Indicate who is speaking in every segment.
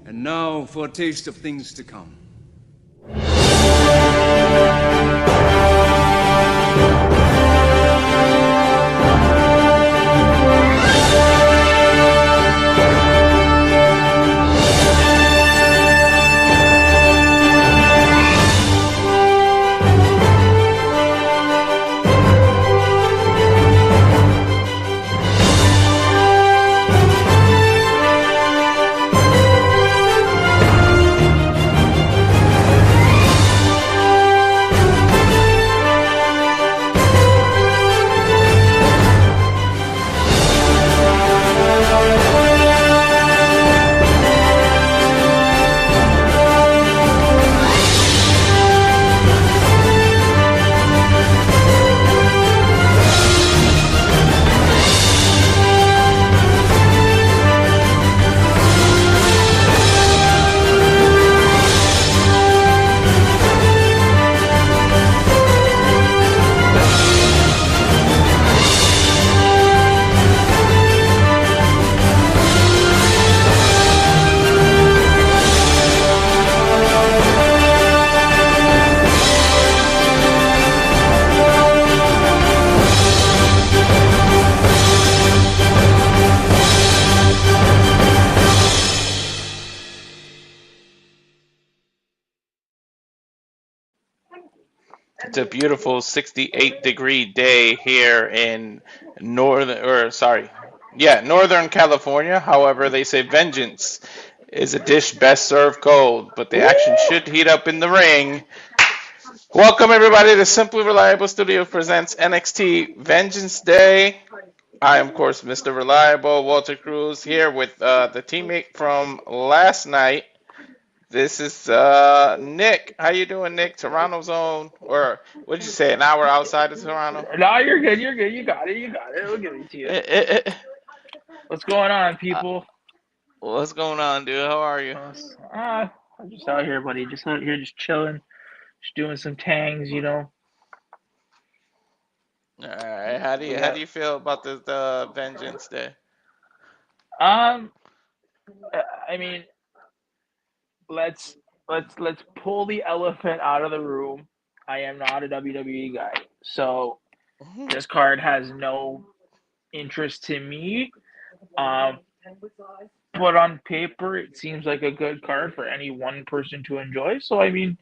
Speaker 1: And now for a taste of things to come.
Speaker 2: It's a beautiful 68-degree day here in Northern California. However, they say vengeance is a dish best served cold, but the action should heat up in the ring. Welcome everybody to Simply Reliable Studio presents NXT Vengeance Day. I am, of course, Mr. Reliable, Walter Cruz, here with the teammate from last night. This is Nick. How you doing, Nick? Toronto's own, or what'd you say? An hour outside of Toronto?
Speaker 3: No, you're good. You're good. You got it. You got it. We'll give it to you. What's going on,
Speaker 2: Uh,
Speaker 3: people?
Speaker 2: what's going on, dude? How are you?
Speaker 3: I'm just out here, buddy. Just out here, just chilling, just doing some tangs.
Speaker 2: All right. How do you
Speaker 3: Yeah.
Speaker 2: feel about the Vengeance Day?
Speaker 3: Um. I mean, let's let's pull the elephant out of the room. I am not a WWE guy, so this card has no interest to me. Um. But on paper, it seems like a good card for any one person to enjoy. So I mean,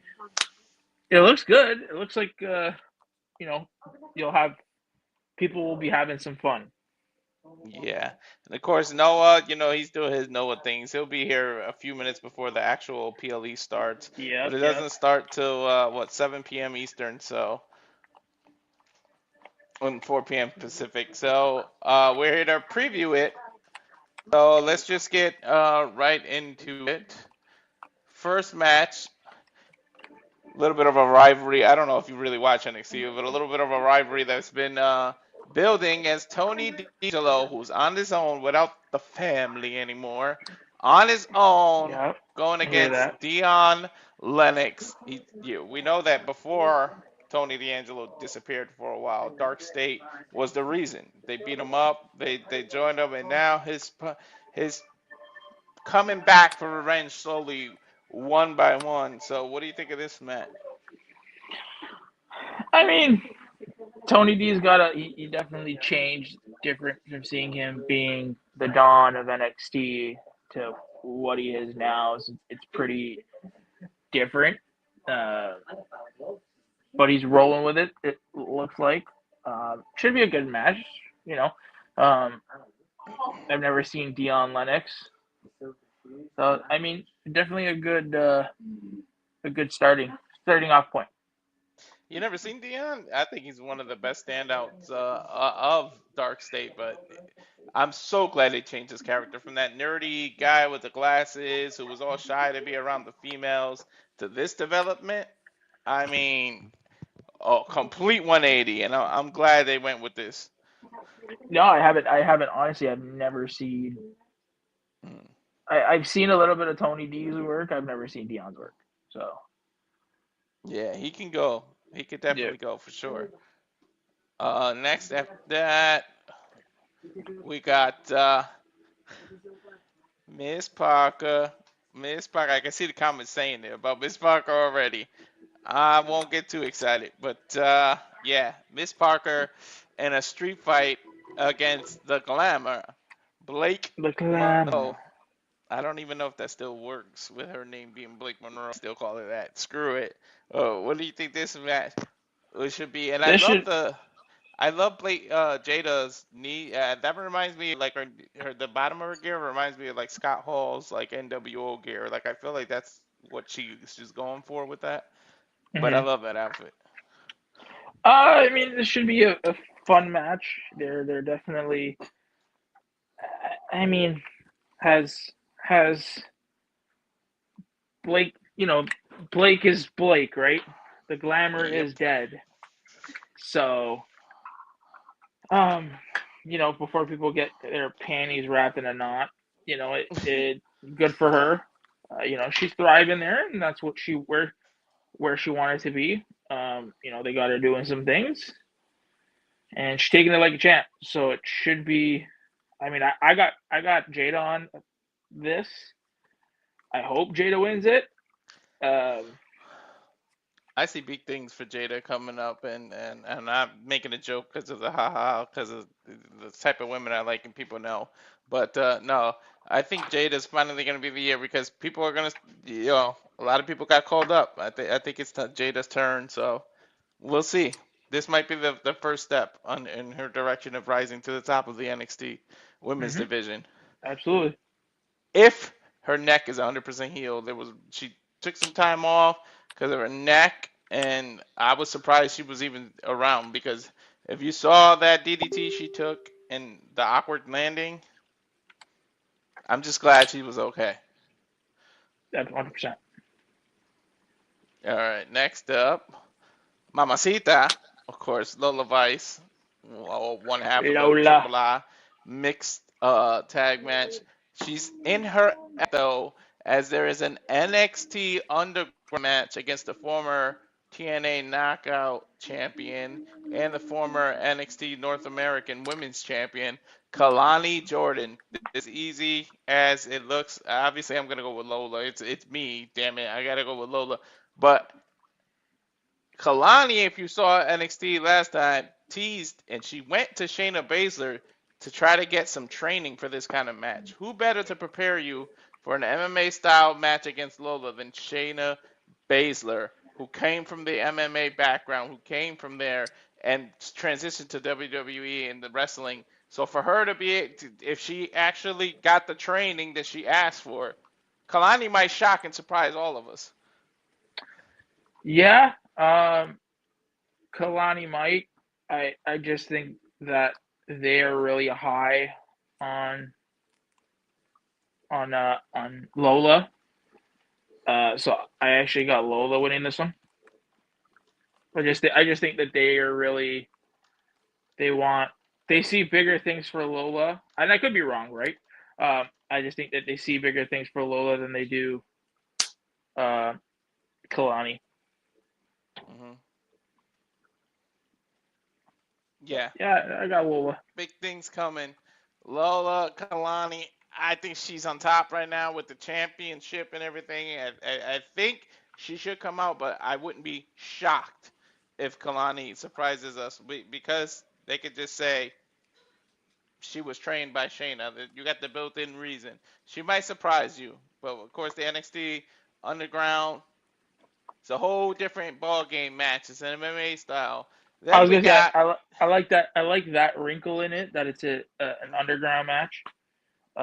Speaker 3: it looks good. It looks like you know, you'll have people will be having some fun.
Speaker 2: Yeah, and of course Noah. He's doing his Noah things. He'll be here a few minutes before the actual PLE starts, but
Speaker 3: Yep,
Speaker 2: it
Speaker 3: yep.
Speaker 2: doesn't start till 7 p.m. Eastern, so and 4 p.m. Pacific. So we're here to preview it. So let's just get right into it. First match, a little bit of a rivalry. I don't know if you really watch NXT, but a little bit of a rivalry that's been building as Tony D'Angelo, who's on his own without the family anymore, on his own,
Speaker 3: Yep.
Speaker 2: going
Speaker 3: I hear
Speaker 2: against
Speaker 3: that.
Speaker 2: Dion Lennox. We know that before Tony D'Angelo disappeared for a while, Dark State was the reason. They beat him up, they joined him, and now his coming back for revenge slowly, one by one. So, what do you think of this, Matt?
Speaker 3: I mean, Tony D's got he definitely changed different from seeing him being the Don of NXT to what he is now. It's pretty different. Uh, but he's rolling with it. It looks like should be a good match. You know, um, I've never seen Dion Lennox, so I mean, definitely a good starting off point.
Speaker 2: You never seen Dion? I think he's one of the best standouts of Dark State, but I'm so glad they changed his character from that nerdy guy with the glasses who was all shy to be around the females to this development. I mean, a complete 180, and I'm glad they went with this.
Speaker 3: No, I haven't. I haven't honestly. I've never seen.
Speaker 2: Hmm.
Speaker 3: I've seen a little bit of Tony D's work. I've never seen Dion's work. So
Speaker 2: Yeah, he can go. He could
Speaker 3: yeah.
Speaker 2: definitely go for sure. Next after that, we got Miss Parker Miss Parker. I can see the comments saying it about Miss Parker already. I won't get too excited, but yeah, Miss Parker in a street fight against the Glamour, Blake
Speaker 3: The
Speaker 2: Monroe.
Speaker 3: glamour.
Speaker 2: I don't even know if that still works with her name being Blake Monroe. Still call her that. Screw it. Oh, what do you think this match should be? And
Speaker 3: This should.
Speaker 2: I love Blake Jada's knee. That reminds me like her the bottom of her gear reminds me of like Scott Hall's like NWO gear. Like I feel like that's what she's going for with that. But I
Speaker 3: Mhm.
Speaker 2: love that outfit.
Speaker 3: I mean, this should be a fun match. They're definitely. I mean, has has Blake. Blake is Blake, right? The glamour is
Speaker 2: Yep.
Speaker 3: dead. So, um, before people get their panties wrapped in a knot, it good for her. She's thriving there, and that's what she where she wanted to be. They got her doing some things, and she's taking it like a champ. So it should be. I mean, I got Jada on this. I hope Jada wins it. Um,
Speaker 2: I see big things for Jada coming up, and I'm making a joke because of the haha, because of the type of women I like and people know. But no, I think Jada's finally going to be the year because people are going to, a lot of people got called up. I think it's Jada's turn, so we'll see. This might be the first step in her direction of rising to the top of the NXT women's
Speaker 3: mhm,
Speaker 2: division.
Speaker 3: absolutely.
Speaker 2: If her neck is 100% healed, she took some time off because of her neck, and I was surprised she was even around because if you saw that DDT she took and the awkward landing, I'm just glad she was okay.
Speaker 3: That's 100%.
Speaker 2: All right, next up, Mamacita, of course, Lola Vice, one half of the
Speaker 3: Lola.
Speaker 2: Triple I mixed tag match. She's in her though, as there is an NXT Underground match against the former TNA Knockout champion and the former NXT North American Women's Champion, Kelani Jordan. This is easy as it looks. Obviously, I'm gonna go with Lola. It's me, damn it. I gotta go with Lola. But Kelani, if you saw NXT last time, teased and she went to Shayna Baszler to try to get some training for this kind of match. Who better to prepare you for an MMA style match against Lola than Shayna Baszler, who came from the MMA background, who came from there and transitioned to WWE and the wrestling. So for her to if she actually got the training that she asked for, Kalani might shock and surprise all of us.
Speaker 3: Yeah, Kalani might. I just think that they are really high on on Lola. So I actually got Lola winning this one. I just think that they are really they want they see bigger things for Lola, and I could be wrong, right? I just think that they see bigger things for Lola than they do uh, Kalani.
Speaker 2: Hmm. Yeah,
Speaker 3: Yeah, I got Lola.
Speaker 2: big things coming. Lola Kalani, I think she's on top right now with the championship and everything. I think she should come out, but I wouldn't be shocked if Kalani surprises us because they could just say she was trained by Shayna. You got the built-in reason. She might surprise you, but of course the NXT Underground, it's a whole different ball game match. It's an MMA style.
Speaker 3: I
Speaker 2: Then
Speaker 3: was
Speaker 2: we
Speaker 3: gonna say
Speaker 2: got.
Speaker 3: I like that. I like that wrinkle in it that it's an underground match.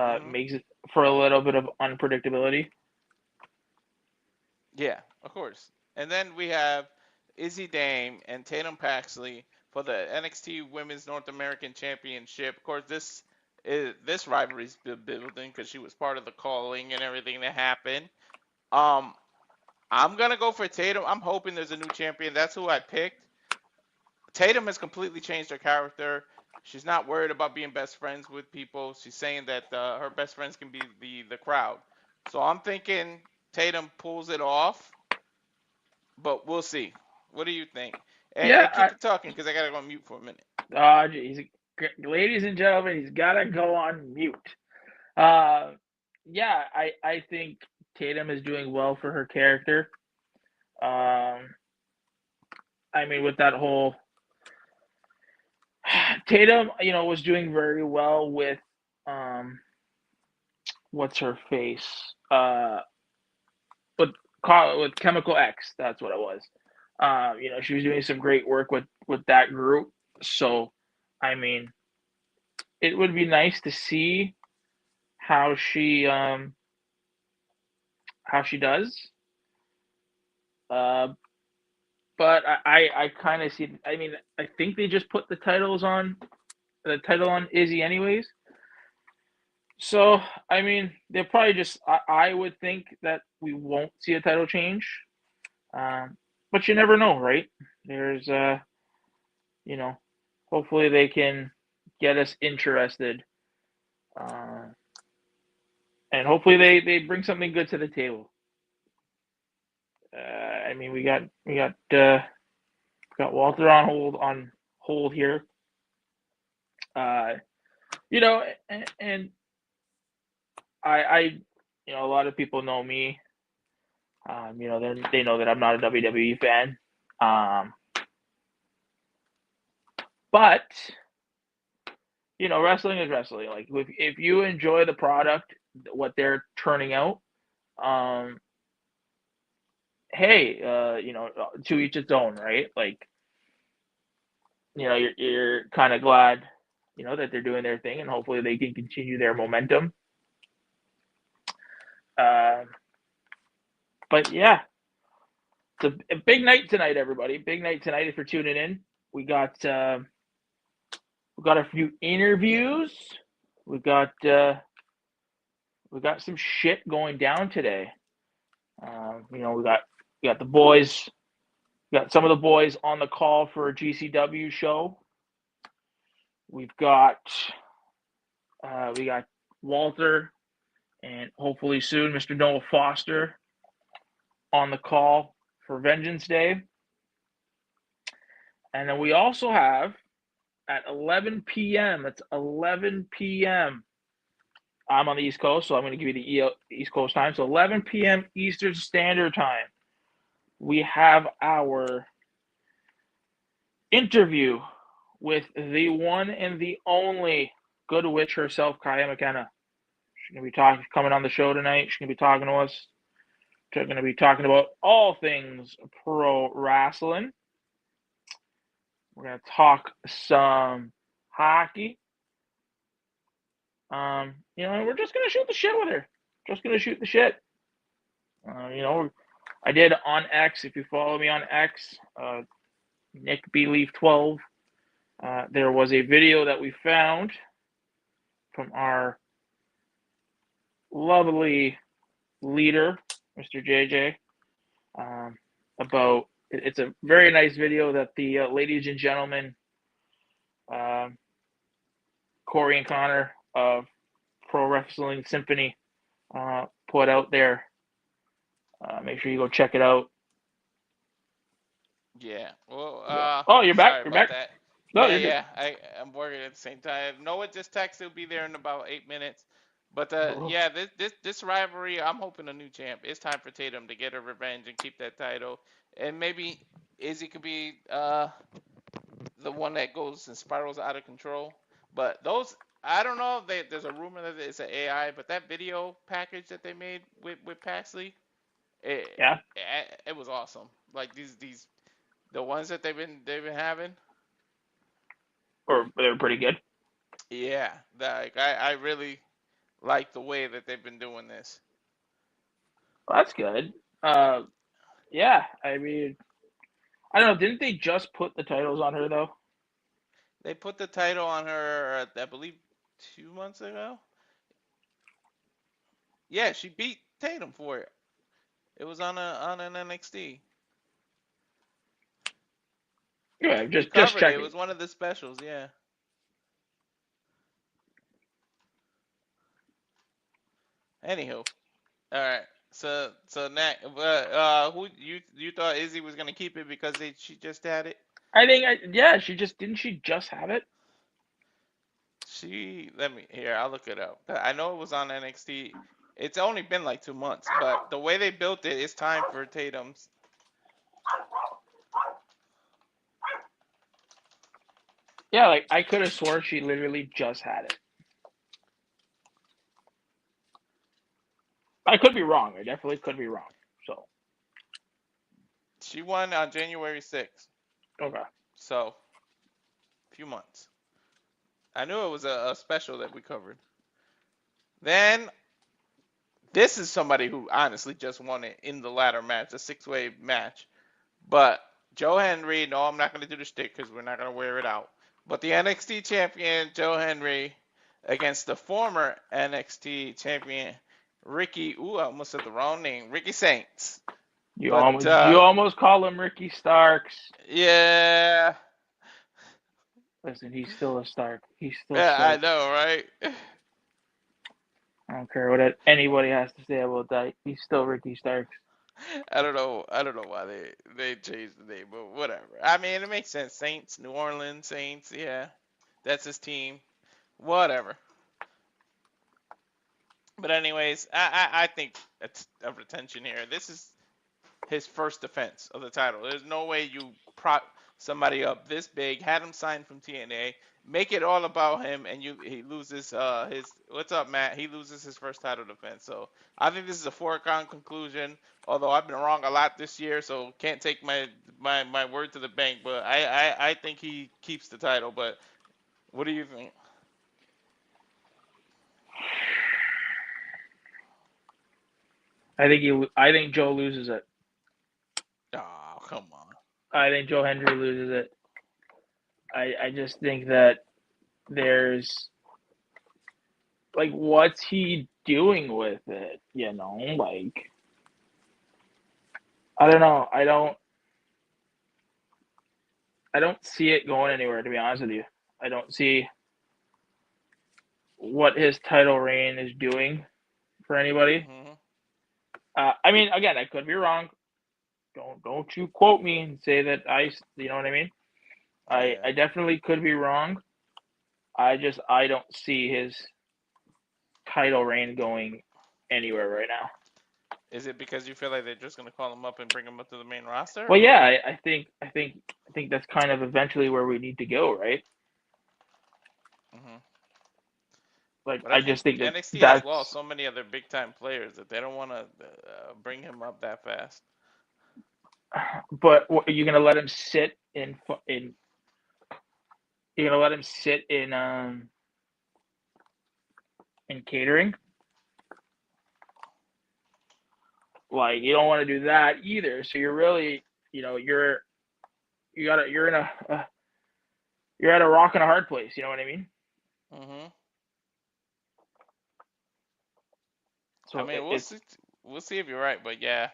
Speaker 2: Mhm.
Speaker 3: Makes it for a little bit of unpredictability.
Speaker 2: Yeah, of course. And then we have Izzy Dame and Tatum Paxley for the NXT Women's North American Championship. Of course, this rivalry's been building because she was part of the calling and everything that happened. Um, I'm gonna go for Tatum. I'm hoping there's a new champion. That's who I picked. Tatum has completely changed her character. She's not worried about being best friends with people. She's saying that her best friends can be the crowd. So I'm thinking Tatum pulls it off, but we'll see. What do you think? And
Speaker 3: Yeah.
Speaker 2: keep it talking because I gotta go on mute for a minute.
Speaker 3: Geez. Ladies and gentlemen, he's got to go on mute. Uh, yeah, I think Tatum is doing well for her character. I mean, with that whole Tatum, was doing very well with what's her face? With with Chemical X, that's what it was. She was doing some great work with that group. So, I mean, it would be nice to see how she does. Uh, but I kind of see. I mean, I think they just put the title on Izzy anyways. So I mean, they'll probably just. I would think that we won't see a title change. But you never know, right? There's you know, hopefully they can get us interested, and hopefully they bring something good to the table. I mean, we got Walter on hold here. You know, and I a lot of people know me. They know that I'm not a WWE fan. But wrestling is wrestling. Like if you enjoy the product, what they're turning out, hey, to each its own, right? Like, you're kind of glad, that they're doing their thing, and hopefully they can continue their momentum. But yeah, it's a big night tonight, everybody. Big night tonight if you're tuning in. We got a few interviews. We got some shit going down today. We got the boys. We got some of the boys on the call for a GCW show. We got Walter and hopefully soon Mr. Noah Foster on the call for Vengeance Day. And then we also have at 11 p.m. It's 11 p.m. I'm on the East Coast, so I'm going to give you the East Coast time. So 11 p.m. Eastern Standard Time. We have our interview with the one and the only Good Witch herself, Kaya McKenna. She's going to be coming on the show tonight. She's going to be talking to us. She's going to be talking about all things pro wrestling. We're going to talk some hockey. And we're just going to shoot the shit with her. Just going to shoot the shit. I did on X. If you follow me on X, Nick B Leaf 12. There was a video that we found from our lovely leader, Mr. JJ, about it's a very nice video that the ladies and gentlemen, Corey and Connor of Pro Wrestling Symphony, put out there. Make sure you go check it out.
Speaker 2: Yeah. Well,
Speaker 3: oh, you're back.
Speaker 2: Sorry
Speaker 3: You're
Speaker 2: about
Speaker 3: back.
Speaker 2: that.
Speaker 3: No,
Speaker 2: Yeah. I'm working at the same time. Noah just texted. He'll be there in about 8 minutes. But yeah, this rivalry, I'm hoping a new champ. It's time for Tatum to get her revenge and keep that title, and maybe Izzy could be the one that goes and spirals out of control. But those, I don't know. There's a rumor that it's an AI, but that video package that they made with Paxley, it was awesome. Like the ones that they've been having.
Speaker 3: Or they're pretty good.
Speaker 2: Yeah, I really like the way that they've been doing this.
Speaker 3: Well, that's good. Yeah, I mean, I don't know. Didn't they just put the titles on her though?
Speaker 2: They put the title on her, I believe, 2 months ago. Yeah, she beat Tatum for it. It was on an NXT.
Speaker 3: Yeah, just
Speaker 2: checking.
Speaker 3: checking.
Speaker 2: It was one of the specials. Yeah. Anywho, all right. So Nat, who you thought Izzy was gonna keep it because she just had it?
Speaker 3: I think she just have it?
Speaker 2: I'll look it up. I know it was on NXT. It's only been like 2 months, but the way they built it, it's time for Tatum's.
Speaker 3: Yeah, like I could have sworn she literally just had it. I could be wrong. I definitely could be wrong. So
Speaker 2: She won on January 6th,
Speaker 3: okay.
Speaker 2: so a few months. I knew it was a special that we covered. Then this is somebody who honestly just won it in the ladder match, a 6-way match. But Joe Hendry, no, I'm not going to do the shtick because we're not going to wear it out. But the NXT champion, Joe Hendry, against the former NXT champion, Ricky, ooh, I almost said the wrong name, Ricky Saints.
Speaker 3: You
Speaker 2: But,
Speaker 3: almost call him Ricky Starks.
Speaker 2: yeah.
Speaker 3: Listen, he's still a Stark. He's still
Speaker 2: Yeah, I
Speaker 3: Stark.
Speaker 2: know, right?
Speaker 3: I don't care what anybody has to say about that. He's still Ricky Starks.
Speaker 2: I don't know why they changed the name, but whatever. I mean, it makes sense. Saints, New Orleans Saints, yeah. That's his team. Whatever. But anyways, I think it's a retention here. This is his first defense of the title. There's no way you prop somebody up this big, had him signed from TNA, make it all about him, and he loses his. What's up, Matt? He loses his first title defense. So I think this is a foregone conclusion. Although I've been wrong a lot this year, so can't take my word to the bank. But I think he keeps the title. But what do you think?
Speaker 3: I think Joe loses it.
Speaker 2: Oh, come on.
Speaker 3: I think Joe Hendry loses it. I just think that there's like, what's he doing with it? You know, like, I don't know. I don't see it going anywhere, to be honest with you. I don't see what his title reign is doing for anybody.
Speaker 2: Mm-hmm.
Speaker 3: I mean, again, I could be wrong. Don't you quote me and say that you know what I mean? I
Speaker 2: Yeah.
Speaker 3: definitely could be wrong. I don't see his title reign going anywhere right now.
Speaker 2: Is it because you feel like they're just gonna call him up and bring him up to the main roster,
Speaker 3: Well,
Speaker 2: or?
Speaker 3: yeah, I think that's kind of eventually where we need to go, right?
Speaker 2: Mm-hmm.
Speaker 3: Like,
Speaker 2: But I
Speaker 3: I
Speaker 2: think
Speaker 3: just think
Speaker 2: NXT has lost
Speaker 3: that's.
Speaker 2: so many other big time players that they don't want to bring him up that fast.
Speaker 3: But what, are you gonna let him sit in? You're gonna let him sit in catering? Like, you don't want to do that either. So you're really, you're in you're at a rock and a hard place. You know what I mean?
Speaker 2: Mm-hmm. I
Speaker 3: So
Speaker 2: mean, we'll
Speaker 3: it's
Speaker 2: see. We'll see if you're right, but yeah,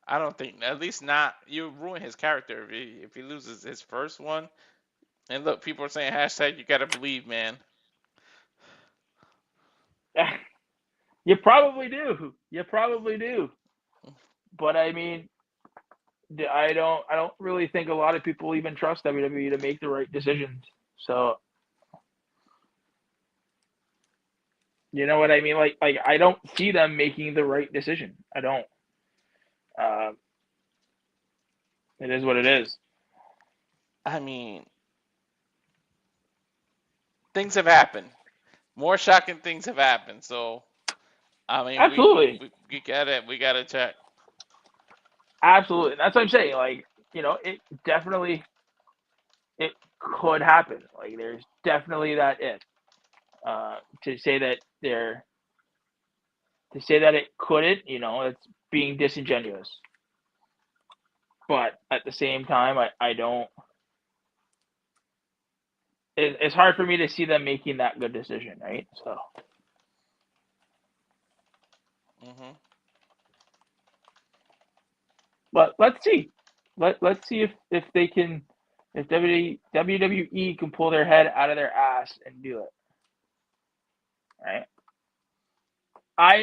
Speaker 2: I don't think at least not. You ruin his character if he loses his first one. And look, people are saying hashtag you gotta believe, man.
Speaker 3: you probably do. You probably do. But I mean, I don't really think a lot of people even trust WWE to make the right decisions. So you know what I mean? Like I don't see them making the right decision. I don't. Uh, it is what it is.
Speaker 2: I mean, things have happened. More shocking things have happened. So I mean,
Speaker 3: Absolutely,
Speaker 2: we gotta check.
Speaker 3: absolutely. That's what I'm saying. Like, it definitely it could happen. Like, there's definitely that if. To say that it couldn't, it's being disingenuous. But at the same time, I don't. It's hard for me to see them making that good decision, right? So,
Speaker 2: Mm-hmm.
Speaker 3: but let's see. Let's see if they can, if WWE can pull their head out of their ass and do it, right?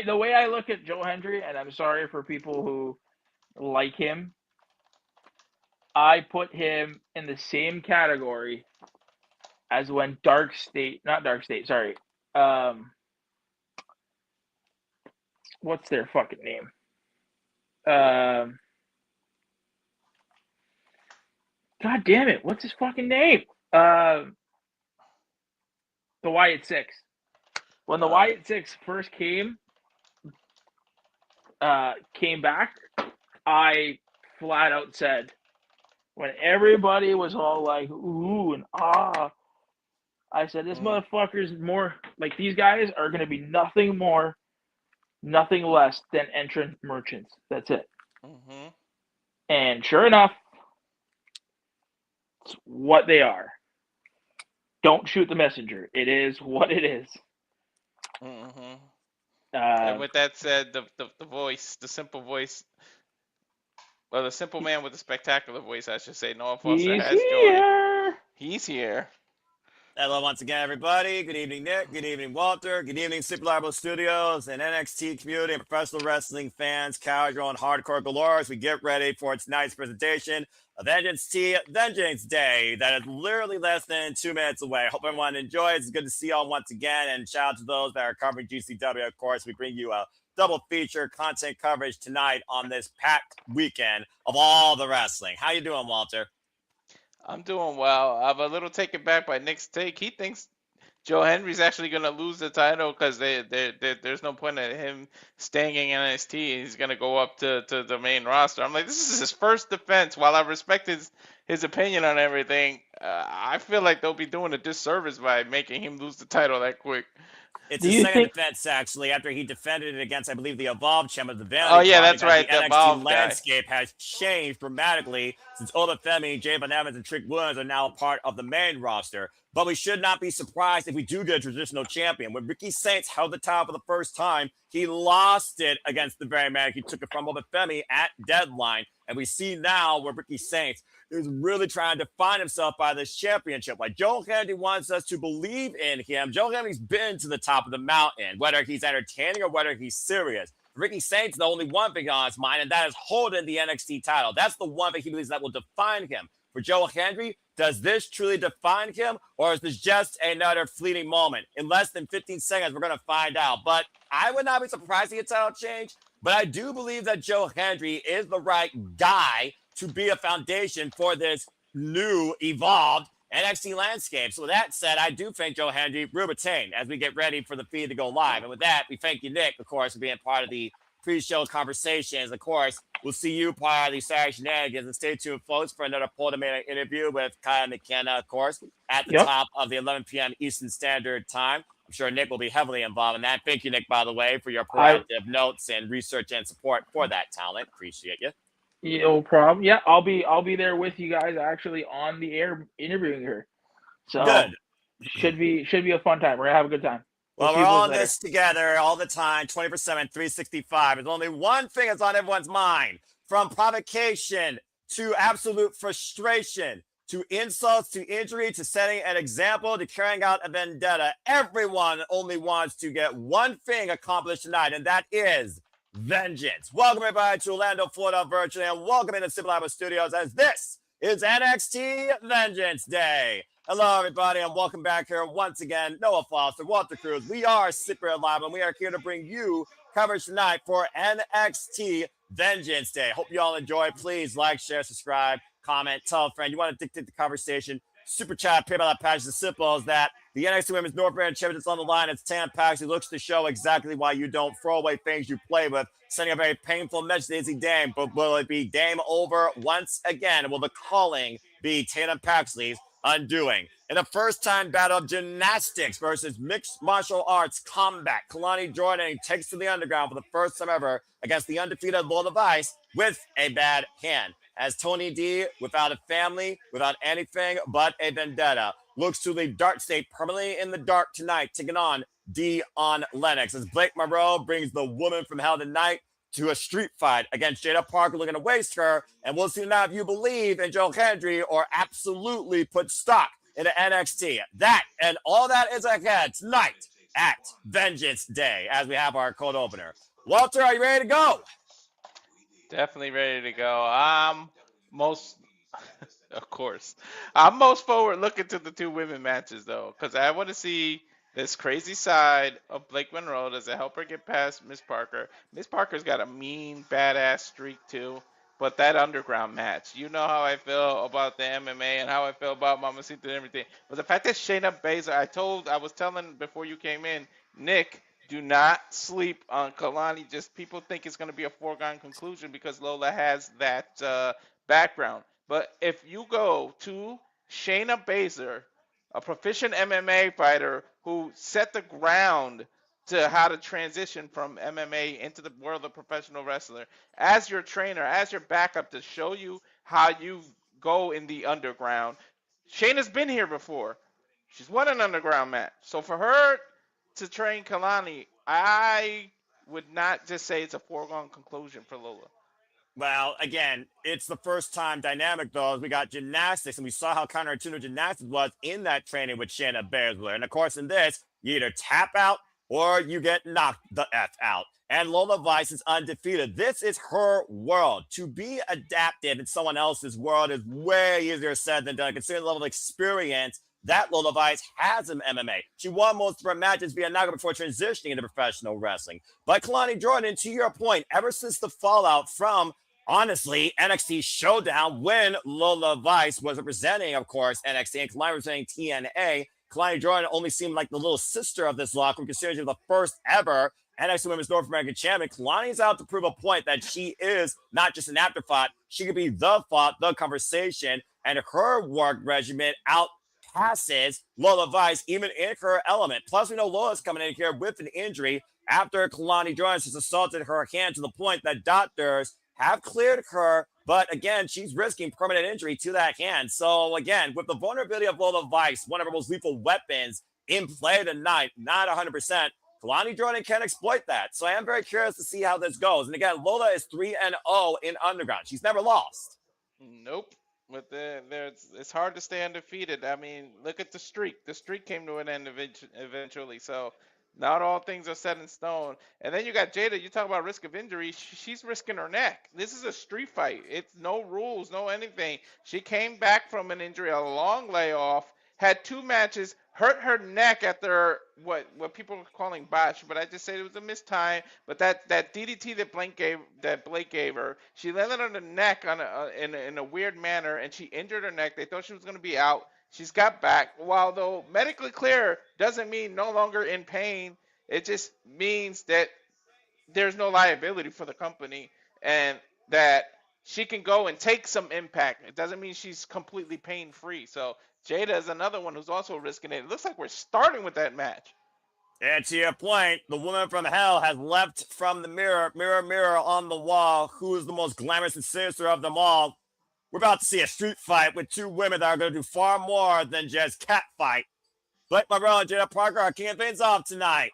Speaker 3: The way I look at Joe Hendry, and I'm sorry for people who like him, I put him in the same category as when not Dark State, sorry, um, what's their fucking name? God damn it! What's his fucking name? The Wyatt Six. When the Wyatt Six first came back, I flat out said, when everybody was all like ooh and ah, I said this motherfucker's more like these guys are gonna be nothing more, nothing less than entrant merchants. That's it.
Speaker 2: Mm-hmm.
Speaker 3: And sure enough, it's what they are. Don't shoot the messenger. It is what it is.
Speaker 2: Mm-hmm. And with that said, the voice, the simple voice, well, the simple man with the spectacular voice, I should say, Noah Foster has joined. He's here.
Speaker 4: Hello once again, everybody. Good evening, Nick. Good evening, Walter. Good evening, Super Liable Studios and NXT community and professional wrestling fans, casual and hardcore galore as we get ready for tonight's presentation of Vengeance Day that is literally less than 2 minutes away. Hope everyone enjoys. It's good to see y'all once again, and shout out to those that are covering GCW. Of course, we bring you a double feature content coverage tonight on this packed weekend of all the wrestling. How you doing, Walter?
Speaker 2: I'm doing well. I'm a little taken back by Nick's take. He thinks Joe Hendry's actually going to lose the title because there's no point in him staying in NXT. He's going to go up to the main roster. I'm like, this is his first defense. While I respect his opinion on everything, I feel like they'll be doing a disservice by making him lose the title that quick.
Speaker 4: It's his second defense, actually, after he defended it against, I believe, the Evolved champ of the Vanity.
Speaker 2: Oh, yeah, that's right.
Speaker 4: The
Speaker 2: NXT
Speaker 4: Evolved landscape has changed dramatically since Obafemi, Jay Van Evans, and Trick Williams are now part of the main roster. But we should not be surprised if we do get a traditional champion. When Ricky Saints held the title for the first time, he lost it against the very man he took it from Obafemi at Deadline. And we see now where Ricky Saints is really trying to find himself by this championship. Like Joe Hendry wants us to believe in him. Joe Hendry's been to the top of the mountain, whether he's entertaining or whether he's serious. Ricky Saints, the only one thing on his mind, and that is holding the NXT title. That's the one thing he believes that will define him. For Joe Hendry, does this truly define him, or is this just another fleeting moment? In less than 15 seconds, we're going to find out. But I would not be surprised to get title change. But I do believe that Joe Hendry is the right guy to be a foundation for this new, evolved NXT landscape. So with that said, I do thank Joe Hendry will retain as we get ready for the feed to go live. And with that, we thank you, Nick, of course, for being part of the pre-show conversations. Of course, we'll see you part of the Saturday Shenanigans. And stay tuned, folks, for another Poldemania interview with Kyle McKenna, of course, at the top of the 11 p.m. Eastern Standard Time. I'm sure Nick will be heavily involved in that. Thank you, Nick, by the way, for your proactive notes and research and support for that talent. Appreciate you.
Speaker 3: No problem. Yeah, I'll be there with you guys actually on the air interviewing her. So
Speaker 4: good.
Speaker 3: Should be a fun time. We're gonna have a good time.
Speaker 4: Well, we're all in this together all the time, 24/7, 365. There's only one thing that's on everyone's mind. From provocation to absolute frustration, to insults, to injury, to setting an example, to carrying out a vendetta. Everyone only wants to get one thing accomplished tonight, and that is vengeance. Welcome, everybody, to Orlando, Florida, virtually, and welcome into Super Liable Studios as this is NXT Vengeance Day. Hello, everybody, and welcome back here once again. Noah Foster, Walter Cruz. We are Super Live, and we are here to bring you coverage tonight for NXT Vengeance Day. Hope you all enjoy. Please like, share, subscribe, comment, tell a friend. You want to dictate the conversation. Super chat, PayPal, that page is as simple as that. The NXT Women's North American Championship on the line. It's Tam Paxley. Looks to show exactly why you don't throw away things you play with. Sending a very painful message to Izzy Dame. But will it be game over once again? Will the calling be Tatum Paxley's undoing? In the first-time battle of gymnastics versus mixed martial arts combat, Kelani Jordan takes to the underground for the first time ever against the undefeated Lola with a bad hand. As Tony D, without a family, without anything but a vendetta, looks to leave Dark State permanently in the dark tonight, taking on Dion Lennox. As Blake Monroe brings the woman from hell tonight to a street fight against Jaida Parker, looking to waste her. And we'll see now if you believe in Joe Hendry or absolutely put stock into NXT. That and all that is ahead tonight at Vengeance Day as we have our cold opener. Walter, are you ready to go?
Speaker 2: Definitely ready to go. Of course. I'm most forward looking to the two women matches, though, because I want to see this crazy side of Blake Monroe. Does it help her get past Miss Parker? Miss Parker's got a mean, badass streak too. But that underground match, you know how I feel about the MMA and how I feel about Mamacita and everything. But the fact that Shayna Baszler, I was telling before you came in, Nick, do not sleep on Kelani. Just people think it's going to be a foregone conclusion because Lola has that background. But if you go to Shayna Baszler, a proficient MMA fighter who set the ground to how to transition from MMA into the world of professional wrestler, as your trainer, as your backup to show you how you go in the underground. Shayna's been here before. She's won an underground match. So for her to train Kalani, I would not just say it's a foregone conclusion for Lola.
Speaker 4: Well, again, it's the first time dynamic, though. We got gymnastics, and we saw how counterintuitive gymnastics was in that training with Shayna Baszler. And of course, in this, you either tap out or you get knocked the F out. And Lola Vice is undefeated. This is her world. To be adapted in someone else's world is way easier said than done, considering the level of experience that Lola Vice has in MMA. She won most of her matches via knockout before transitioning into professional wrestling. But Kelani Jordan, to your point, ever since the fallout from honestly, NXT Showdown, when Lola Vice was representing, of course, NXT and Kelani representing TNA, Kelani Jordan only seemed like the little sister of this locker room, considering she was the first ever NXT Women's North American Champion. Kelani's out to prove a point that she is not just an afterthought, she could be the thought, the conversation, and her work regimen outpasses Lola Vice, even in her element. Plus, we know Lola's coming in here with an injury after Kelani Jordan has assaulted her hand to the point that doctors have cleared her, but again, she's risking permanent injury to that hand. So again, with the vulnerability of Lola Vice, one of her most lethal weapons in play tonight, not 100%, Kelani Jordan can exploit that. So I am very curious to see how this goes. And again, Lola is 3-0 in Underground. She's never lost.
Speaker 2: Nope. But it's hard to stay undefeated. I mean, look at the streak. The streak came to an end eventually. So not all things are set in stone. And then you got Jaida. You talk about risk of injury. She's risking her neck. This is a street fight. It's no rules, no anything. She came back from an injury, a long layoff, had 2 matches, hurt her neck after what people were calling botch, but I just said it was a mistime. But that DDT that Blake gave her, she landed on the neck in a weird manner, and she injured her neck. They thought she was going to be out. She's got back. While though medically clear doesn't mean no longer in pain, it just means that there's no liability for the company and that she can go and take some impact. It doesn't mean she's completely pain free. So Jaida is another one who's also risking it. It looks like we're starting with that match.
Speaker 4: And to your point, the woman from hell has leapt from the mirror, mirror on the wall. Who is the most glamorous and sinister of them all? We're about to see a street fight with 2 women that are going to do far more than just cat fight. Blake Monroe and Jaida Parker are kicking things off tonight.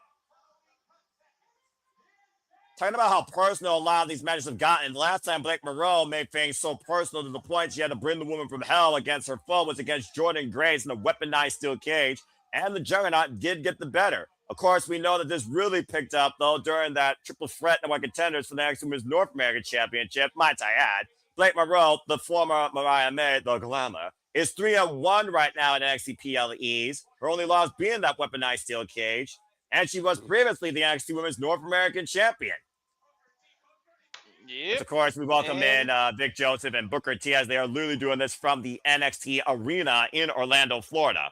Speaker 4: Talking about how personal a lot of these matches have gotten. Last time Blake Monroe made things so personal to the point she had to bring the woman from hell against her foe was against Jordan Grace in a weaponized steel cage, and the Juggernaut did get the better. Of course, we know that this really picked up, though, during that triple threat number one contenders for the NXT Women's North American Championship, might I add. Blake Monroe, the former Mariah May, the Glamour, is 3-1 right now in NXT PLEs. Her only loss being that weaponized steel cage, and she was previously the NXT Women's North American Champion.
Speaker 2: Yep.
Speaker 4: Of course, we welcome in Vic Joseph and Booker T as they are literally doing this from the NXT Arena in Orlando, Florida.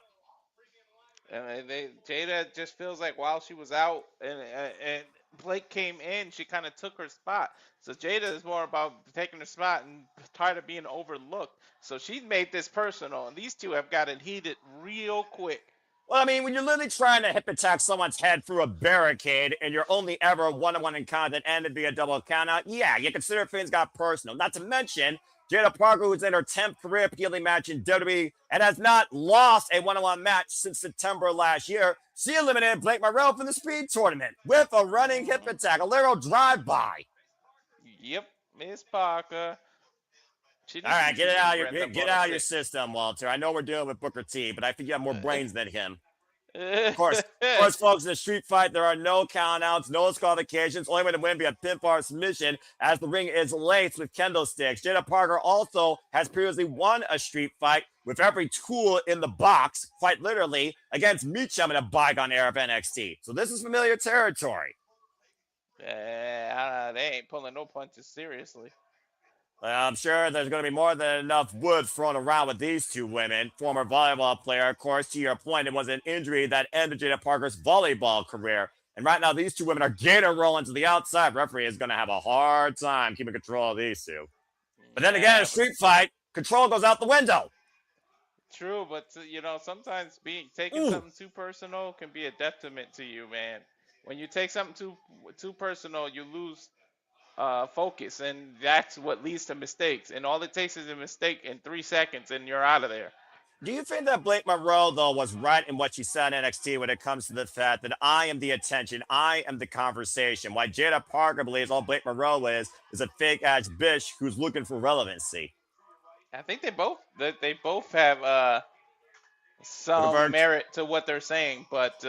Speaker 2: And Jaida just feels like while she was out and Blake came in, she kind of took her spot. So Jaida is more about taking her spot and tired of being overlooked. So she made this personal, and these two have gotten heated real quick.
Speaker 4: Well, I mean, when you're literally trying to hip attack someone's head through a barricade and you're only ever one-on-one encounter that ended via double countout, yeah, you consider things got personal. Not to mention, Jaida Parker, who's in her 10th career PLE match in WWE and has not lost a one-on-one match since September last year, she eliminated Blake Monroe from the Speed Tournament with a running hip attack, a literal drive-by.
Speaker 2: Yep, Miss Parker.
Speaker 4: All right, get it out of your system, Walter. I know we're dealing with Booker T, but I think you have more brains than him. Of course, folks, in a street fight, there are no countouts, no disqualifications. Only way to win via pinfall submission, as the ring is laced with kendo sticks. Jaida Parker also has previously won a street fight with every tool in the box, quite literally, against Meacham in a bygone era of NXT. So this is familiar territory.
Speaker 2: They ain't pulling no punches seriously.
Speaker 4: I'm sure there's going to be more than enough wood thrown around with these two women. Former volleyball player, of course, to your point, it was an injury that ended Jaida Parker's volleyball career. And right now, these two women are gator rolling to the outside. Referee is going to have a hard time keeping control of these two. But then again, a street fight, control goes out the window.
Speaker 2: True, but sometimes taking something too personal can be a detriment to you, man. When you take something too personal, you lose focus, and that's what leads to mistakes. And all it takes is a mistake in 3 seconds, and you're out of there.
Speaker 4: Do you think that Blake Monroe, though, was right in what she said in NXT when it comes to the fact that I am the attention, I am the conversation? Why Jaida Parker believes all Blake Monroe is a fake-ass bitch who's looking for relevancy.
Speaker 2: I think they both have some merit to what they're saying, but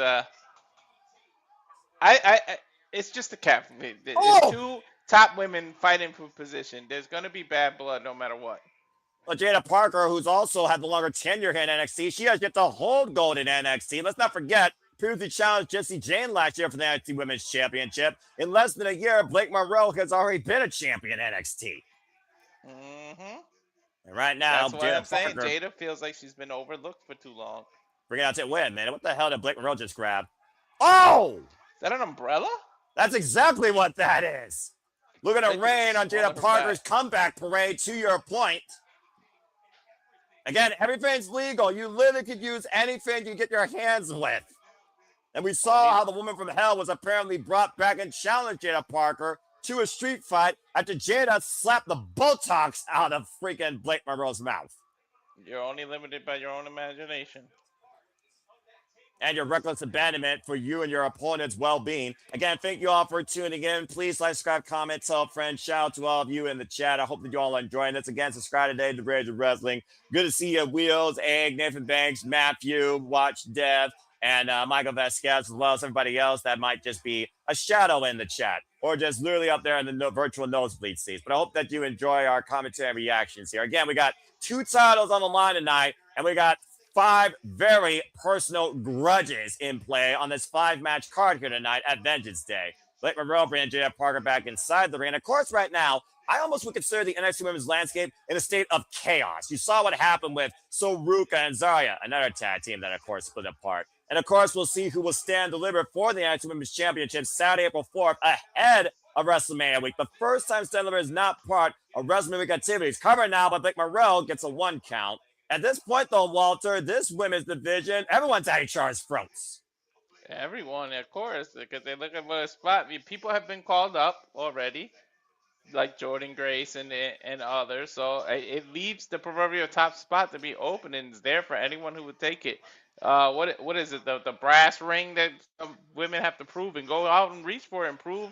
Speaker 2: it's just a cap. There's two top women fighting for position. There's going to be bad blood no matter what.
Speaker 4: Well, Jaida Parker, who's also had the longer tenure here in NXT, she has yet to hold gold in NXT. Let's not forget, previously challenged Jessie Jane last year for the NXT Women's Championship. In less than a year, Blake Monroe has already been a champion in NXT.
Speaker 2: Mm-hmm.
Speaker 4: And right now,
Speaker 2: that's what I'm saying. Jaida feels like she's been overlooked for too long.
Speaker 4: Bring it out to win, a minute. What the hell did Blake Monroe just grab? Oh!
Speaker 2: Is that an umbrella?
Speaker 4: That's exactly what that is. Look at a rain on Jaida Parker's comeback parade, to your point. Again, everything's legal. You literally could use anything you get your hands with. And we saw how the woman from hell was apparently brought back and challenged Jaida Parker to a street fight after Jaida slapped the Botox out of freaking Blake Monroe's mouth.
Speaker 2: You're only limited by your own imagination.
Speaker 4: And your reckless abandonment for you and your opponent's well-being. Again, thank you all for tuning in. Please like, subscribe, comment, tell a friend. Shout out to all of you in the chat. I hope that you all are enjoying this. Again, subscribe today to Rage of Wrestling. Good to see you, Wheels, Egg, Nathan Banks, Matthew, Watch Dev, and Michael Vasquez, as well as everybody else that might just be a shadow in the chat or just literally up there in the virtual nosebleed seats. But I hope that you enjoy our commentary and reactions here. Again, we got 2 titles on the line tonight, and we got 5 very personal grudges in play on this 5-match card here tonight at Vengeance Day. Blake Monroe bringing Jaida Parker back inside the ring. And of course, right now, I almost would consider the NXT Women's landscape in a state of chaos. You saw what happened with Soruka and Zarya, another tag team that, of course, split apart. And of course, we'll see who will stand delivered for the NXT Women's Championship Saturday, April 4th, ahead of WrestleMania week. The first time stand delivered is not part of WrestleMania week activities. Covered now, but Blake Monroe gets a 1 count. At this point, though, Walter, this women's division, everyone's at each other's throats.
Speaker 2: Everyone, of course, because they're looking for a spot. I mean, people have been called up already, like Jordan Grace and others. So it leaves the proverbial top spot to be open, and it's there for anyone who would take it. What is it? The brass ring that women have to prove and go out and reach for and prove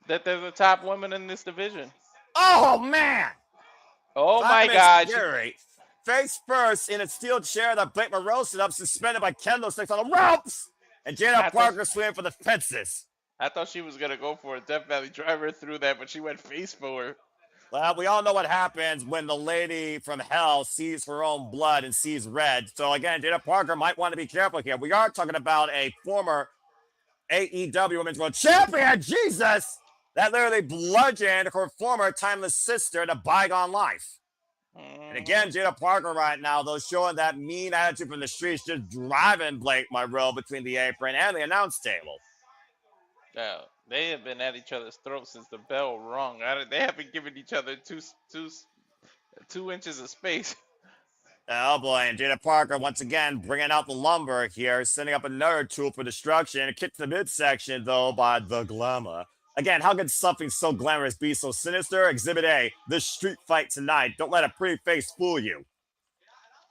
Speaker 2: that there's a top woman in this division.
Speaker 4: Oh, man!
Speaker 2: Oh, my God.
Speaker 4: Face first in a steel chair that Blake Monroe set up, suspended by kendo sticks on the ropes. And Jaida Parker swinging for the fences.
Speaker 2: I thought she was going to go for a Death Valley driver through that, but she went face forward.
Speaker 4: Well, we all know what happens when the lady from hell sees her own blood and sees red. So again, Jaida Parker might want to be careful here. We are talking about a former AEW Women's World Champion, Jesus, that literally bludgeoned her former timeless sister in a bygone life. And again, Jaida Parker right now, though, showing that mean attitude from the streets, just driving Blake Monroe between the apron and the announce table.
Speaker 2: Yeah, they have been at each other's throats since the bell rung. They haven't given each other two inches of space.
Speaker 4: Oh boy, and Jaida Parker once again bringing out the lumber here, setting up another tool for destruction. A kick to the midsection, though, by the Glamour. Again, how could something so glamorous be so sinister? Exhibit A, the street fight tonight. Don't let a pretty face fool you.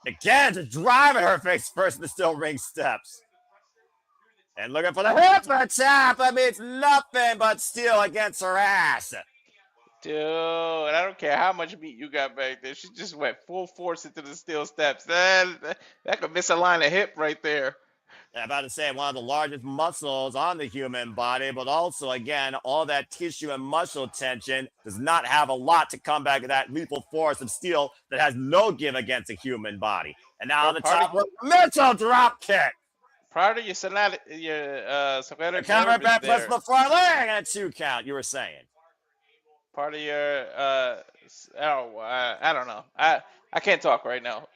Speaker 4: Again, just driving her face first in the steel ring steps. And looking for the hip attack. That means nothing but steel against her ass.
Speaker 2: Dude, I don't care how much meat you got back there. She just went full force into the steel steps. That could misalign a hip right there.
Speaker 4: I'm about to say one of the largest muscles on the human body, but also, again, all that tissue and muscle tension does not have a lot to combat that lethal force of steel that has no give against a human body. And now on the top, mental drop kick.
Speaker 2: Part of your sciatic
Speaker 4: The
Speaker 2: nerve is
Speaker 4: back plus
Speaker 2: there.
Speaker 4: the far leg and a 2 count. You were saying.
Speaker 2: Part of your I don't know. I can't talk right now.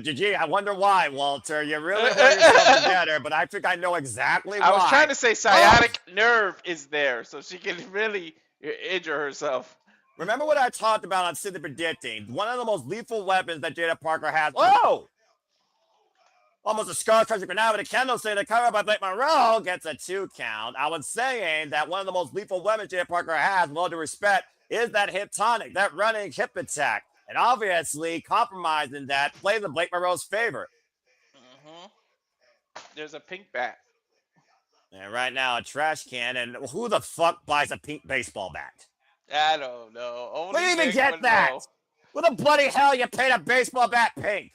Speaker 4: Gee, I wonder why, Walter. You really hold yourself together, but I think I know exactly why.
Speaker 2: I was trying to say sciatic nerve is there, so she can really injure herself.
Speaker 4: Remember what I talked about on Simply Predicting? One of the most lethal weapons that Jaida Parker has. Oh! Almost a scar crushing grenade with a candlestick that covered by Blake Monroe gets a 2 count. I was saying that one of the most lethal weapons Jaida Parker has, with all due respect, is that hip tonic, that running hip attack. And obviously, compromising that plays in Blake Monroe's favor.
Speaker 2: Mm-hmm. There's a pink bat.
Speaker 4: And right now, a trash can. And who the fuck buys a pink baseball bat?
Speaker 2: I don't know. Only
Speaker 4: Where do you even
Speaker 2: Nick
Speaker 4: get
Speaker 2: would
Speaker 4: that?
Speaker 2: know.
Speaker 4: What the bloody hell you paint a baseball bat pink?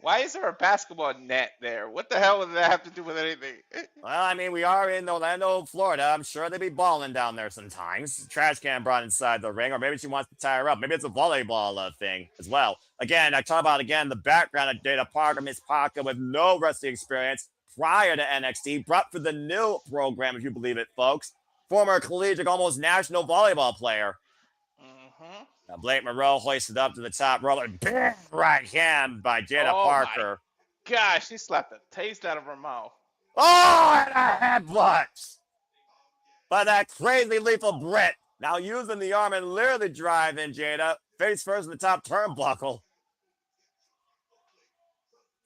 Speaker 2: Why is there a basketball net there? What the hell does that have to do with anything?
Speaker 4: Well, I mean, we are in Orlando, Florida. I'm sure they be balling down there sometimes. Trash can brought inside the ring, or maybe she wants to tie her up. Maybe it's a volleyball thing as well. Again, I talk about, the background of Jaida Parker, Miss Parker, with no wrestling experience prior to NXT, brought for the new program, if you believe it, folks. Former collegiate, almost national volleyball player.
Speaker 2: Mm-hmm.
Speaker 4: Now, Blake Monroe hoisted up to the top roller. Big right hand by Jaida Parker.
Speaker 2: My gosh, she slapped the taste out of her mouth.
Speaker 4: Oh, and a headbutt by that crazy lethal Brit. Now using the arm and literally driving Jaida face first in the top turnbuckle.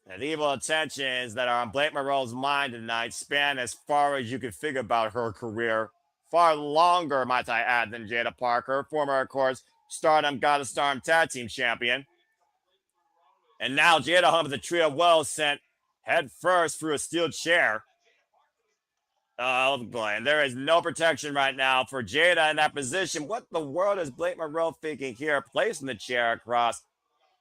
Speaker 4: And the evil intentions that are on Blake Monroe's mind tonight span as far as you can figure about her career. Far longer, might I add, than Jaida Parker, former, of course, Stardom Goddess Stardom Tag Team Champion. And now Jaida home with a trio of woes sent head first through a steel chair. Oh boy, and there is no protection right now for Jaida in that position. What the world is Blake Monroe thinking here? Placing the chair across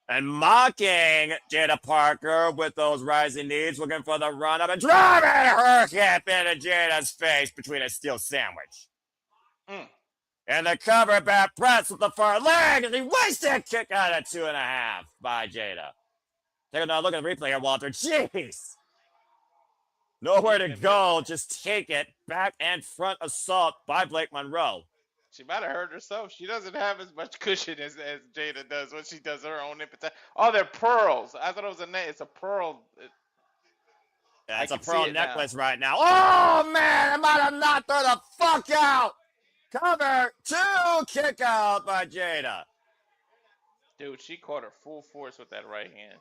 Speaker 4: and mocking Jaida Parker with those rising knees, looking for the run up and driving her hip into Jada's face between a steel sandwich. And the cover back press with the far leg, and he wasted kick out at 2.5 by Jaida. Take another look at the replay here, Walter. Jeez. Nowhere to go. Just take it. Back and front assault by Blake Monroe.
Speaker 2: She might have hurt herself. She doesn't have as much cushion as Jaida does when she does her own impetus. Oh, they're pearls. I thought it was a net. It's a pearl.
Speaker 4: Yeah, it's a pearl necklace right now. Oh, man. I might have knocked her the fuck out. Cover 2, kick out by Jaida.
Speaker 2: Dude, she caught her full force with that right hand.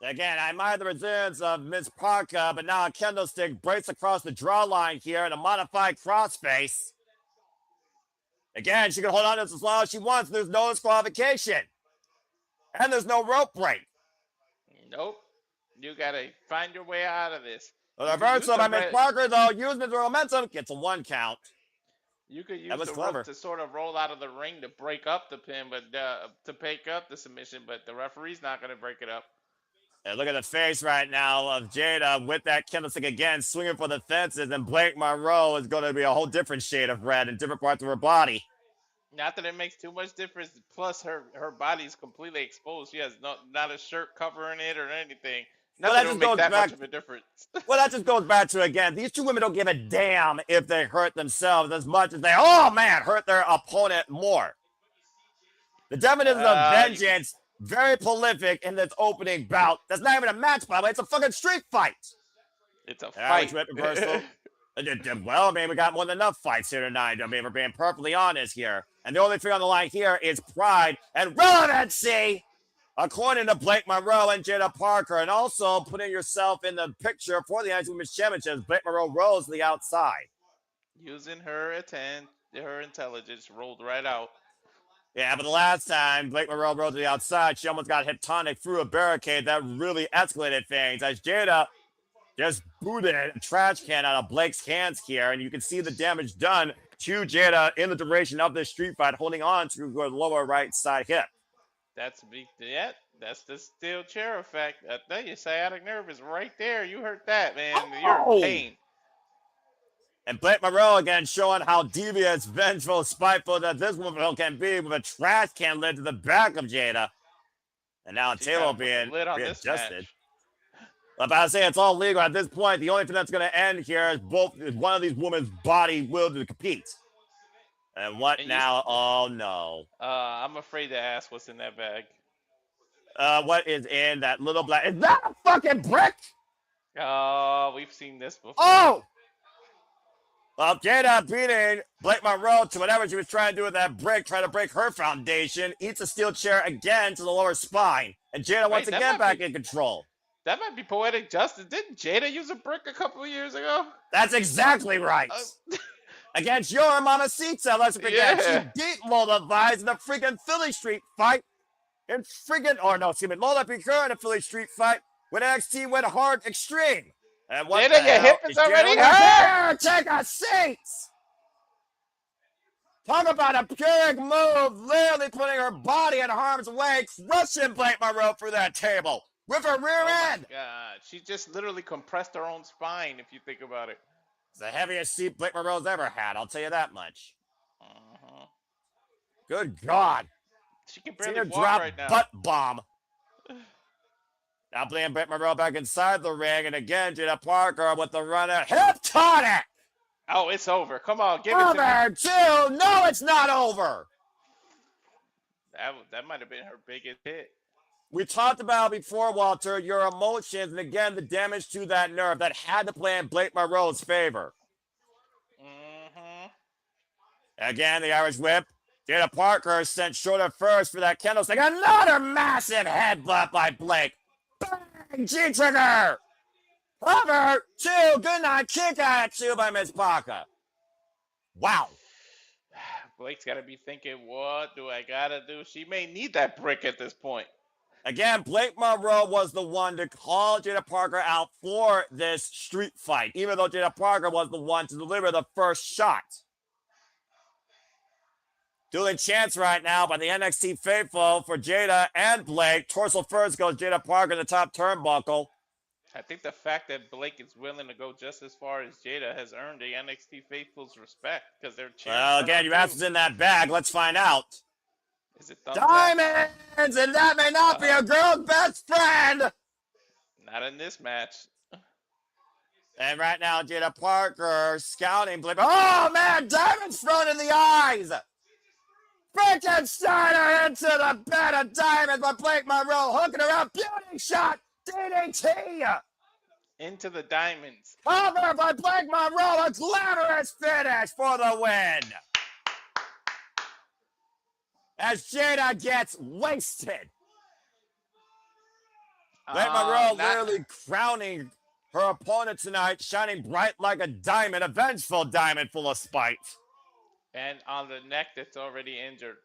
Speaker 4: Again, I admire the resilience of Miss Parker, but now a candlestick breaks across the draw line here in a modified crossface. Again, she can hold on to this as long as she wants. There's no disqualification. And there's no rope break.
Speaker 2: Nope. You got to find your way out of this.
Speaker 4: The reversal by Miss Parker, though, using the momentum, gets a 1 count.
Speaker 2: You could use the rope to sort of roll out of the ring to break up the pin, but to break up the submission, but the referee's not going to break it up.
Speaker 4: And look at the face right now of Jaida with that candlestick again, swinging for the fences, and Blake Monroe is going to be a whole different shade of red in different parts of her body.
Speaker 2: Not that it makes too much difference. Plus, her body's completely exposed. She has not a shirt covering it or anything. Nothing will make that much of a difference.
Speaker 4: Well, that just goes back to, again, these two women don't give a damn if they hurt themselves as much as they, oh man, hurt their opponent more. The definition of vengeance, very prolific in this opening bout. That's not even a match, by the way. It's a fucking street fight.
Speaker 2: It's a fight.
Speaker 4: Well, I mean, we got more than enough fights here tonight. I mean, we're being perfectly honest here. And the only thing on the line here is pride and relevancy, according to Blake Monroe and Jaida Parker. And also putting yourself in the picture for the NXT Women's Championship. Blake Monroe rolls to the outside.
Speaker 2: Using her intelligence, rolled right out.
Speaker 4: Yeah, but the last time Blake Monroe rode to the outside, she almost got hit tonic through a barricade that really escalated things as Jaida just booted a trash can out of Blake's hands here, and you can see the damage done to Jaida in the duration of this street fight, holding on to her lower right side hip.
Speaker 2: That's the steel chair effect. I tell you, sciatic nerve is right there. You heard that, man. You're in pain.
Speaker 4: And Blake Monroe again showing how devious, vengeful, spiteful that this woman can be with a trash can lid to the back of Jaida. And now a table being readjusted. I'm about to say it's all legal at this point. The only thing that's going to end here is one of these women's body will to compete. And what now? Oh no.
Speaker 2: I'm afraid to ask what's in that bag.
Speaker 4: What is in that little black? Is that a fucking brick?
Speaker 2: Oh, we've seen this before.
Speaker 4: Oh! Well, Jaida beating Blake Monroe to whatever she was trying to do with that brick, trying to break her foundation, eats a steel chair again to the lower spine. And Jaida once again back in control.
Speaker 2: That might be poetic justice. Didn't Jaida use a brick a couple of years ago?
Speaker 4: That's exactly right. Against your Mamacita, let's forget. She beat Lola Vise in the freaking Philly Street fight. Lola beat her in a Philly Street fight when NXT went hard extreme. And what
Speaker 2: Jaida, your hip is already hurt.
Speaker 4: Take a seat. Talk about a big move, literally putting her body in harm's way, crushing Blake Monroe through that table with her rear end.
Speaker 2: Oh my God, she just literally compressed her own spine. If you think about it,
Speaker 4: it's the heaviest seat Blake Monroe's ever had. I'll tell you that much. Good God.
Speaker 2: She can barely walk right now.
Speaker 4: Butt bomb. Now playing Blake Monroe back inside the ring, and again Jaida Parker with the runner hip tonic.
Speaker 2: Oh, it's over. Come on, give it to me.
Speaker 4: Over two. No, it's not over.
Speaker 2: That might have been her biggest hit.
Speaker 4: We talked about before, Walter, your emotions, and again the damage to that nerve that had to play in Blake Monroe's favor. Again, the Irish whip. Jaida Parker sent shorter first for that candlestick. Another massive headbutt by Blake. Bang! G-trigger! Cover! Two! Good night! Kick out! Two by Miss Parker. Wow.
Speaker 2: Blake's got to be thinking, what do I got to do? She may need that brick at this point.
Speaker 4: Again, Blake Monroe was the one to call Jaida Parker out for this street fight, even though Jaida Parker was the one to deliver the first shot. Dueling chants right now by the NXT faithful for Jaida and Blake. Torso first goes Jaida Parker in the top turnbuckle.
Speaker 2: I think the fact that Blake is willing to go just as far as Jaida has earned the NXT faithful's respect because they're chanting.
Speaker 4: Well, again, your ass is in that bag. Let's find out.
Speaker 2: Is it
Speaker 4: Diamonds, and that may not be a girl's best friend.
Speaker 2: Not in this match.
Speaker 4: And right now, Jaida Parker scouting Blake. Oh man, diamonds thrown in the eyes. Frankensteiner into the bed of diamonds by Blake Monroe, hooking her up, beauty shot, DDT.
Speaker 2: Into the diamonds.
Speaker 4: Cover by Blake Monroe, a glamorous finish for the win. As Jaida gets wasted. Blake Monroe literally crowning her opponent tonight, shining bright like a diamond, a vengeful diamond full of spite.
Speaker 2: And on the neck that's already injured.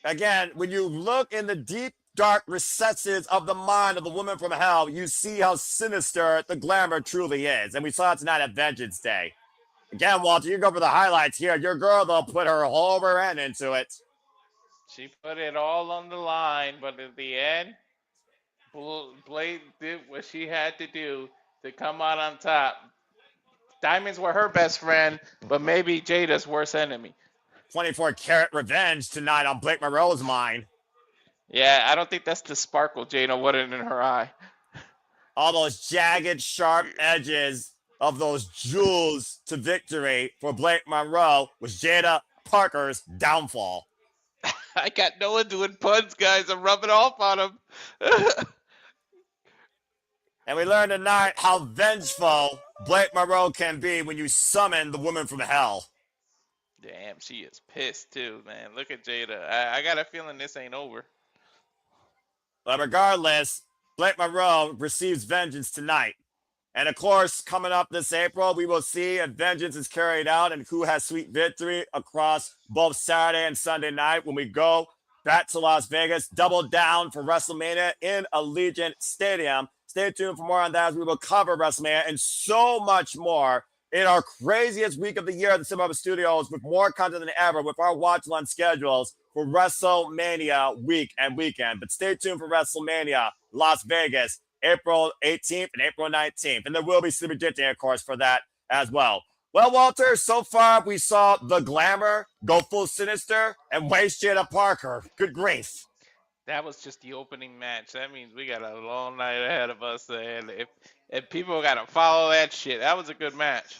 Speaker 4: Again, when you look in the deep, dark recesses of the mind of the woman from hell, you see how sinister the glamour truly is. And we saw it tonight at Vengeance Day. Again, Walter, you go for the highlights here. Your girl, though, put her whole rear end into it.
Speaker 2: She put it all on the line, but at the end, Blade did what she had to do to come out on top. Diamonds were her best friend, but maybe Jada's worst enemy.
Speaker 4: 24-karat revenge tonight on Blake Monroe's mind.
Speaker 2: Yeah, I don't think that's the sparkle Jada wanted in her eye.
Speaker 4: All those jagged, sharp edges of those jewels to victory for Blake Monroe was Jaida Parker's downfall.
Speaker 2: I got Noah doing puns, guys. I'm rubbing off on him.
Speaker 4: And we learned tonight how vengeful Blake Monroe can be when you summon the woman from hell.
Speaker 2: Damn, she is pissed too, man. Look at Jaida. I got a feeling this ain't over.
Speaker 4: But regardless, Blake Monroe receives vengeance tonight. And of course, coming up this April, we will see if vengeance is carried out and who has sweet victory across both Saturday and Sunday night when we go back to Las Vegas, double down for WrestleMania in Allegiant Stadium. Stay tuned for more on that as we will cover WrestleMania and so much more in our craziest week of the year at the Cinema Studios with more content than ever with our watch lunch schedules for WrestleMania week and weekend. But stay tuned for WrestleMania Las Vegas, April 18th and April 19th. And there will be Super Disney, of course, for that as well. Well, Walter, so far we saw the Glamour go full sinister and waste Jaida Parker. Good grief.
Speaker 2: That was just the opening match. That means we got a long night ahead of us. And if people got to follow that shit, that was a good match.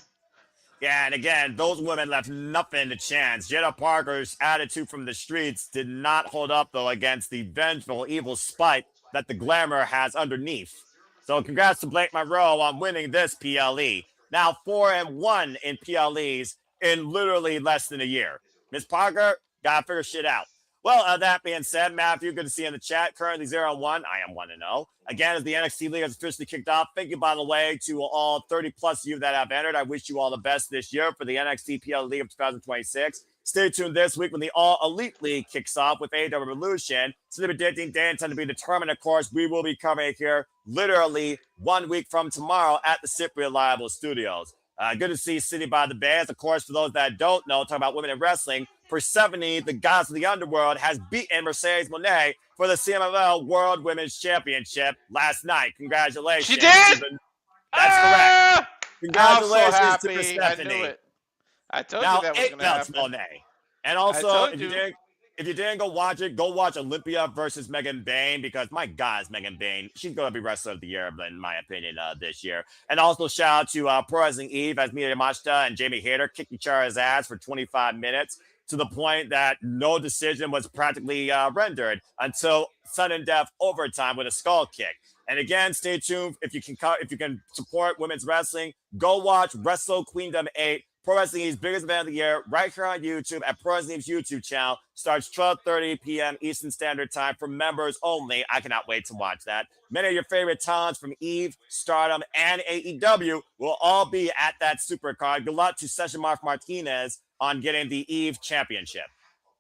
Speaker 4: Yeah, and again, those women left nothing to chance. Jaida Parker's attitude from the streets did not hold up, though, against the vengeful, evil spite that the Glamour has underneath. So congrats to Blake Monroe on winning this PLE. Now 4-1 in PLEs in literally less than a year. Miss Parker, gotta figure shit out. Well, that being said, Matthew, good to see you in the chat. Currently 0-1. I am 1-0. Again, as the NXT League has officially kicked off, thank you, by the way, to all 30-plus of you that have entered. I wish you all the best this year for the NXT PL League of 2026. Stay tuned this week when the All Elite League kicks off with AEW Revolution. It's a dating day and time to be determined, of course. We will be covering it here literally 1 week from tomorrow at the SIP Reliable Studios. Good to see City by the Bay. As, of course, for those that don't know, talking about women in wrestling, for 70, the Gods of the Underworld has beaten Mercedes Moné for the CMLL World Women's Championship last night. Congratulations.
Speaker 2: She did?
Speaker 4: That's correct. Congratulations
Speaker 2: I'm so
Speaker 4: to
Speaker 2: happy.
Speaker 4: Stephanie.
Speaker 2: I knew it. I told
Speaker 4: Now,
Speaker 2: you that was
Speaker 4: 8
Speaker 2: going to
Speaker 4: belts,
Speaker 2: happen.
Speaker 4: Moné. And also, if you didn't go watch it, go watch Olympia versus Megan Bayne, because my God, is Megan Bayne. She's going to be Wrestler of the Year, in my opinion, this year. And also shout out to Pro Wrestling Eve as Mia Yamashita and Jamie Hayter kicked each other's ass for 25 minutes to the point that no decision was practically rendered until sudden death overtime with a skull kick. And again, stay tuned. If you can support women's wrestling, go watch Wrestle Queendom 8. Pro Wrestling Eve's biggest event of the year, right here on YouTube at Pro Wrestling Eve's YouTube channel. Starts 12:30 p.m. Eastern Standard Time for members only. I cannot wait to watch that. Many of your favorite talents from Eve, Stardom, and AEW will all be at that supercard. Good luck to Session Mark Martinez on getting the Eve Championship.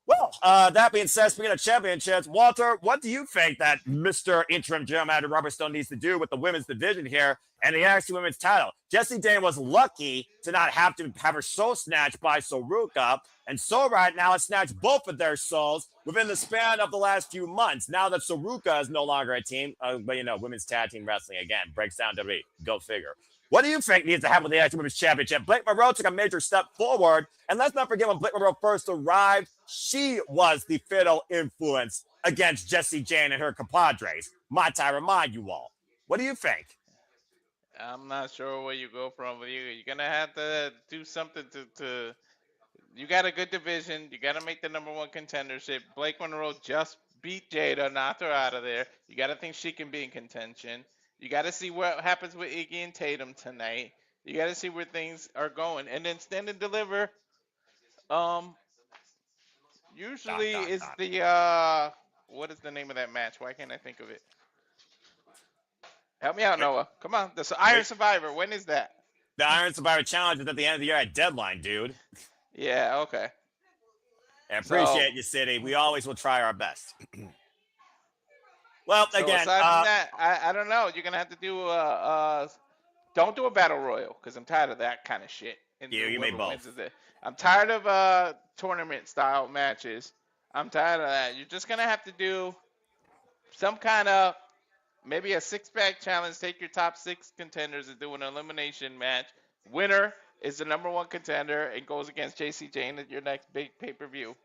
Speaker 4: Well, that being said, speaking of championships, Walter, what do you think that Mr. Interim General Manager Robert Stone needs to do with the women's division here and the NXT Women's title? Jessie Dane was lucky to not have to have her soul snatched by Soruka, and so right now has snatched both of their souls within the span of the last few months. Now that Soruka is no longer a team, but women's tag team wrestling again breaks down WWE. Go figure. What do you think needs to happen with the NXT Women's Championship? Blake Monroe took a major step forward. And let's not forget when Blake Monroe first arrived, she was the fatal influence against Jessie Jane and her compadres. Might I remind you all? What do you think?
Speaker 2: I'm not sure where you go from. You're going to have to do something to you got a good division. You got to make the #1 contendership. Blake Monroe just beat Jaida, knocked her out of there. You got to think she can be in contention. You got to see what happens with Iggy and Tatum tonight. You got to see where things are going. And then Stand and Deliver, usually is the, what is the name of that match? Why can't I think of it? Help me out, Noah. Come on. The Iron Survivor, when is that?
Speaker 4: The Iron Survivor Challenge is at the end of the year at Deadline, dude.
Speaker 2: Yeah, okay.
Speaker 4: I appreciate you, City. We always will try our best. Well, again,
Speaker 2: aside from that, I don't know. You're gonna have to do don't do a battle royal because I'm tired of that kind of shit.
Speaker 4: You may both.
Speaker 2: I'm tired of tournament style matches. I'm tired of that. You're just gonna have to do some kind of maybe a 6-pack challenge. Take your top 6 contenders and do an elimination match. Winner is the #1 contender and goes against JC Jane at your next big pay-per-view.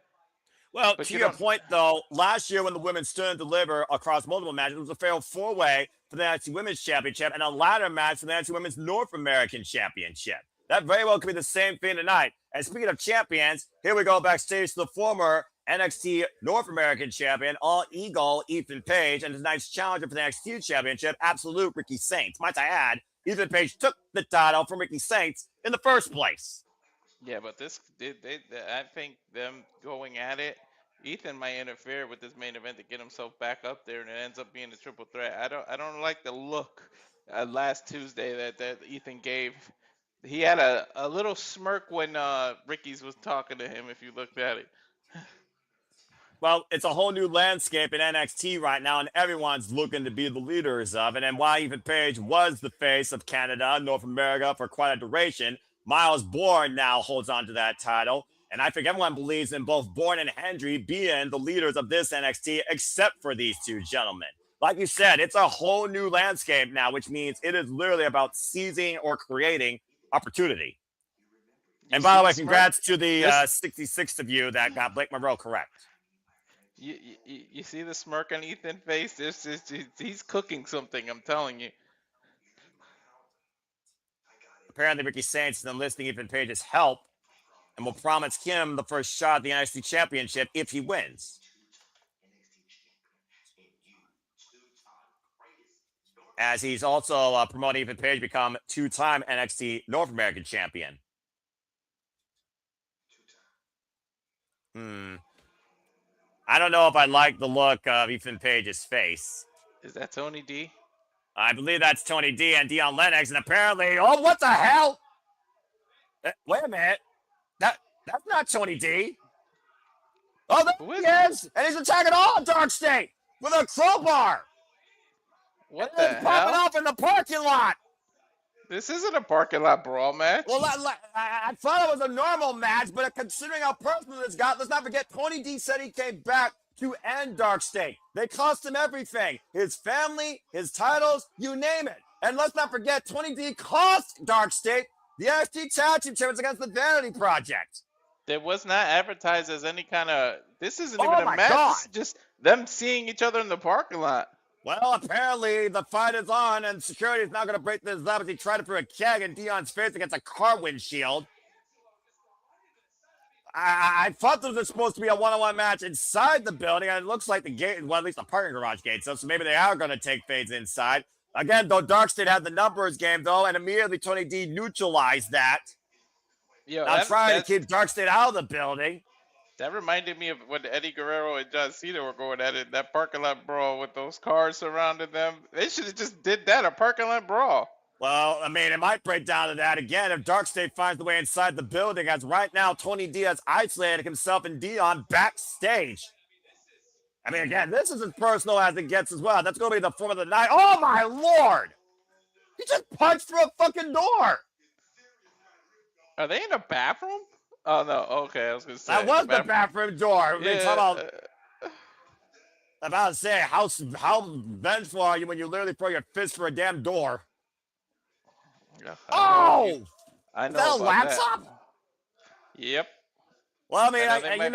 Speaker 4: Well, to your point, though, last year when the women stood and delivered across multiple matches, it was a fatal 4-way for the NXT Women's Championship and a ladder match for the NXT Women's North American Championship. That very well could be the same thing tonight. And speaking of champions, here we go backstage to the former NXT North American Champion, All Eagle, Ethan Page, and tonight's challenger for the NXT Championship, Absolute Ricky Saints. Might I add, Ethan Page took the title from Ricky Saints in the first place.
Speaker 2: Yeah, but I think them going at it, Ethan might interfere with this main event to get himself back up there, and it ends up being a triple threat. I don't like the look last Tuesday that Ethan gave. He had a little smirk when Ricky's was talking to him, if you looked at it.
Speaker 4: Well, it's a whole new landscape in NXT right now, and everyone's looking to be the leaders of it. And while Ethan Page was the face of Canada, North America for quite a duration, Miles Bourne now holds on to that title. And I think everyone believes in both Bourne and Hendry being the leaders of this NXT, except for these two gentlemen. Like you said, it's a whole new landscape now, which means it is literally about seizing or creating opportunity. And by the way, congrats to the 66th of you that got Blake Monroe correct.
Speaker 2: You see the smirk on Ethan's face? He's cooking something, I'm telling you.
Speaker 4: Apparently, Ricky Saints is enlisting Ethan Page's help and will promise him the first shot at the NXT Championship if he wins. As he's also promoting Ethan Page to become two-time NXT North American champion. I don't know if I like the look of Ethan Page's face.
Speaker 2: Is that Tony D?
Speaker 4: I believe that's Tony D and Dion Lennox, and apparently, oh, what the hell? Wait a minute. That's not Tony D. Oh, there he is, and he's attacking all Dark State with a crowbar.
Speaker 2: What the hell?
Speaker 4: Popping off in the parking lot.
Speaker 2: This isn't a parking lot brawl match.
Speaker 4: Well, I thought it was a normal match, but considering how personal this got, let's not forget Tony D said he came back to end Dark State. They cost him everything. His family, his titles, you name it. And let's not forget, Tony D cost Dark State the NXT Tag Team Champions against the Vanity Project.
Speaker 2: It was not advertised as any kind of... This isn't even a match.
Speaker 4: God.
Speaker 2: This is just them seeing each other in the parking lot.
Speaker 4: Well, apparently the fight is on, and security is not going to break this up as he tried to throw a keg in Dion's face against a car windshield. I thought this was supposed to be a one-on-one match inside the building, and it looks like the gate, well, at least the parking garage gate, so maybe they are going to take fades inside. Again, though, Dark State had the numbers game, though, and immediately Tony D neutralized that.
Speaker 2: Yo,
Speaker 4: now trying to keep Dark State out of the building.
Speaker 2: That reminded me of when Eddie Guerrero and John Cena were going at it, that parking lot brawl with those cars surrounding them. They should have just did that, a parking lot brawl.
Speaker 4: Well, I mean, it might break down to that again if Dark State finds the way inside the building, as right now Tony D has isolated himself and Dion backstage. I mean, again, this is as personal as it gets as well. That's going to be the form of the night. Oh, my Lord! He just punched through a fucking door!
Speaker 2: Are they in a bathroom? Oh, no. Okay, I was going to say.
Speaker 4: That was the bathroom door.
Speaker 2: Yeah.
Speaker 4: I'm about to say, how vengeful are you when you literally throw your fist for a damn door? Oh!
Speaker 2: I know.
Speaker 4: Is that a laptop?
Speaker 2: That. Yep.
Speaker 4: Well, I mean,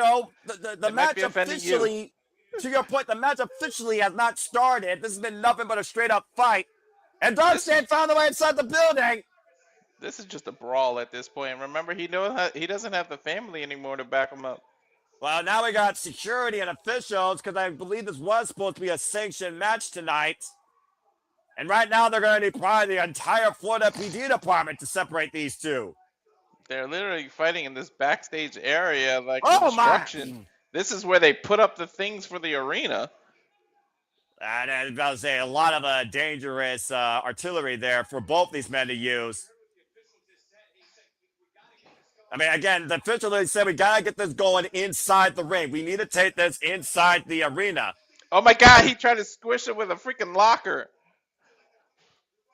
Speaker 4: the match officially, to your point, the match officially has not started. This has been nothing but a straight up fight. And Dark State found the way inside the building.
Speaker 2: This is just a brawl at this point. Remember, he doesn't have the family anymore to back him up.
Speaker 4: Well, now we got security and officials because I believe this was supposed to be a sanctioned match tonight. And right now they're going to need probably the entire Florida PD department to separate these two. They're
Speaker 2: literally fighting in this backstage area like construction. This is where they put up the things for the arena.
Speaker 4: And I was about to say, a lot of dangerous artillery there for both these men to use. I mean, again, the official said we got to get this going inside the ring. We need to take this inside the arena.
Speaker 2: Oh, my God. He tried to squish it with a freaking locker.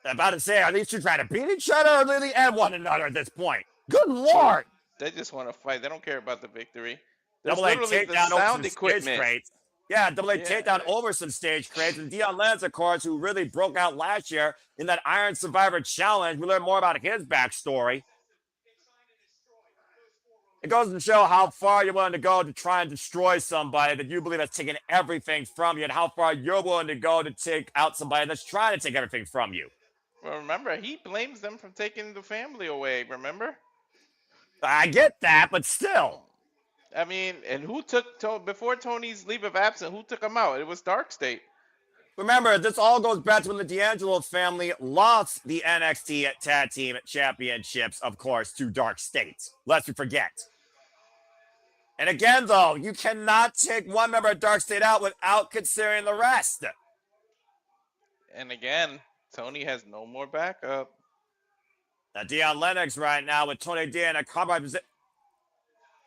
Speaker 4: I'm about to say, are these two trying to beat each other or literally end one another at this point? Good Lord.
Speaker 2: They just want to fight. They don't care about the victory.
Speaker 4: Double A takedown over some stage crates. Yeah, Double A takedown over some stage crates. And Dion Lennox, of course, who really broke out last year in that Iron Survivor Challenge. We learned more about his backstory. It goes to show how far you're willing to go to try and destroy somebody that you believe has taken everything from you, and how far you're willing to go to take out somebody that's trying to take everything from you.
Speaker 2: Well, remember, he blames them for taking the family away, remember?
Speaker 4: I get that, but still.
Speaker 2: I mean, and who took, before Tony's leave of absence, who took him out? It was Dark State.
Speaker 4: Remember, this all goes back to when the D'Angelo family lost the NXT Tag Team Championships, of course, to Dark State. Lest we forget. And again, though, you cannot take one member of Dark State out without considering the rest.
Speaker 2: And again, Tony has no more backup.
Speaker 4: Now, Dion Lennox right now with Tony D in a combat position.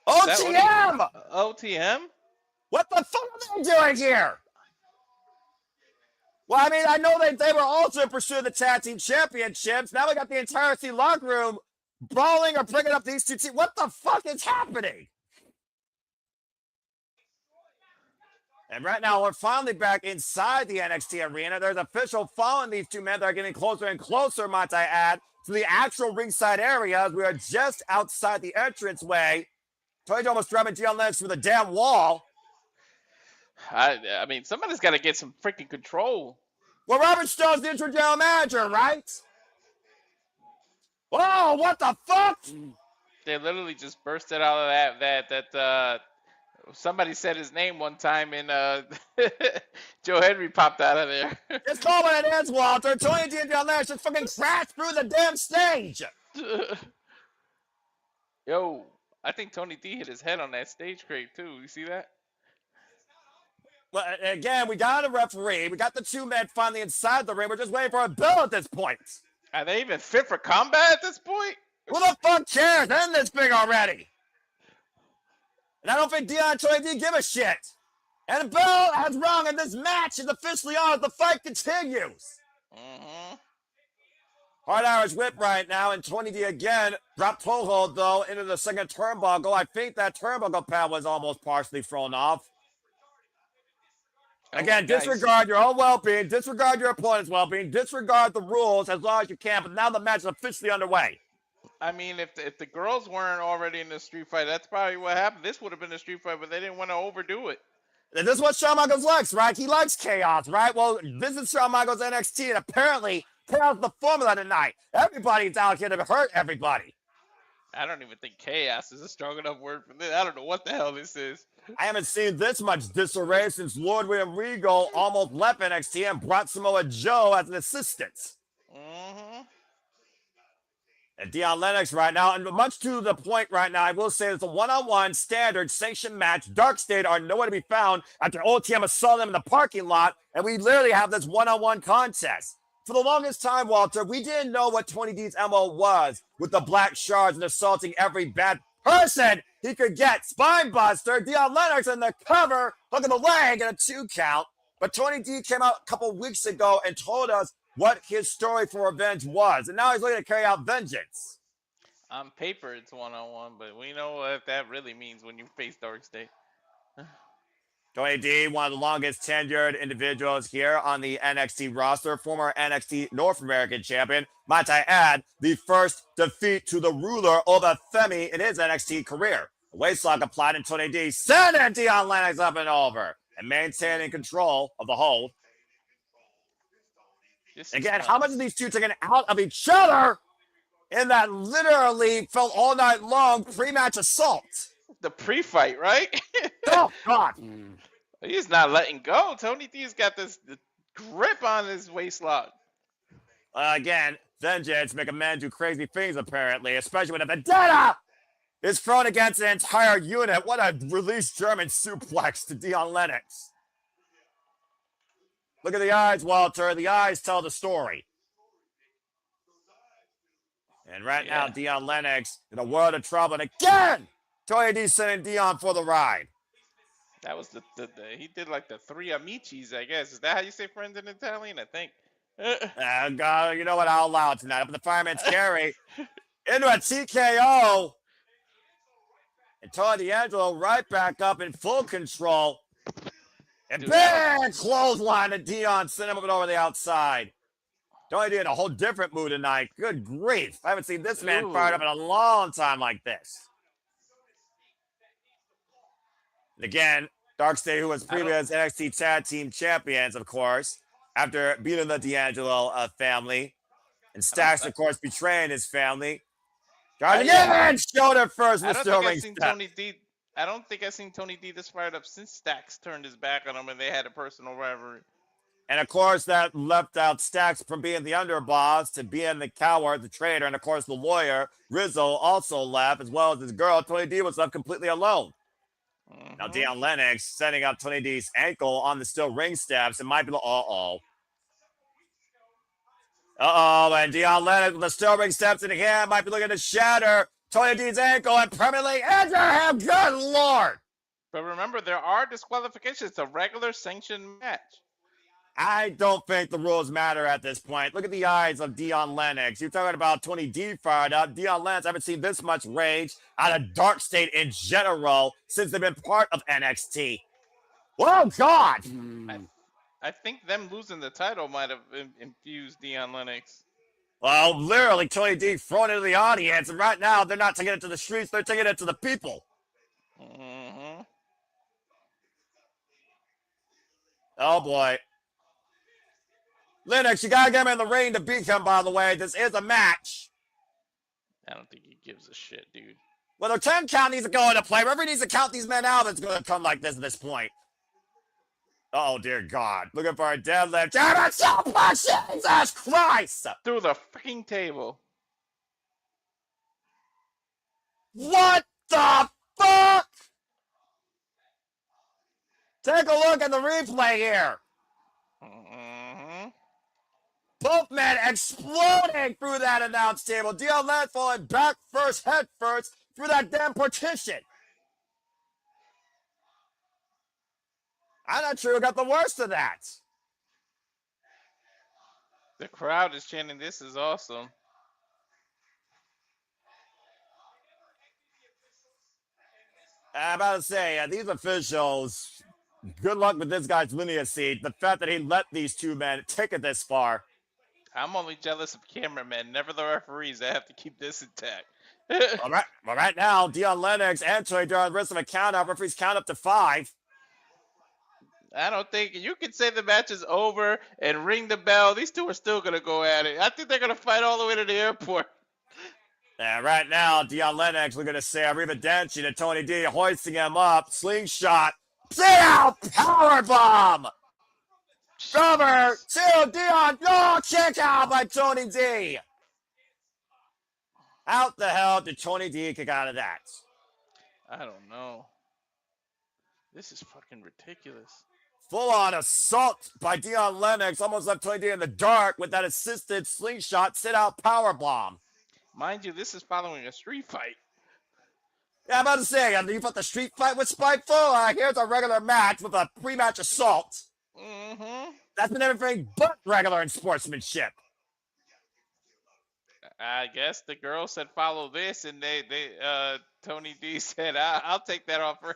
Speaker 4: OTM!
Speaker 2: OTM?
Speaker 4: What the fuck are they doing here? Well, I mean, I know they were also in pursuit of the Tag Team Championships. Now we got the entire locker room brawling or bringing up these two teams. What the fuck is happening? And right now, we're finally back inside the NXT arena. There's official following these two men that are getting closer and closer, might I add, to the actual ringside area. We are just outside the entranceway. Tony almost driving Dion Lennox through the damn wall.
Speaker 2: I mean, somebody's got to get some freaking control.
Speaker 4: Well, Robert Stone's the interim general manager, right? Whoa, what the fuck?
Speaker 2: They literally just bursted out of that somebody said his name one time and Joe Hendry popped out of there.
Speaker 4: It's called when it is, Walter. Tony D and Dion Lennox just fucking crashed through the damn stage.
Speaker 2: Yo, I think Tony D hit his head on that stage crate too. You see that?
Speaker 4: Well, again, we got a referee. We got the two men finally inside the ring. We're just waiting for a bell at this point.
Speaker 2: Are they even fit for combat at this point?
Speaker 4: Who the fuck cares? End this thing already. And I don't think Dion and Tony D give a shit. And the bell has rung, and this match is officially on as the fight continues.
Speaker 2: Mm-hmm.
Speaker 4: Hard Irish whip right now, and Tony D again dropped toehold, though, into the second turnbuckle. I think that turnbuckle pad was almost partially thrown off. Again, disregard your own well-being, disregard your opponent's well-being, disregard the rules as long as you can, but now the match is officially underway.
Speaker 2: I mean, if the girls weren't already in the street fight, that's probably what happened. This would have been a street fight, but they didn't want to overdo it.
Speaker 4: And this is what Shawn Michaels likes, right? He likes chaos, right? Well, this is Shawn Michaels NXT, and apparently chaos is the formula tonight. Everybody's out here to hurt everybody.
Speaker 2: I don't even think chaos is a strong enough word for this. I don't know what the hell this is.
Speaker 4: I haven't seen this much disarray since Lord William Regal almost left NXT and brought Samoa Joe as an assistant.
Speaker 2: Mm-hmm.
Speaker 4: And Dion Lennox right now, and much to the point right now, I will say it's a one-on-one standard sanctioned match. Dark State are nowhere to be found after OTM assaulted them in the parking lot, and we literally have this one-on-one contest. For the longest time, Walter, we didn't know what Tony D's MO was with the black shards and assaulting every bad person he could get. Spinebuster, Dion Lennox in the cover, hook of the leg, and a 2 count. But Tony D came out a couple weeks ago and told us what his story for revenge was. And now he's looking to carry out vengeance.
Speaker 2: On paper, it's one-on-one, but we know what that really means when you face Dark State.
Speaker 4: Tony D, one of the longest tenured individuals here on the NXT roster, former NXT North American champion. Might I add, the first defeat to the ruler Obafemi in his NXT career. A waistlock applied and Tony D sending Dion Lennox up and over and maintaining control of the hold. Again, how much of these two taken out of each other in that literally felt all night long pre-match assault?
Speaker 2: The pre-fight, right?
Speaker 4: Oh, God.
Speaker 2: He's not letting go. Tony D's got this grip on his waistlock.
Speaker 4: Again, Vengeance make a man do crazy things, apparently, especially when a vendetta is thrown against an entire unit. What a released German suplex to Dion Lennox. Look at the eyes, Walter. The eyes tell the story. And right now, Dion Lennox in a world of trouble. And again, Tony D sending Dion for the ride.
Speaker 2: That was he did like the three amicis, I guess. Is that how you say friends in Italian? I think.
Speaker 4: God, you know what? I'll allow it tonight. Up in the fireman's carry. Into a TKO. And Tony D'Angelo right back up in full control. And big clothesline to Dion, send him over the outside. Tony D in a whole different mood tonight. Good grief. I haven't seen this man fired up in a long time like this. And again, Dark State, who was previous NXT Tag Team Champions, of course, after beating the D'Angelo family. And Stacks, of course, betraying his family. Again, shoulder first, Mr.
Speaker 2: I don't think I've seen Tony D this fired up since Stacks turned his back on him and they had a personal rivalry.
Speaker 4: And, of course, that left out Stacks from being the underboss to being the coward, the traitor, and, of course, the lawyer. Rizzo also left, as well as his girl. Tony D was left completely alone. Mm-hmm. Now, Dion Lennox setting up Tony D's ankle on the steel ring steps. It might be and Dion Lennox with the steel ring steps in the hand might be looking to shatter Tony D's ankle and permanently injure him. Good Lord.
Speaker 2: But remember, there are disqualifications. It's a regular sanctioned match.
Speaker 4: I don't think the rules matter at this point. Look at the eyes of Dion Lennox. You're talking about Tony D fired up. Dion Lennox, I haven't seen this much rage out of Dark State in general since they've been part of NXT. Oh, God!
Speaker 2: I think them losing the title might have infused Dion Lennox.
Speaker 4: Well, literally, Tony D thrown into the audience, and right now they're not taking it to the streets, they're taking it to the people.
Speaker 2: Mm-hmm.
Speaker 4: Oh, boy. Lennox, you gotta get him in the ring to beat him, by the way. This is a match.
Speaker 2: I don't think he gives a shit, dude.
Speaker 4: Well, the 10 count needs to go into play. Whoever needs to count these men out, it's going to come like this at this point. Oh, dear God. Looking for a deadlift. Damn it, so much! Jesus Christ!
Speaker 2: Through the freaking table.
Speaker 4: What the fuck? Take a look at the replay here.
Speaker 2: Mm-hmm.
Speaker 4: Both men exploding through that announce table. Dion Lennox falling back first, head first, through that damn partition. I'm not sure who got the worst of that.
Speaker 2: The crowd is chanting, "This is awesome."
Speaker 4: I'm about to say, these officials, good luck with this guy's leniency. The fact that he let these two men take it this far.
Speaker 2: I'm only jealous of cameramen, never the referees that have to keep this intact.
Speaker 4: Well, right now, Dion Lennox and Troy Durham the rest of a count out. Referees count up to 5.
Speaker 2: I don't think you can say the match is over and ring the bell. These two are still gonna go at it. I think they're gonna fight all the way to the airport.
Speaker 4: And right now, Dion Lennox, we're going to say arrivederci to Tony D, hoisting him up. Slingshot. Down! Powerbomb! Cover to Dion. No, kick out by Tony D. How the hell did Tony D kick out of that?
Speaker 2: I don't know. This is fucking ridiculous.
Speaker 4: Full-on assault by Dion Lennox. Almost left Tony D in the dark with that assisted slingshot sit-out powerbomb.
Speaker 2: Mind you, this is following a street fight.
Speaker 4: Yeah, I'm about to say, you thought the street fight was spiteful? Here's a regular match with a pre-match assault.
Speaker 2: Mm-hmm.
Speaker 4: That's been everything but regular in sportsmanship.
Speaker 2: I guess the girl said follow this, and Tony D said, I'll take that offer.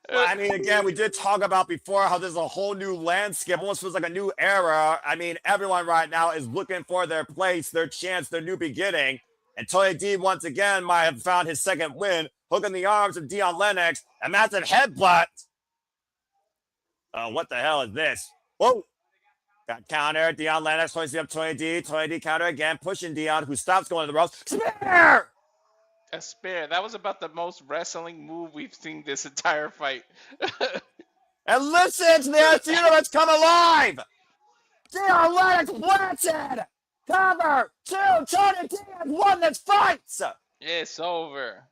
Speaker 4: Well, I mean, again, we did talk about before how there's a whole new landscape, almost feels like a new era. I mean, everyone right now is looking for their place, their chance, their new beginning. And Tony D, once again, might have found his second win, hooking the arms of Dion Lennox, a massive headbutt. Oh, what the hell is this? Whoa. Got counter. Dion Lennox hoisting up Tony D. Tony D counter again, pushing Dion, who stops going to the ropes. Spear!
Speaker 2: A spear. That was about the most wrestling move we've seen this entire fight.
Speaker 4: And listen to the Attitude Universe come alive! Dion Lennox planted! Cover! 2! Tony D has won this fight!
Speaker 2: It's over.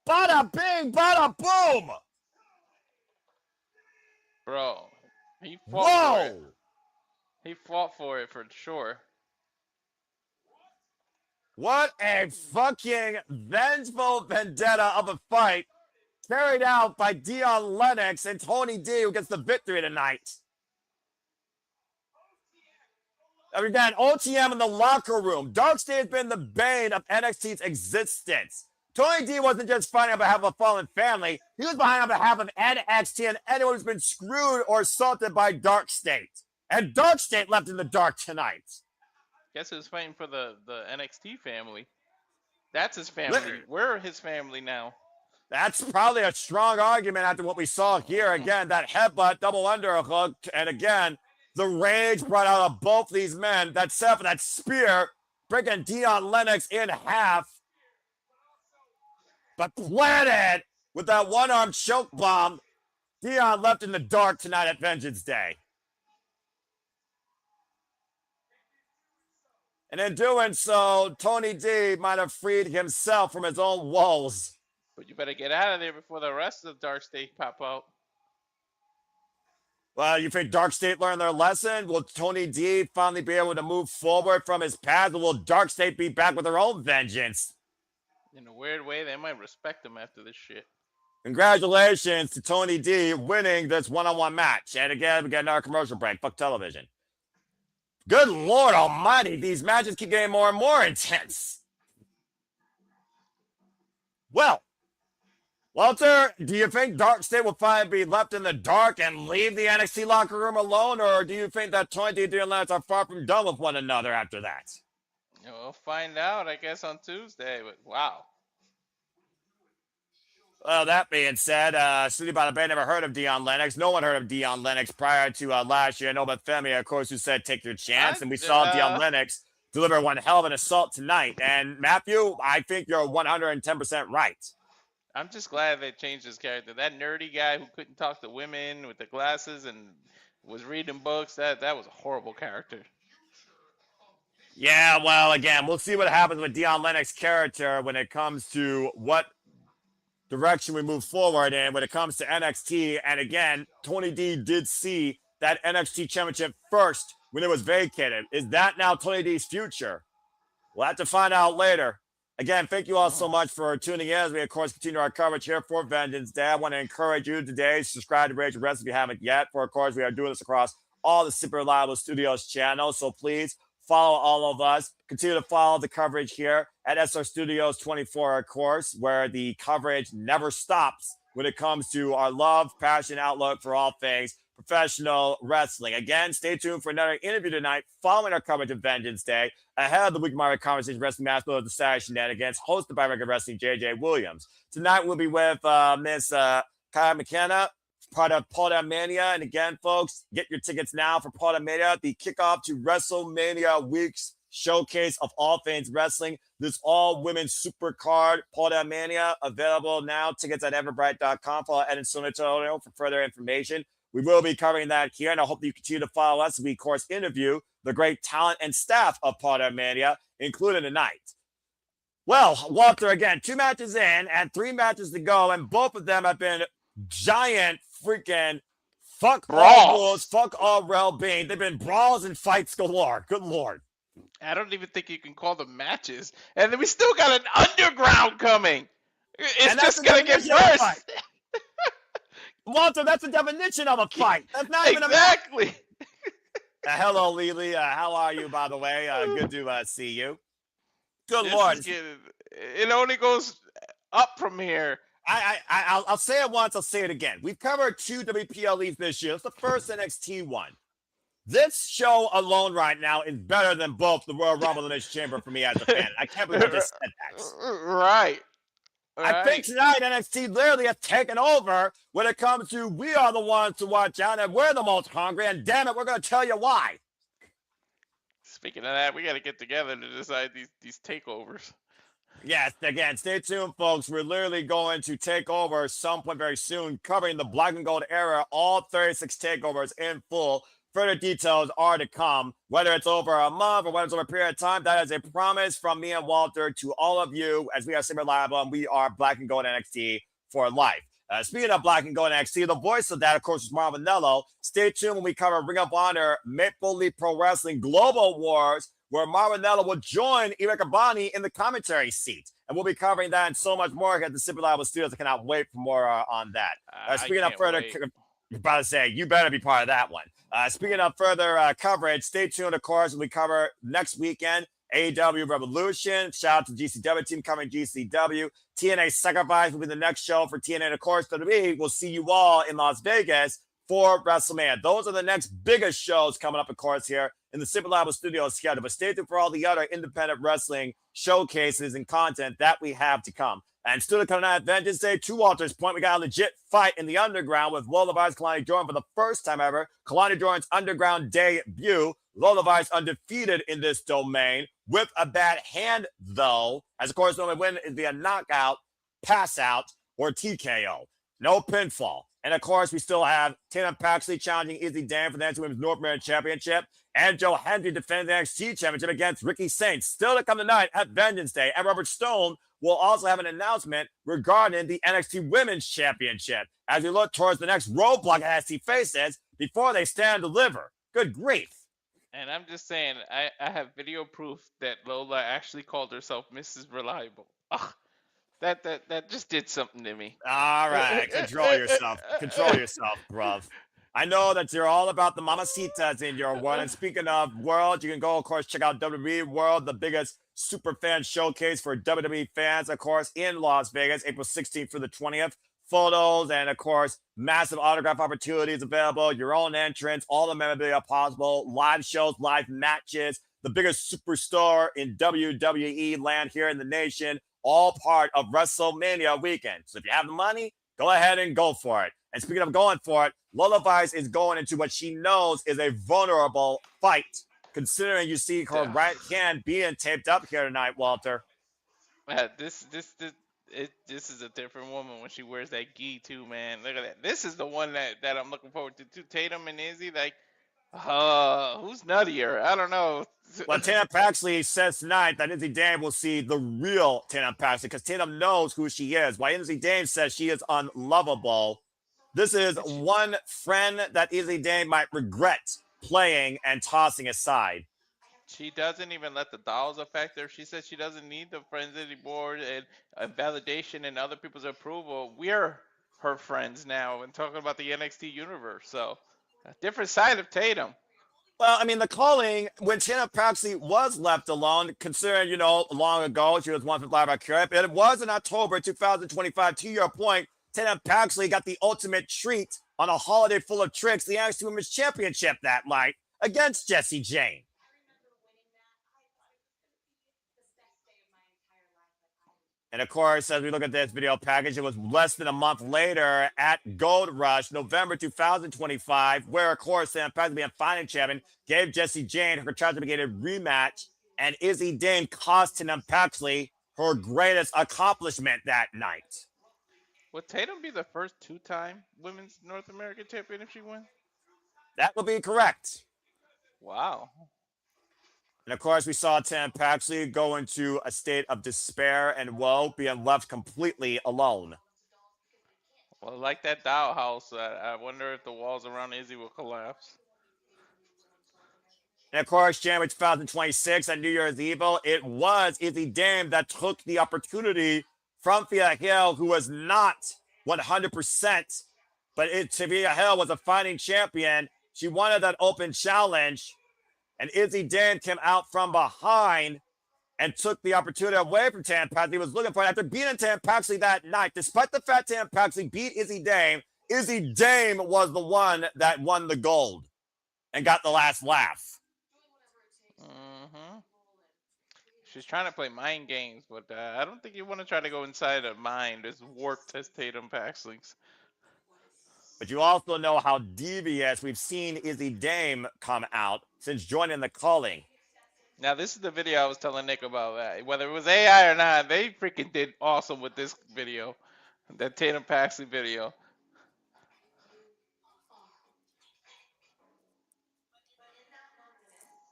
Speaker 4: Bada bing, bada boom!
Speaker 2: Bro, he fought for it.
Speaker 4: Whoa!
Speaker 2: He fought for it for sure.
Speaker 4: What a fucking vengeful vendetta of a fight carried out by Dion Lennox and Tony D, who gets the victory tonight. And again, OTM in the locker room. Dark State has been the bane of NXT's existence. Tony D wasn't just fighting on behalf of a fallen family. He was behind on behalf of NXT and anyone who's been screwed or assaulted by Dark State. And Dark State left in the dark tonight.
Speaker 2: Guess who's fighting for the NXT family? That's his family. We're his family now.
Speaker 4: That's probably a strong argument after what we saw here. Again, that headbutt, double underhook, and again, the rage brought out of both these men. That set for that spear, breaking Dion Lennox in half. But planted with that one-arm choke bomb, Dion left in the dark tonight at Vengeance Day. And in doing so, Tony D might have freed himself from his own woes.
Speaker 2: But you better get out of there before the rest of the Dark State pop out.
Speaker 4: Well, you think Dark State learned their lesson? Will Tony D finally be able to move forward from his path? Or will Dark State be back with their own vengeance?
Speaker 2: In a weird way, they might respect him after this shit.
Speaker 4: Congratulations to Tony D winning this one-on-one match. And again, we get another commercial break. Fuck television. Good Lord Almighty, these matches keep getting more and more intense. Well, Walter, do you think Dark State will finally be left in the dark and leave the NXT locker room alone, or do you think that Tony D and Lennox are far from done with one another after that?
Speaker 2: We'll find out, I guess, on Tuesday. But wow.
Speaker 4: Well, that being said, City by the Bay never heard of Dion Lennox. No one heard of Dion Lennox prior to last year. Nobody Femi, of course, who said take your chance. And we saw Dion Lennox deliver one hell of an assault tonight. And Matthew, I think you're 110% right.
Speaker 2: I'm just glad they changed his character. That nerdy guy who couldn't talk to women with the glasses and was reading books, that was a horrible character.
Speaker 4: Yeah, well, again, we'll see what happens with Dion Lennox's character when it comes to what direction we move forward in when it comes to NXT. And again, Tony D did see that NXT championship first when it was vacated. Is that now Tony D's future? We'll have to find out later. Again, thank you all so much for tuning in as we, of course, continue our coverage here for Vengeance Day. I want to encourage you today, subscribe to Rage Rest if you haven't yet. For, of course, we are doing this across all the Super Reliable Studios channels. So please follow all of us. Continue to follow the coverage here at SR Studios 24, of course, where the coverage never stops when it comes to our love, passion, outlook for all things professional wrestling. Again, stay tuned for another interview tonight following our coverage of Vengeance Day, ahead of the Week Market Conversation Wrestling Match of the Saturday Shenanigans, hosted by Record Wrestling JJ Williams. Tonight we'll be with Miss Kyle McKenna, part of Mania. And again, folks, get your tickets now for Mania, the kickoff to WrestleMania week's showcase of all things wrestling. This all-women super card, Mania, available now. Tickets at everbright.com. Follow Ed and Sonia Antonio for further information. We will be covering that here, and I hope you continue to follow us as we, of course, interview the great talent and staff of Mania, including tonight. Well, Walter, again, 2 matches in and 3 matches to go, and both of them have been giant freaking fuck all rules, fuck all well-being. They've been brawls and fights galore. Good Lord.
Speaker 2: I don't even think you can call them matches. And then we still got an underground coming. It's just going to get worse.
Speaker 4: Walter, that's the definition of a fight. That's not even a match.
Speaker 2: Exactly.
Speaker 4: Hello, Lily. How are you, by the way? Good to see you. Good Lord.
Speaker 2: It only goes up from here.
Speaker 4: I'll say it once. I'll say it again. We've covered 2 WPLEs this year. It's the first NXT one. This show alone right now is better than both the Royal Rumble and this Chamber for me as a fan. I can't believe I just said that.
Speaker 2: Right.
Speaker 4: I think tonight NXT literally has taken over when it comes to we are the ones to watch out and we're the most hungry, and damn it, we're going to tell you why.
Speaker 2: Speaking of that, we got to get together to decide these takeovers.
Speaker 4: Yes, again, stay tuned, folks. We're literally going to take over some point very soon, covering the Black and Gold era, all 36 takeovers in full. Further details are to come, whether it's over a month or whether it's over a period of time. That is a promise from me and Walter to all of you, as we are Super Reliable and we are Black and Gold NXT for life. Speaking of Black and Gold NXT, the voice of that, of course, is Marvinello. Stay tuned when we cover Ring of Honor, Maple Leaf Pro Wrestling Global Wars, where Marvinello will join Eric Abani in the commentary seat. And we'll be covering that and so much more at the Super Reliable Studios. I cannot wait for more on that. Speaking of further, you're about to say, you better be part of that one. Speaking of further coverage, stay tuned, of course, when we cover next weekend, AEW Revolution. Shout out to the GCW team covering GCW. TNA Sacrifice will be the next show for TNA. And, of course, WWE will see you all in Las Vegas for WrestleMania. Those are the next biggest shows coming up, of course, here in the Super Reliable Studios schedule. But stay tuned for all the other independent wrestling showcases and content that we have to come. And still coming out at Vengeance Day, to Walter's point, we got a legit fight in the underground with Lola Vice Kelani Jordan for the first time ever. Kelani Jordan's underground debut. Lola Vice undefeated in this domain with a bad hand, though. As of course, the only win is via knockout, pass out, or TKO. No pinfall. And of course, we still have Tatum Paxley challenging Izzy Dan for the NXT Women's North American Championship. And Hendry defending the NXT Championship against Ricky Saints. Still to come tonight at Vengeance Day. And Robert Stone will also have an announcement regarding the NXT Women's Championship as we look towards the next roadblock NXT faces before they stand and deliver. Good grief.
Speaker 2: And I'm just saying, I have video proof that Lola actually called herself Mrs. Reliable. Ugh. That just did something to me.
Speaker 4: All right, control yourself. Control yourself, bruv. I know that you're all about the mamacitas in your world. And speaking of world, you can go, of course, check out WWE World, the biggest super fan showcase for WWE fans, of course, in Las Vegas, April 16th through the 20th. Photos and, of course, massive autograph opportunities available, your own entrance, all the memorabilia possible, live shows, live matches, the biggest superstar in WWE land here in the nation, all part of WrestleMania weekend. So if you have the money, go ahead and go for it. And speaking of going for it, Lola Vice is going into what she knows is a vulnerable fight, considering you see her right hand being taped up here tonight, Walter.
Speaker 2: This is a different woman when she wears that gi too, man. Look at that. This is the one that I'm looking forward to. Tatum and Izzy, like, who's nuttier? I don't know.
Speaker 4: Well, Tatum Paxley says tonight that Izzy Dame will see the real Tatum Paxley because Tatum knows who she is. While Izzy Dame says she is unlovable, this is one friend that Izzy Dame might regret playing and tossing aside.
Speaker 2: She doesn't even let the dolls affect her. She says she doesn't need the friends anymore and validation and other people's approval. We're her friends now and talking about the NXT universe. So, a different side of Tatum.
Speaker 4: Well, I mean, the calling, when Tatum Paxley was left alone, considering, long ago, she was one for Fly by Europe, it was in October 2025. To your point, Tatum Paxley got the ultimate treat on a holiday full of tricks, the NXT Women's Championship that night against Jessie Jane. And of course, as we look at this video package, it was less than a month later at Gold Rush, November 2025, where, of course, Tatum Paxley, being fighting champion, gave Jessie Jane her contract-negated rematch, and Izzy Dame cost Tatum Paxley her greatest accomplishment that night.
Speaker 2: Would Tatum be the first two-time Women's North American champion if she wins?
Speaker 4: That would be correct.
Speaker 2: Wow.
Speaker 4: And of course, we saw Tatum Paxley go into a state of despair and woe, being left completely alone.
Speaker 2: Well, like that dollhouse, I wonder if the walls around Izzy will collapse.
Speaker 4: And of course, January 2026 at New Year's Evil, it was Izzy Dame that took the opportunity from Thea Hill, who was not 100%, but Thea Hill was a fighting champion. She wanted that open challenge, and Izzy Dame came out from behind and took the opportunity away from Tatum Paxley. He was looking for it after beating Tatum Paxley that night. Despite the fact Tatum Paxley beat Izzy Dame was the one that won the gold and got the last laugh.
Speaker 2: Mm-hmm. She's trying to play mind games, but I don't think you want to try to go inside a mind as warped as Tatum Paxley's.
Speaker 4: But you also know how devious we've seen Izzy Dame come out since joining the calling.
Speaker 2: Now, this is the video I was telling Nick about. Whether it was AI or not, they freaking did awesome with this video. That Tatum Paxley video.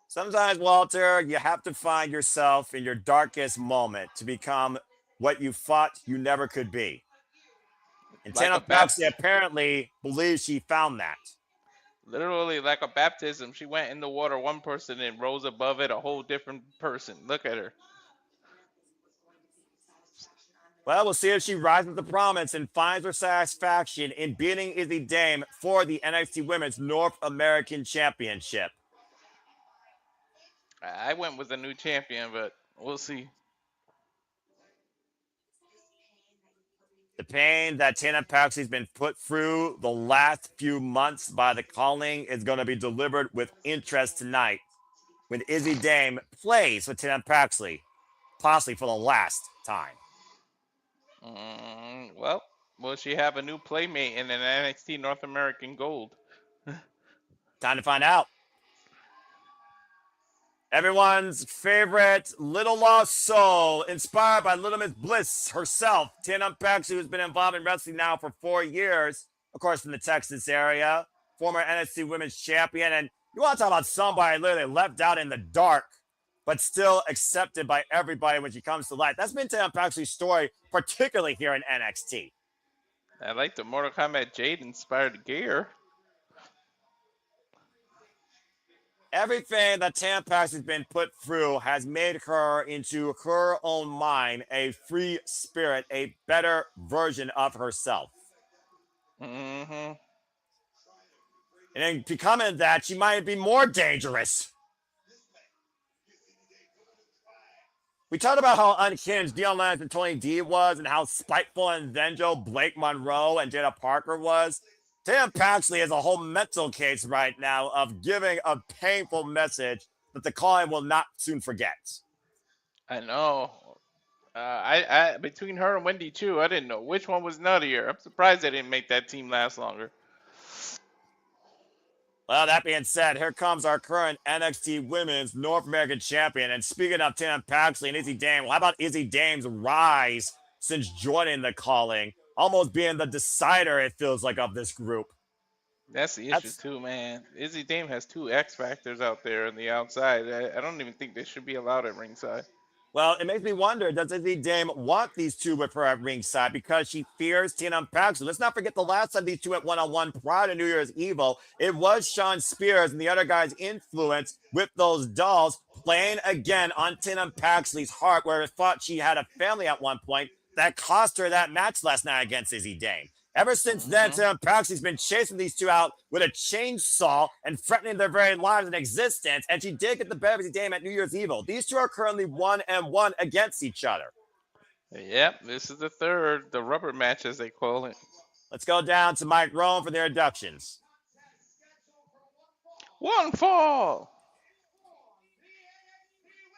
Speaker 4: Sometimes, Walter, you have to find yourself in your darkest moment to become what you thought you never could be. And
Speaker 2: Like
Speaker 4: Tatum Paxley apparently believes she found that.
Speaker 2: Literally like a baptism. She went in the water, one person, and rose above it, a whole different person. Look at her.
Speaker 4: Well, we'll see if she rises to the promise and finds her satisfaction in beating Izzy Dame for the NXT Women's North American Championship.
Speaker 2: I went with a new champion, but we'll see.
Speaker 4: The pain that Tatum Paxley's been put through the last few months by the calling is going to be delivered with interest tonight when Izzy Dame plays with Tatum Paxley, possibly for the last time.
Speaker 2: Well, will she have a new playmate in an NXT North American Gold?
Speaker 4: Time to find out. Everyone's favorite Little Lost Soul, inspired by Little Miss Bliss herself, Tatum Paxley, who's been involved in wrestling now for 4 years, of course, from the Texas area, former NXT Women's Champion. And you want to talk about somebody literally left out in the dark, but still accepted by everybody when she comes to light. That's been Tatum Paxley's story, particularly here in NXT.
Speaker 2: I like the Mortal Kombat Jade inspired gear.
Speaker 4: Everything that Tampax has been put through has made her into her own mind a free spirit, a better version of herself.
Speaker 2: Mm-hmm.
Speaker 4: And in becoming that, she might be more dangerous. We talked about how unhinged Dion Lennox and Tony D was and how spiteful and vengeful Blake Monroe and Jaida Parker was. Tam Paxley has a whole mental case right now of giving a painful message that the client will not soon forget.
Speaker 2: I know. I between her and Wendy Chu, I didn't know which one was nuttier. I'm surprised they didn't make that team last longer.
Speaker 4: Well, that being said, here comes our current NXT Women's North American Champion. And speaking of Tam Paxley and Izzy Dame, well, how about Izzy Dame's rise since joining the calling? Almost being the decider, it feels like, of this group.
Speaker 2: That's the issue too, man. Izzy Dame has two X Factors out there on the outside. I don't even think they should be allowed at ringside.
Speaker 4: Well, it makes me wonder, does Izzy Dame want these two with her at ringside because she fears Tatum Paxley? Let's not forget the last time these two went one-on-one prior to New Year's Evil. It was Sean Spears and the other guy's influence with those dolls playing again on Tatum Paxley's heart, where it thought she had a family at one point that cost her that match last night against Izzy Dame. Ever since then, Tatum Paxley's been chasing these two out with a chainsaw and threatening their very lives and existence, and she did get the better of Izzy Dame at New Year's Evil. These two are currently 1-1 against each other.
Speaker 2: Yep, this is the third, the rubber match as they call it.
Speaker 4: Let's go down to Mike Rome for their inductions.
Speaker 2: One fall.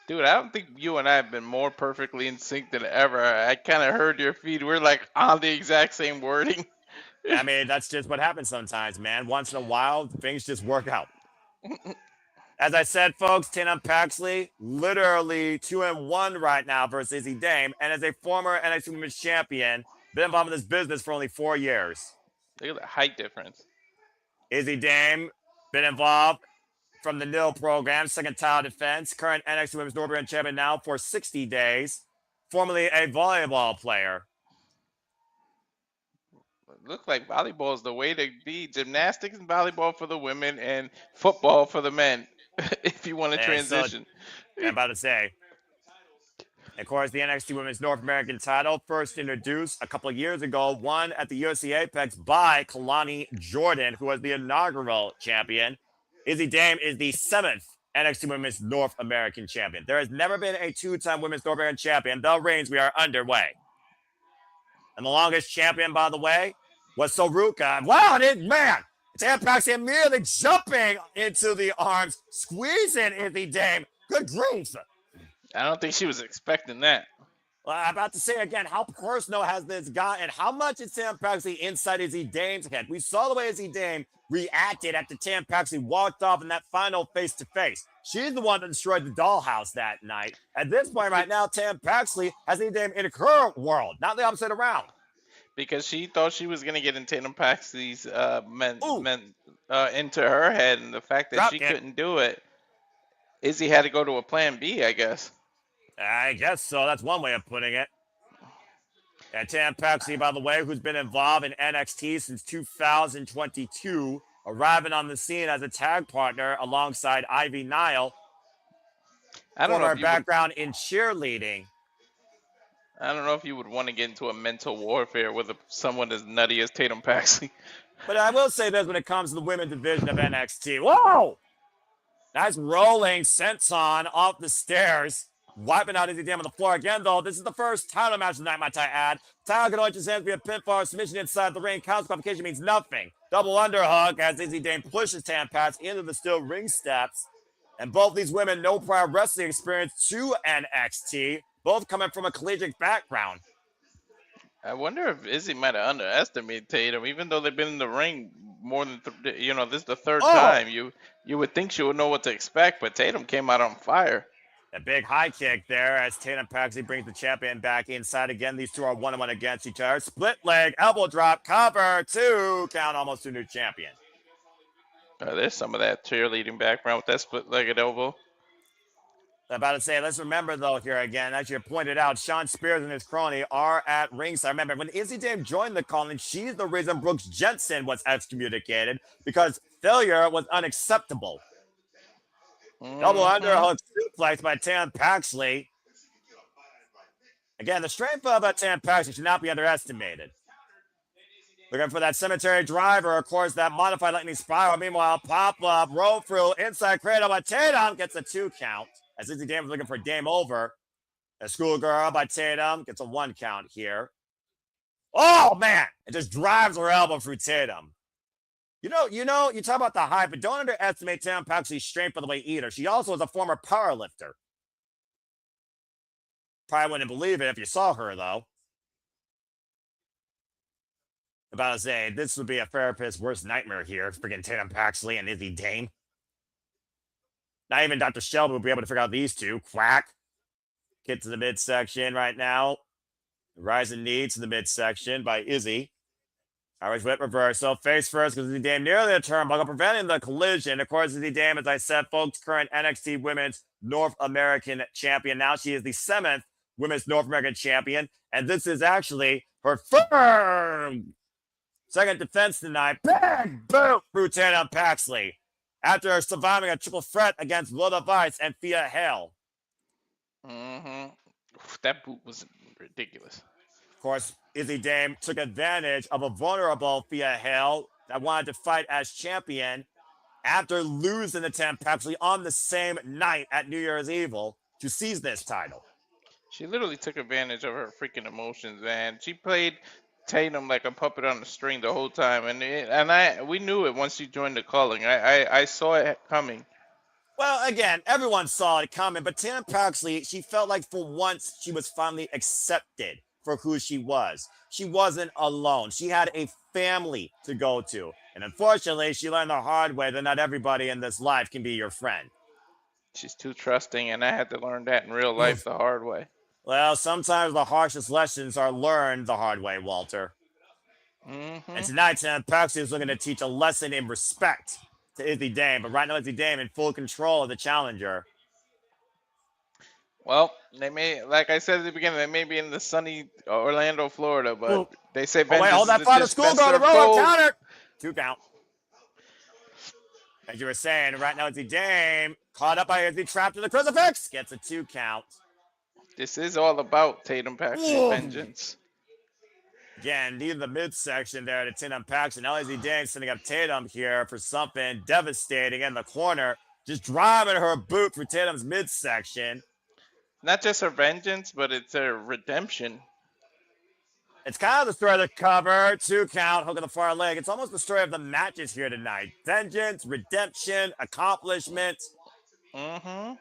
Speaker 2: Dude, I don't think you and I have been more perfectly in sync than ever. I kind of heard your feed. We're like on the exact same wording.
Speaker 4: I mean, that's just what happens sometimes, man. Once in a while, things just work out. As I said, folks, Tatum Paxley, literally 2-1 right now versus Izzy Dame. And as a former NXT Women's Champion, been involved in this business for only 4 years.
Speaker 2: Look at the height difference.
Speaker 4: Izzy Dame, been involved from the NIL program, second title defense, current NXT Women's North American Champion now for 60 days, formerly a volleyball player.
Speaker 2: Look like volleyball is the way to be. Gymnastics and volleyball for the women and football for the men, if you want to transition.
Speaker 4: So, I'm about to say. Of course, the NXT Women's North American title, first introduced a couple of years ago, won at the UFC Apex by Kelani Jordan, who was the inaugural champion. Izzy Dame is the 7th NXT Women's North American Champion. There has never been a 2-time Women's North American Champion. The reigns, we are underway. And the longest champion, by the way, was Saruka. Wow, man! Tam Paxley immediately jumping into the arms, squeezing Izzy Dame. Good grief.
Speaker 2: I don't think she was expecting that.
Speaker 4: Well, I'm about to say again, how personal has this gotten? How much is Tam Paxley inside Izzy Dame's head? We saw the way Izzy Dame reacted after Tam Paxley walked off in that final face-to-face. She's the one that destroyed the dollhouse that night. At this point right now, Tam Paxley has Izzy Dame in her world, not the opposite around.
Speaker 2: Because she thought she was going to get in Tatum Paxley's into her head, and the fact that she couldn't do it, Izzy had to go to a plan B, I guess.
Speaker 4: I guess so. That's one way of putting it. And Tam Paxley, by the way, who's been involved in NXT since 2022, arriving on the scene as a tag partner alongside Ivy Nile.
Speaker 2: I don't know.
Speaker 4: Her background in cheerleading.
Speaker 2: I don't know if you would want to get into a mental warfare with someone as nutty as Tatum Paxley.
Speaker 4: But I will say this when it comes to the women's division of NXT. Whoa! Nice rolling senton off the stairs. Wiping out Izzy Dame on the floor again, though. This is the first title match tonight, might I add. Title can only just hands be a pinfall or submission inside the ring. Count qualification means nothing. Double underhook as Izzy Dame pushes Tam Paxley into the steel ring steps. And both these women, no prior wrestling experience to NXT. Both coming from a collegiate background.
Speaker 2: I wonder if Izzy might have underestimated Tatum, even though they've been in the ring more than, this is the third time. You would think she would know what to expect, but Tatum came out on fire.
Speaker 4: A big high kick there as Tatum Paxley brings the champion back inside again. These two are 1-1 against each other. Split leg, elbow drop, cover, 2 count, almost to new champion.
Speaker 2: There's some of that cheerleading background with that split-legged elbow.
Speaker 4: I'm about to say, let's remember, though, here again, as you pointed out, Sean Spears and his crony are at ringside. Remember, when Izzy Dame joined the calling, she's the reason Brooks Jensen was excommunicated because failure was unacceptable. Double
Speaker 2: Mhm.
Speaker 4: underhook suplex by Tatum Paxley. Again, the strength of Tatum Paxley should not be underestimated. Looking for that cemetery driver. Of course, that modified lightning spiral. Meanwhile, pop-up, roll through, inside cradle by Tatum. Gets a 2 count. As Izzy Dame is looking for game over. A schoolgirl by Tatum gets a 1 count here. Oh, man. It just drives her elbow through Tatum. You talk about the hype, but don't underestimate Tatum Paxley's strength by the way either. She also is a former powerlifter. Probably wouldn't believe it if you saw her, though. About to say, this would be a therapist's worst nightmare here. Freaking Tatum Paxley and Izzy Dame. Not even Dr. Shelby would be able to figure out these two. Quack. Get to the midsection right now. Rising knee to the midsection by Izzy. Irish whip reversal. Face first because Izzy Dame nearly a turnbuckle, preventing the collision. Of course, Izzy Dame, as I said, folks, current NXT Women's North American Champion. Now she is the 7th Women's North American Champion. And this is actually her firm second defense tonight. Big boot through Tatum Paxley. After surviving a triple threat against Lola and Thea Hale.
Speaker 2: Mhm. That boot was ridiculous.
Speaker 4: Of course, Izzy Dame took advantage of a vulnerable Thea Hale that wanted to fight as champion after losing to Tatum Paxley on the same night at New Year's Eve to seize this title.
Speaker 2: She literally took advantage of her freaking emotions, man. She played Tatum like a puppet on a string the whole time, and we knew it once she joined the calling. I saw it coming.
Speaker 4: Well, again, everyone saw it coming, but Tatum Paxley, she felt like for once she was finally accepted for who she was. She wasn't alone. She had a family to go to. And unfortunately, she learned the hard way that not everybody in this life can be your friend.
Speaker 2: She's too trusting, and I had to learn that in real life the hard way.
Speaker 4: Well, sometimes the harshest lessons are learned the hard way, Walter.
Speaker 2: Mm-hmm.
Speaker 4: And tonight, Tatum Paxley is looking to teach a lesson in respect to Izzy Dame. But right now, Izzy Dame in full control of the challenger.
Speaker 2: Well, they may, like I said at the beginning, they may be in the sunny Orlando, Florida, but they say
Speaker 4: Oh, wait, hold that thought. The school girl to roll counter. 2 count. As you were saying, right now, Izzy Dame caught up by Izzy, trapped in the crucifix. Gets a 2 count.
Speaker 2: This is all about Tatum Paxley vengeance.
Speaker 4: Again, needing the midsection there to Tatum Paxley. Now Izzy Dame setting up Tatum here for something devastating in the corner. Just driving her boot for Tatum's midsection.
Speaker 2: Not just her vengeance, but it's her redemption.
Speaker 4: It's kind of the story of the cover. 2 count, hook on the far leg. It's almost the story of the matches here tonight. Vengeance, redemption, accomplishment.
Speaker 2: Mm-hmm.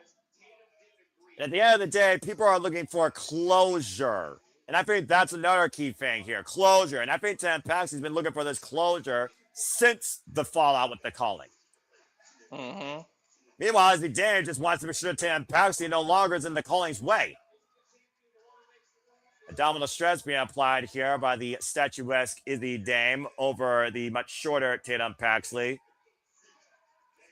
Speaker 4: And at the end of the day, people are looking for closure. And I think that's another key thing here. Closure. And I think Tatum Paxley's been looking for this closure since the fallout with the calling.
Speaker 2: Mm-hmm.
Speaker 4: Meanwhile, Izzy Dame just wants to make sure Tatum Paxley no longer is in the calling's way. Abdominal stretch being applied here by the statuesque Izzy Dame over the much shorter Tatum Paxley.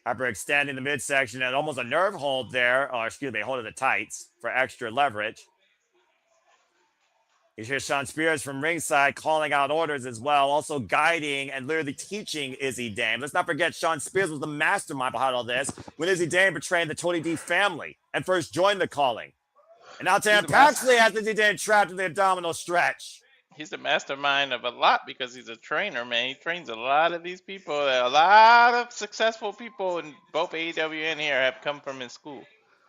Speaker 4: After extending the midsection and almost a nerve hold there, or excuse me, hold of the tights for extra leverage. You hear Sean Spears from ringside calling out orders as well, also guiding and literally teaching Izzy Dame. Let's not forget Sean Spears was the mastermind behind all this when Izzy Dame betrayed the Tony D family and first joined the calling. And now Tatum Paxley has Izzy Dame trapped in the abdominal stretch.
Speaker 2: He's the mastermind of a lot because he's a trainer, man. He trains a lot of these people. A lot of successful people in both AEW and here have come from his school.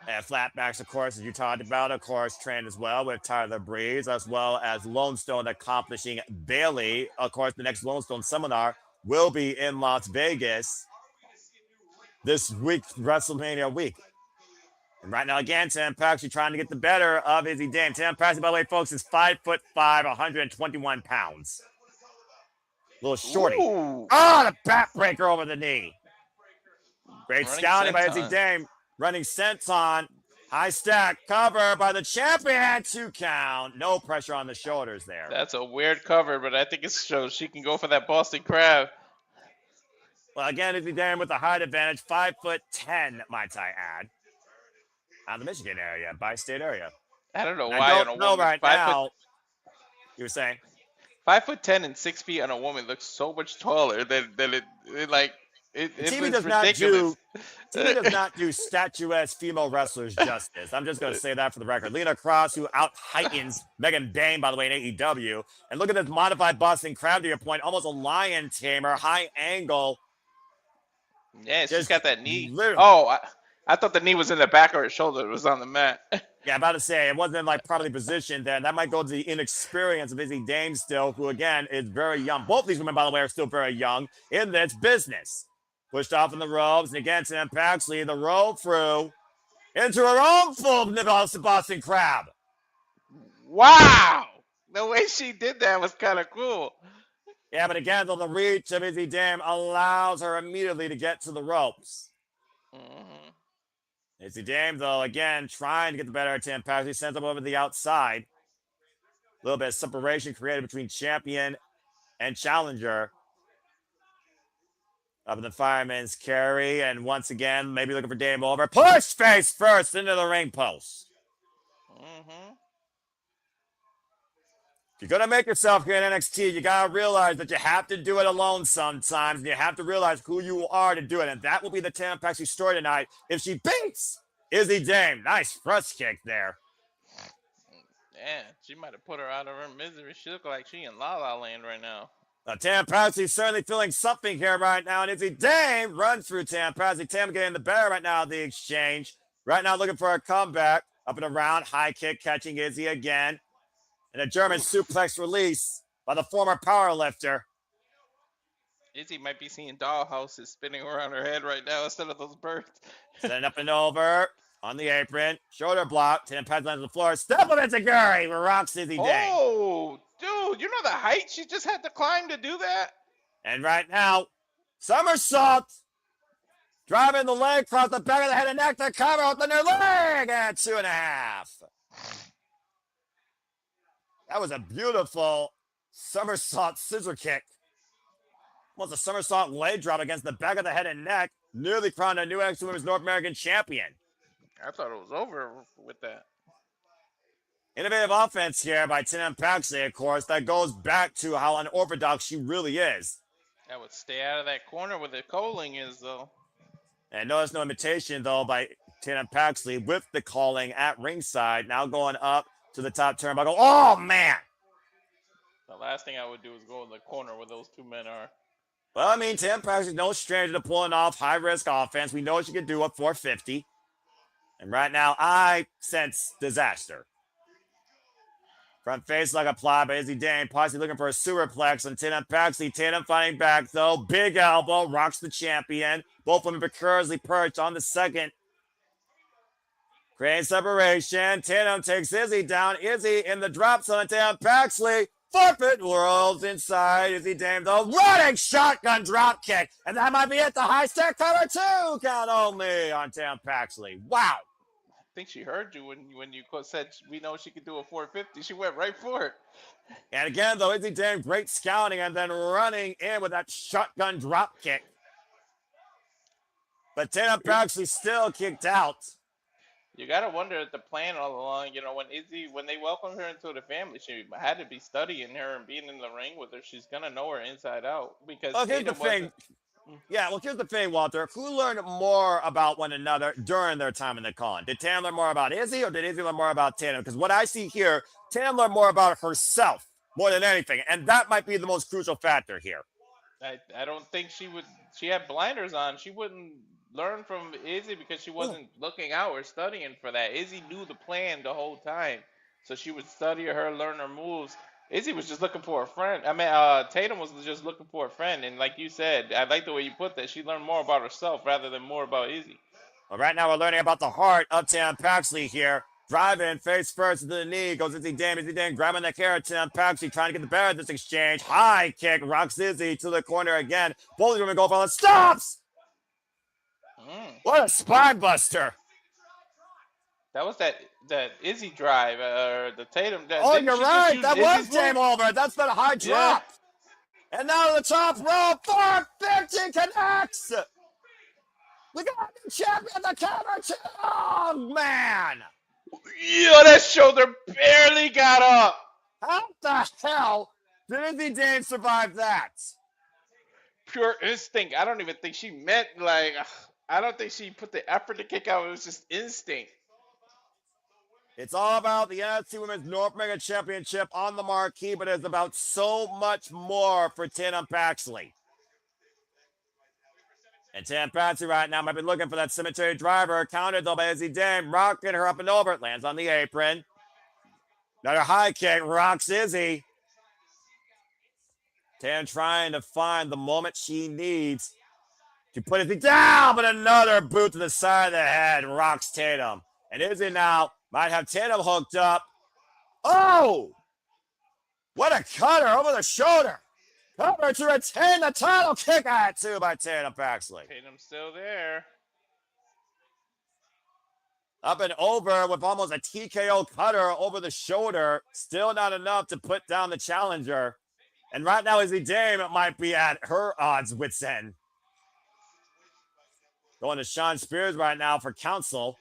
Speaker 4: And flatbacks, of course, as you talked about, of course, trained as well with Tyler Breeze, as well as Lone Stone accomplishing Bailey. Of course, the next Lone Stone seminar will be in Las Vegas this week, WrestleMania week. And right now, again, Tatum Paxley trying to get the better of Izzy Dame. Tatum Paxley, by the way, folks, is 5'5", 121 pounds. Little shorty.
Speaker 2: Ooh.
Speaker 4: Oh, the backbreaker over the knee. Great scouting by Izzy Dame. Running senton. High stack cover by the champion. 2 count. No pressure on the shoulders there.
Speaker 2: That's a weird cover, but I think it shows she can go for that Boston Crab.
Speaker 4: Well, again, Izzy Dame with the height advantage. 5'10", might I add. Out of the Michigan area, bi-state area.
Speaker 2: I don't know
Speaker 4: and
Speaker 2: why.
Speaker 4: I don't know right now. You were saying?
Speaker 2: 5'10" and 6 feet on a woman looks so much taller than it like It
Speaker 4: TV
Speaker 2: was
Speaker 4: does not
Speaker 2: ridiculous.
Speaker 4: TV does not do statuesque female wrestlers justice. I'm just going to say that for the record. Lena Cross, who out heightens Megan Bain, by the way, in AEW. And look at this modified Boston Crab, to your point, almost a lion tamer, high angle.
Speaker 2: Yeah, she's got that knee.
Speaker 4: Literally.
Speaker 2: Oh, I thought the knee was in the back of her shoulder. It was on the mat.
Speaker 4: Yeah, about to say, it wasn't like properly positioned there. That might go to the inexperience of Izzy Dame still, who again is very young. Both these women, by the way, are still very young in this business. Pushed off in the ropes, and again, Sam Paxley, the roll through into her own full Boston Crab.
Speaker 2: Wow! The way she did that was kind of cool.
Speaker 4: Yeah, but again, though, the reach of Izzy Dame allows her immediately to get to the ropes.
Speaker 2: Mm-hmm.
Speaker 4: Izzy Dame, though, again, trying to get the better of Sam Paxley, sends him over the outside. A little bit of separation created between champion and challenger. Up in the fireman's carry, and once again, maybe looking for Dame over. Push face first into the ring post.
Speaker 2: Mm-hmm.
Speaker 4: If you're going to make yourself here in NXT, you got to realize that you have to do it alone sometimes, and you have to realize who you are to do it, and that will be the Tam Paxley story tonight if she beats Izzy Dame. Nice thrust kick there.
Speaker 2: Yeah, she might have put her out of her misery. She looked like she in La La Land right now.
Speaker 4: Tam Paxley certainly feeling something here right now, and Izzy Dame runs through Tam Paxley. Tam getting the better right now of the exchange. Right now looking for a comeback. Up and around, high kick catching Izzy again. And a German suplex release by the former powerlifter.
Speaker 2: Izzy might be seeing dollhouses spinning around her head right now instead of those birds.
Speaker 4: Setting up and over on the apron. Shoulder block. Tam Paxley lands on the floor. Step of Enziguri rocks Izzy Dame.
Speaker 2: Oh, dude, you know the height she just had to climb to do that?
Speaker 4: And right now, somersault. Driving the leg across the back of the head and neck to cover with the new leg at 2.5. That was a beautiful somersault scissor kick. Almost a somersault leg drop against the back of the head and neck. Nearly crowned a new NXT Women's North American champion.
Speaker 2: I thought it was over with that.
Speaker 4: Innovative offense here by Tam Paxley, of course. That goes back to how unorthodox she really is.
Speaker 2: That would stay out of that corner where the calling is, though.
Speaker 4: And notice no imitation, though, by Tam Paxley with the calling at ringside. Now going up to the top turnbuckle. Oh, man!
Speaker 2: The last thing I would do is go in the corner where those two men are.
Speaker 4: Well, I mean, Tam Paxley's no stranger to pulling off high-risk offense. We know she can do it 450. And right now, I sense disaster. Front face like applied by Izzy Dame. Paxley looking for a superplex on Tatum Paxley. Tatum fighting back, though. Big elbow. Rocks the champion. Both women precariously perched on the second. Creating separation. Tatum takes Izzy down. Izzy in the drop zone on Tatum Paxley. Forfeit rolls inside. Izzy Dame, though. Running shotgun drop kick. And that might be it. The high stack cover 2 count only on Tatum Paxley. Wow.
Speaker 2: I think she heard you when you said we know she could do a 450. She went right for it.
Speaker 4: And again, though, Izzy Dame, great scouting and then running in with that shotgun drop kick. But Tatum Paxley still kicked out.
Speaker 2: You gotta wonder at the plan all along. You know, when they welcomed her into the family, she had to be studying her and being in the ring with her. She's gonna know her inside out because.
Speaker 4: Well, here's the thing. Yeah, well, here's the thing, Walter. Who learned more about one another during their time in the con? Did Tam learn more about Izzy or did Izzy learn more about Tatum? Because what I see here, Tam learned more about herself more than anything, and that might be the most crucial factor here.
Speaker 2: I don't think she would. She had blinders on. She wouldn't learn from Izzy because she wasn't looking out or studying for that. Izzy knew the plan the whole time, so she would study her, learn her moves. Izzy was just looking for a friend. I mean, Tatum was just looking for a friend, and like you said, I like the way you put that. She learned more about herself rather than more about Izzy.
Speaker 4: Well, right now we're learning about the heart of Tam Paxley here. Driving face first to the knee, goes Izzy Dame grabbing the hair of Tam Paxley, trying to get the better of this exchange. High kick, rocks Izzy to the corner again. Both women go for it. Stops! What a spine buster.
Speaker 2: That was that Izzy drive, or the Tatum.
Speaker 4: Oh, you're right. That was game over. That's the high drop. Yeah. And now to the top row. 450 connects. We got the champion, the cover 2. Oh, man.
Speaker 2: Yo, that shoulder barely got up.
Speaker 4: How the hell did Izzy Dame survive that?
Speaker 2: pure instinct. I don't even think she meant like. I don't think she put the effort to kick out. It was just instinct.
Speaker 4: It's all about the NXT Women's North American Championship on the marquee, but it's about so much more for Tatum Paxley. And Tatum Paxley right now might be looking for that cemetery driver. Countered though by Izzy Dame, rocking her up and over. It lands on the apron. Another high kick, rocks Izzy. Tatum trying to find the moment she needs to put Izzy down, but another boot to the side of the head rocks Tatum. And Izzy now might have Tatum hooked up. Oh! What a cutter over the shoulder. Cover to retain the title. Kick out too by Tatum Paxley.
Speaker 2: Tatum's still there.
Speaker 4: Up and over with almost a TKO cutter over the shoulder. Still not enough to put down the challenger. And right now, Izzy Dame might be at her odds wit's end. Going to Shawn Spears right now for counsel.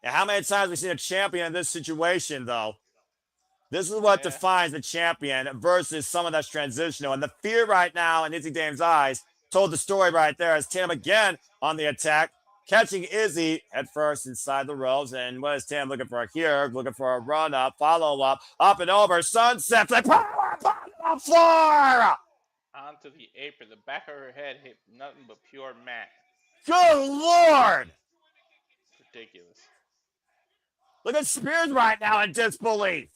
Speaker 4: And how many times have we seen a champion in this situation, though? This is what defines the champion versus someone that's transitional. And the fear right now in Izzy Dame's eyes told the story right there as Tatum again on the attack, catching Izzy head first inside the ropes. And what is Tatum looking for here? Looking for a run up, follow up and over, sunset, like power on the floor.
Speaker 2: Onto the apron. The back of her head hit nothing but pure mat.
Speaker 4: Good Lord.
Speaker 2: Ridiculous.
Speaker 4: Look at Spears right now in disbelief.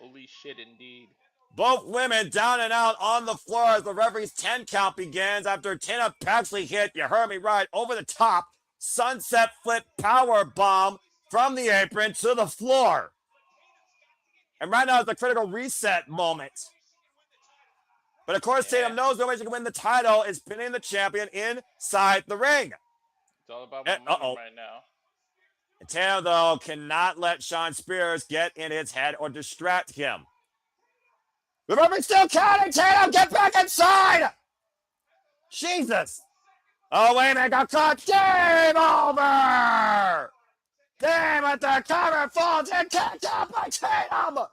Speaker 2: Holy shit, indeed.
Speaker 4: Both women down and out on the floor as the referee's 10 count begins after Tatum Paxley hit, you heard me right, over the top, sunset flip power bomb from the apron to the floor. And right now is the critical reset moment. But of course, Tatum knows the way she can win the title is pinning the champion inside the ring.
Speaker 2: It's all about momentum right now.
Speaker 4: And Tatum, though, cannot let Shawn Spears get in his head or distract him. The referee's still counting. Tatum, get back inside! Jesus! Oh, wait a minute, got caught. Game over! Dame at the cover, falls and kicked out by Tatum!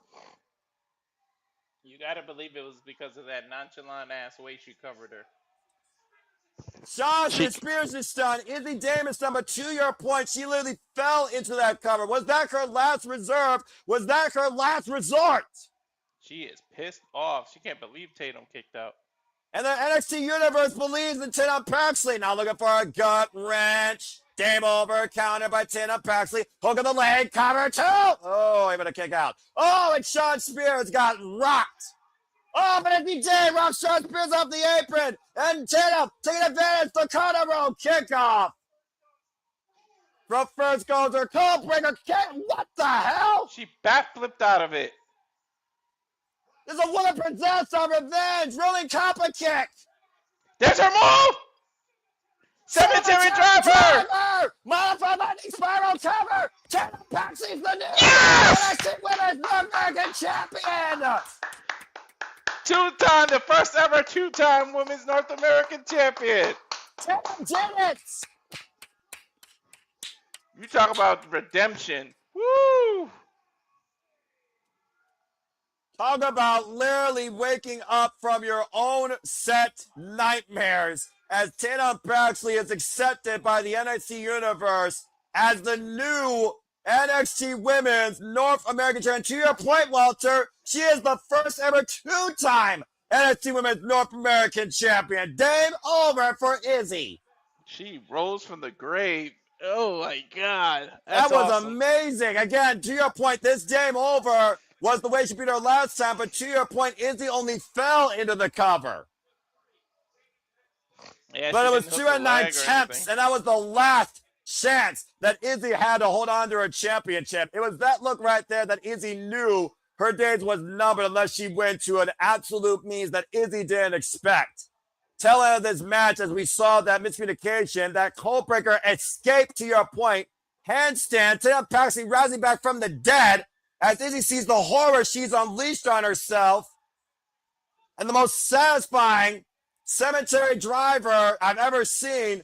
Speaker 2: You gotta believe it was because of that nonchalant-ass way she covered her.
Speaker 4: Shawn Spears is stunned. Izzy Dame is stunned, but to your point, she literally fell into that cover. Was that her last reserve? Was that her last resort?
Speaker 2: She is pissed off. She can't believe Tatum kicked out.
Speaker 4: And the NXT Universe believes in Tatum Paxley. Now looking for a gut wrench. Dame over, counter by Tatum Paxley. Hook of the leg, cover two. Oh, able to kick out. Oh, and Shawn Spears got rocked. Oh, but Izzy Dame rocks Shawn Spears off the apron. And Tatum taking advantage. The corner roll kickoff. From first goes her cold breaker kick. What the hell?
Speaker 2: She backflipped out of it.
Speaker 4: There's a woman possessed on revenge. Rolling copper kick.
Speaker 2: There's her move. Cemetery driver.
Speaker 4: Modified lightning spiral cover. Tatum Paxley's the new NXT Women's North American Champion.
Speaker 2: The first ever two-time Women's North American Champion.
Speaker 4: Tatum did it.
Speaker 2: You talk about redemption. Woo!
Speaker 4: Talk about literally waking up from your own set nightmares as Tatum Paxley is accepted by the NXT Universe as the new NXT Women's North American Champion. To your point, Walter, she is the first ever two-time NXT Women's North American Champion. Dame over for Izzy.
Speaker 2: She rose from the grave. Oh my God.
Speaker 4: That was
Speaker 2: awesome.
Speaker 4: amazing. Again, to your point, this Dame over was the way she beat her last time, but to your point, Izzy only fell into the cover.
Speaker 2: Yeah,
Speaker 4: but it was 2 and 9 attempts, and that was the last chance that Izzy had to hold on to her championship. It was that look right there that Izzy knew her days was numbered unless she went to an absolute means that Izzy didn't expect. Tail end of this match, as we saw that miscommunication, that Coldbreaker escaped, to your point, handstand, Tatum Paxley rising back from the dead, as Izzy sees the horror she's unleashed on herself. And the most satisfying cemetery driver I've ever seen.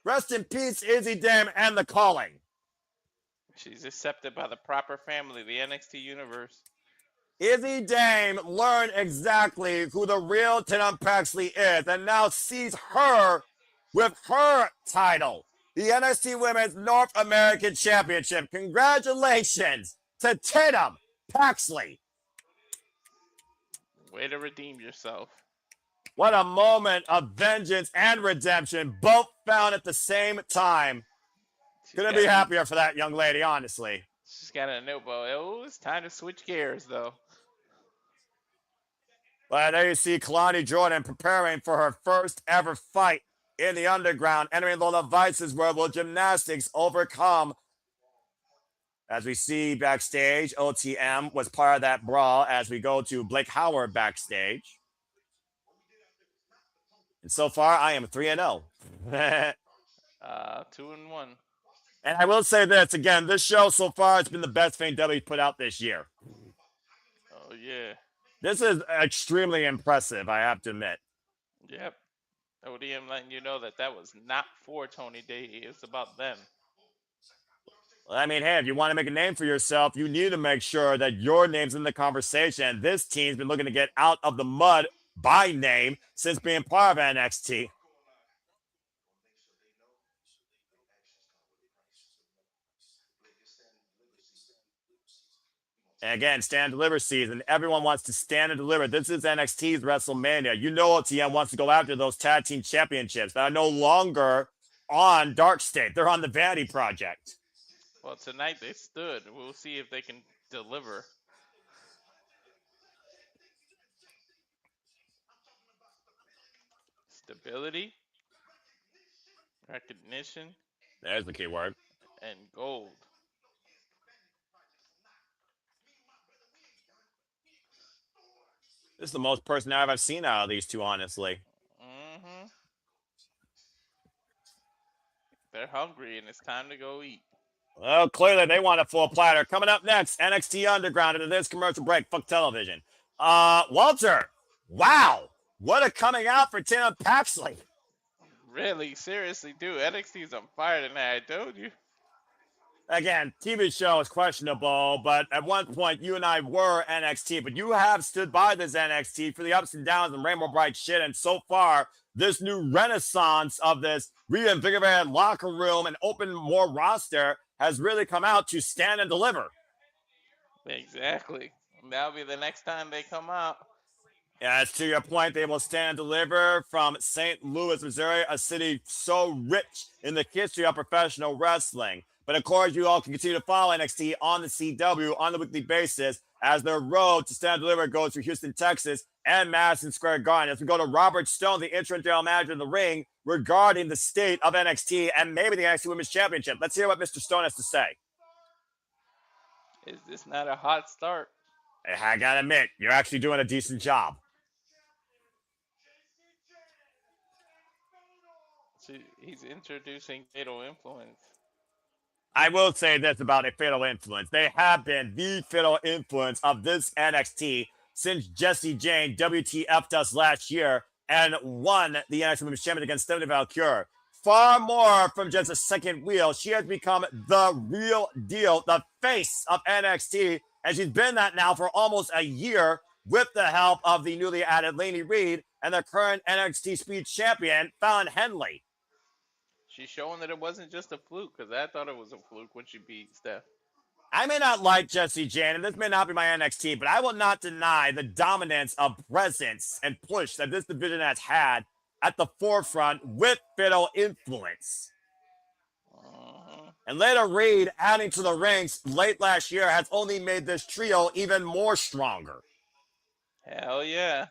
Speaker 4: Rest in peace, Izzy Dame and the Calling.
Speaker 2: She's accepted by the proper family, the NXT Universe.
Speaker 4: Izzy Dame learned exactly who the real Tatum Paxley is and now sees her with her title, the NXT Women's North American Championship. Congratulations to Tatum Paxley.
Speaker 2: Way to redeem yourself.
Speaker 4: What a moment of vengeance and redemption, both found at the same time. Couldn't be happier for that young lady, honestly.
Speaker 2: She's got a notebook. Oh, it's time to switch gears, though.
Speaker 4: But there you see Kelani Jordan preparing for her first ever fight in the underground, entering Lola Vice's world will gymnastics overcome. As we see backstage, OTM was part of that brawl as we go to Blake Howard backstage. And so far, I am 3-0.
Speaker 2: 2-1.
Speaker 4: And I will say this, again, this show so far has been the best thing W's put out this year.
Speaker 2: Oh, yeah.
Speaker 4: This is extremely impressive, I have to admit.
Speaker 2: Yep. ODM letting you know that was not for Tony Day. It's about them.
Speaker 4: Well, I mean, hey, if you want to make a name for yourself, you need to make sure that your name's in the conversation. This team's been looking to get out of the mud by name since being part of NXT. And again, stand and deliver season. Everyone wants to stand and deliver. This is NXT's WrestleMania. You know OTM wants to go after those tag team championships that are no longer on Dark State. They're on the Vanity Project.
Speaker 2: Well, tonight they stood. We'll see if they can deliver. Stability, recognition.
Speaker 4: There's the key word.
Speaker 2: And gold.
Speaker 4: This is the most personality I've seen out of these two, honestly.
Speaker 2: Mm-hmm. They're hungry, and it's time to go eat.
Speaker 4: Well, clearly they want a full platter. Coming up next, NXT Underground into this commercial break. Fuck television. Walter, wow. What a coming out for Tatum Paxley.
Speaker 2: Really? Seriously, dude. NXT's on fire tonight, I told you.
Speaker 4: Again, TV show is questionable, but at one point you and I were NXT, but you have stood by this NXT for the ups and downs and Rainbow Bright shit, and so far, this new renaissance of this reinvigorated locker room and open more roster has really come out to stand and deliver.
Speaker 2: Exactly. That'll be the next time they come out.
Speaker 4: Yes, to your point, they will stand and deliver from St. Louis, Missouri, a city so rich in the history of professional wrestling. But of course, you all can continue to follow NXT on the CW on the weekly basis as their road to stand and deliver goes through Houston, Texas, and Madison Square Garden. As we go to Robert Stone, the interim general manager in the ring, regarding the state of NXT and maybe the NXT Women's Championship. Let's hear what Mr. Stone has to say.
Speaker 2: Is this not a hot start?
Speaker 4: I gotta admit, you're actually doing a decent job.
Speaker 2: He's introducing Fatal Influence.
Speaker 4: I will say this about a Fatal Influence. They have been the Fatal Influence of this NXT since Jessie Jane WTF'd us last year and won the NXT Women's Championship against Stephanie Valkyrie. Far more from just a second wheel. She has become the real deal, the face of NXT, and she's been that now for almost a year with the help of the newly added Lainey Reed and the current NXT Speed Champion, Fallon Henley.
Speaker 2: She's showing that it wasn't just a fluke, because I thought it was a fluke when she beat Steph.
Speaker 4: I may not like Jessie Jane, and this may not be my NXT, but I will not deny the dominance of presence and push that this division has had at the forefront with Fatal Influence. And later Reed adding to the ranks late last year has only made this trio even more stronger.
Speaker 2: Hell yeah.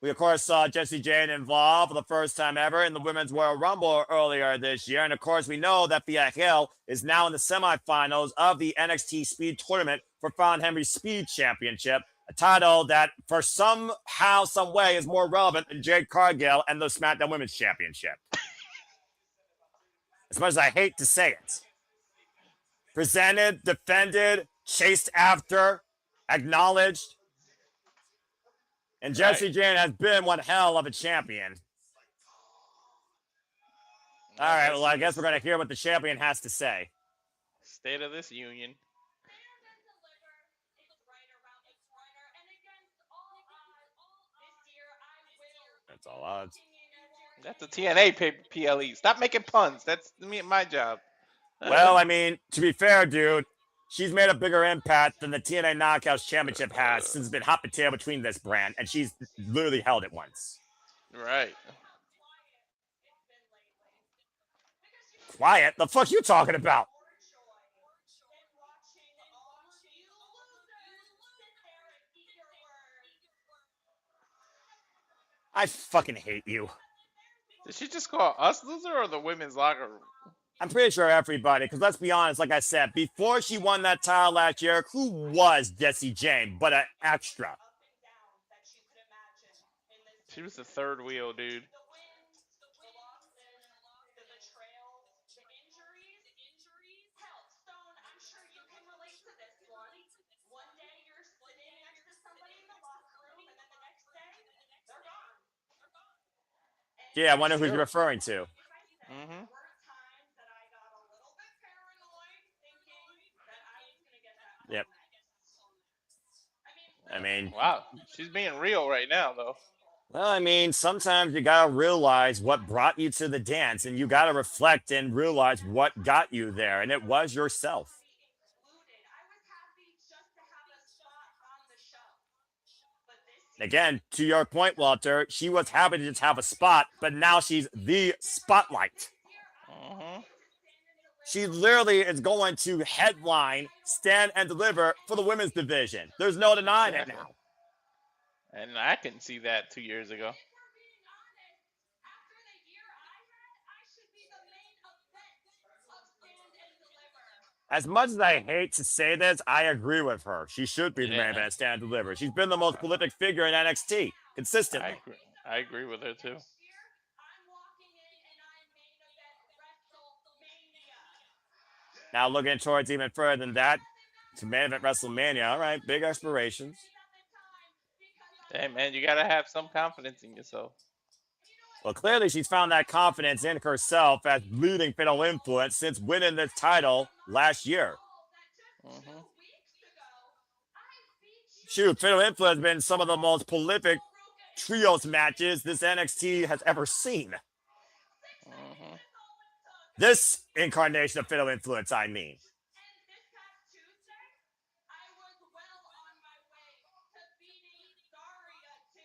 Speaker 4: We, of course, saw Jessie Jane involved for the first time ever in the Women's Royal Rumble earlier this year. And, of course, we know that Thea Hill is now in the semifinals of the NXT Speed Tournament for Fallon Henry's Speed Championship, a title that, for somehow, some way, is more relevant than Jade Cargill and the SmackDown Women's Championship. As much as I hate to say it. Presented, defended, chased after, acknowledged. And Jessie Jane has been one hell of a champion. All right, well, I guess we're going to hear what the champion has to say.
Speaker 2: State of this union.
Speaker 4: That's all odds.
Speaker 2: That's a TNA PLE. Stop making puns. That's my job.
Speaker 4: Well, I mean, to be fair, dude, she's made a bigger impact than the TNA Knockouts Championship has since it's been hot potato between this brand, and she's literally held it once.
Speaker 2: Right.
Speaker 4: Quiet? The fuck you talking about? I fucking hate you.
Speaker 2: Did she just call us loser or the women's locker room?
Speaker 4: I'm pretty sure everybody, because let's be honest, like I said, before she won that title last year, who was Jessie Jane but an extra?
Speaker 2: She was the third wheel, dude.
Speaker 4: Yeah, I wonder who you're referring to.
Speaker 2: Mm-hmm.
Speaker 4: Yep. I mean,
Speaker 2: wow, she's being real right now, though.
Speaker 4: Well, I mean, sometimes you gotta realize what brought you to the dance, and you gotta reflect and realize what got you there, and it was yourself. Again, to your point, Walter, she was happy to just have a spot, but now she's the spotlight.
Speaker 2: Mm-hmm.
Speaker 4: She literally is going to headline, stand, and deliver for the women's division. There's no denying it now.
Speaker 2: And I couldn't see that 2 years ago.
Speaker 4: As much as I hate to say this, I agree with her. She should be the main event, stand, and deliver. She's been the most prolific figure in NXT consistently.
Speaker 2: I agree with her too.
Speaker 4: Now looking towards even further than that, to main event WrestleMania. All right, big aspirations.
Speaker 2: Hey man, you gotta have some confidence in yourself.
Speaker 4: Well, clearly she's found that confidence in herself as leading Fatal Influence since winning this title last year.
Speaker 2: Mm-hmm.
Speaker 4: Shoot, Fatal Influence has been some of the most prolific trios matches this NXT has ever seen.
Speaker 2: Mm-hmm.
Speaker 4: This incarnation of Fatal Influence, I mean.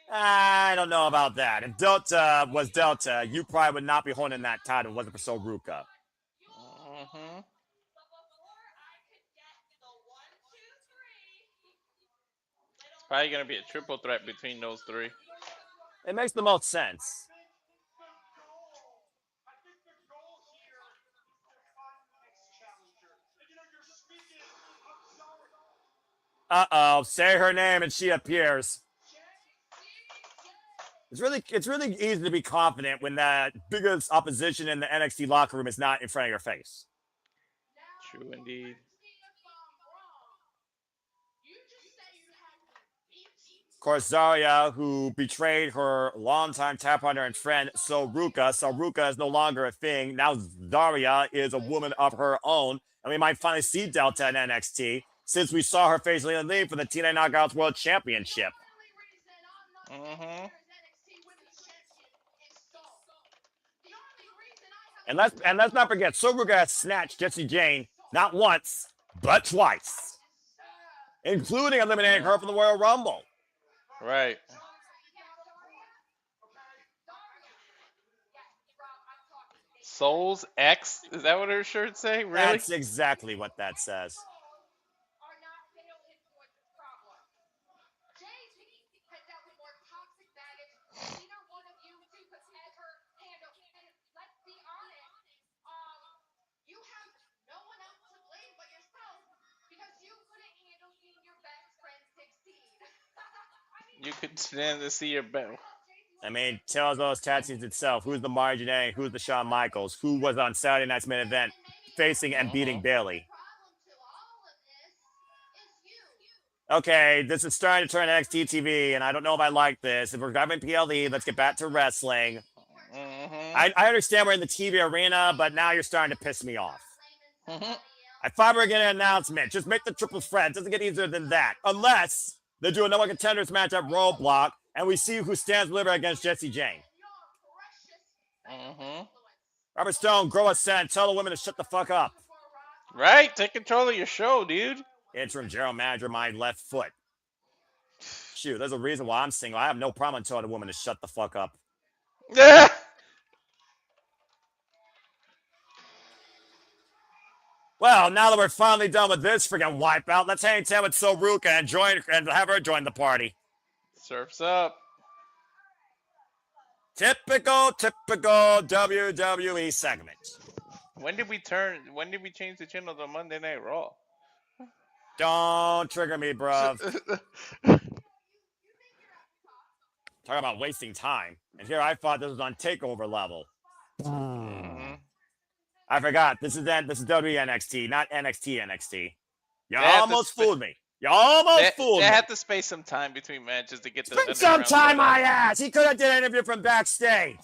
Speaker 4: I don't know about that. If Delta was Delta, you probably would not be holding that title. Wasn't for Soruka.
Speaker 2: Mm-hmm. It's probably gonna be a triple threat between those three.
Speaker 4: It makes the most sense. Uh-oh, say her name and she appears. It's really easy to be confident when the biggest opposition in the NXT locker room is not in front of your face.
Speaker 2: True indeed.
Speaker 4: Of course, Zarya, who betrayed her longtime tap partner and friend, Soruka. Soruka is no longer a thing. Now Zarya is a woman of her own, and we might finally see Delta in NXT since we saw her face lead for the TNA Knockouts World Championship.
Speaker 2: Mm-hmm.
Speaker 4: And let's not forget, Soruka has snatched Jessie Jane not once, but twice, including eliminating her from the Royal Rumble.
Speaker 2: Right. Souls X? Is that what her shirt say? Really?
Speaker 4: That's exactly what that says.
Speaker 2: You could stand to see your bell.
Speaker 4: I mean, tells those tattoos itself. Who's the Margin A? Who's the Shawn Michaels? Who was on Saturday night's main event facing and beating Bayley? Okay, this is starting to turn NXT TV, and I don't know if I like this. If we're driving PLE, let's get back to wrestling.
Speaker 2: Mm-hmm.
Speaker 4: I understand we're in the TV arena, but now you're starting to piss me off.
Speaker 2: Mm-hmm.
Speaker 4: I thought we were getting an announcement. Just make the triple threat. It doesn't get easier than that. Unless they do a number contenders match at Roadblock, and we see who stands deliver against Jessie Jane.
Speaker 2: Mm-hmm.
Speaker 4: Robert Stone, grow a scent. Tell the women to shut the fuck up.
Speaker 2: Right? Take control of your show, dude.
Speaker 4: Interim general manager, my left foot. Shoot, there's a reason why I'm single. I have no problem telling a woman to shut the fuck up. Well, now that we're finally done with this freaking wipeout, let's hang out with Soruka and have her join the party.
Speaker 2: Surf's up.
Speaker 4: Typical WWE segment.
Speaker 2: When did we change the channel to Monday Night Raw?
Speaker 4: Don't trigger me, bruv. Talking about wasting time. And here I thought this was on TakeOver level.
Speaker 2: Mm-hmm.
Speaker 4: I forgot. This is WWE NXT, not NXT. You
Speaker 2: They have to
Speaker 4: almost fooled me. You almost fooled
Speaker 2: They
Speaker 4: me.
Speaker 2: had to space some time between matches to get the
Speaker 4: Spend some
Speaker 2: underground
Speaker 4: time,
Speaker 2: set up.
Speaker 4: my ass. He could have did an interview from backstage.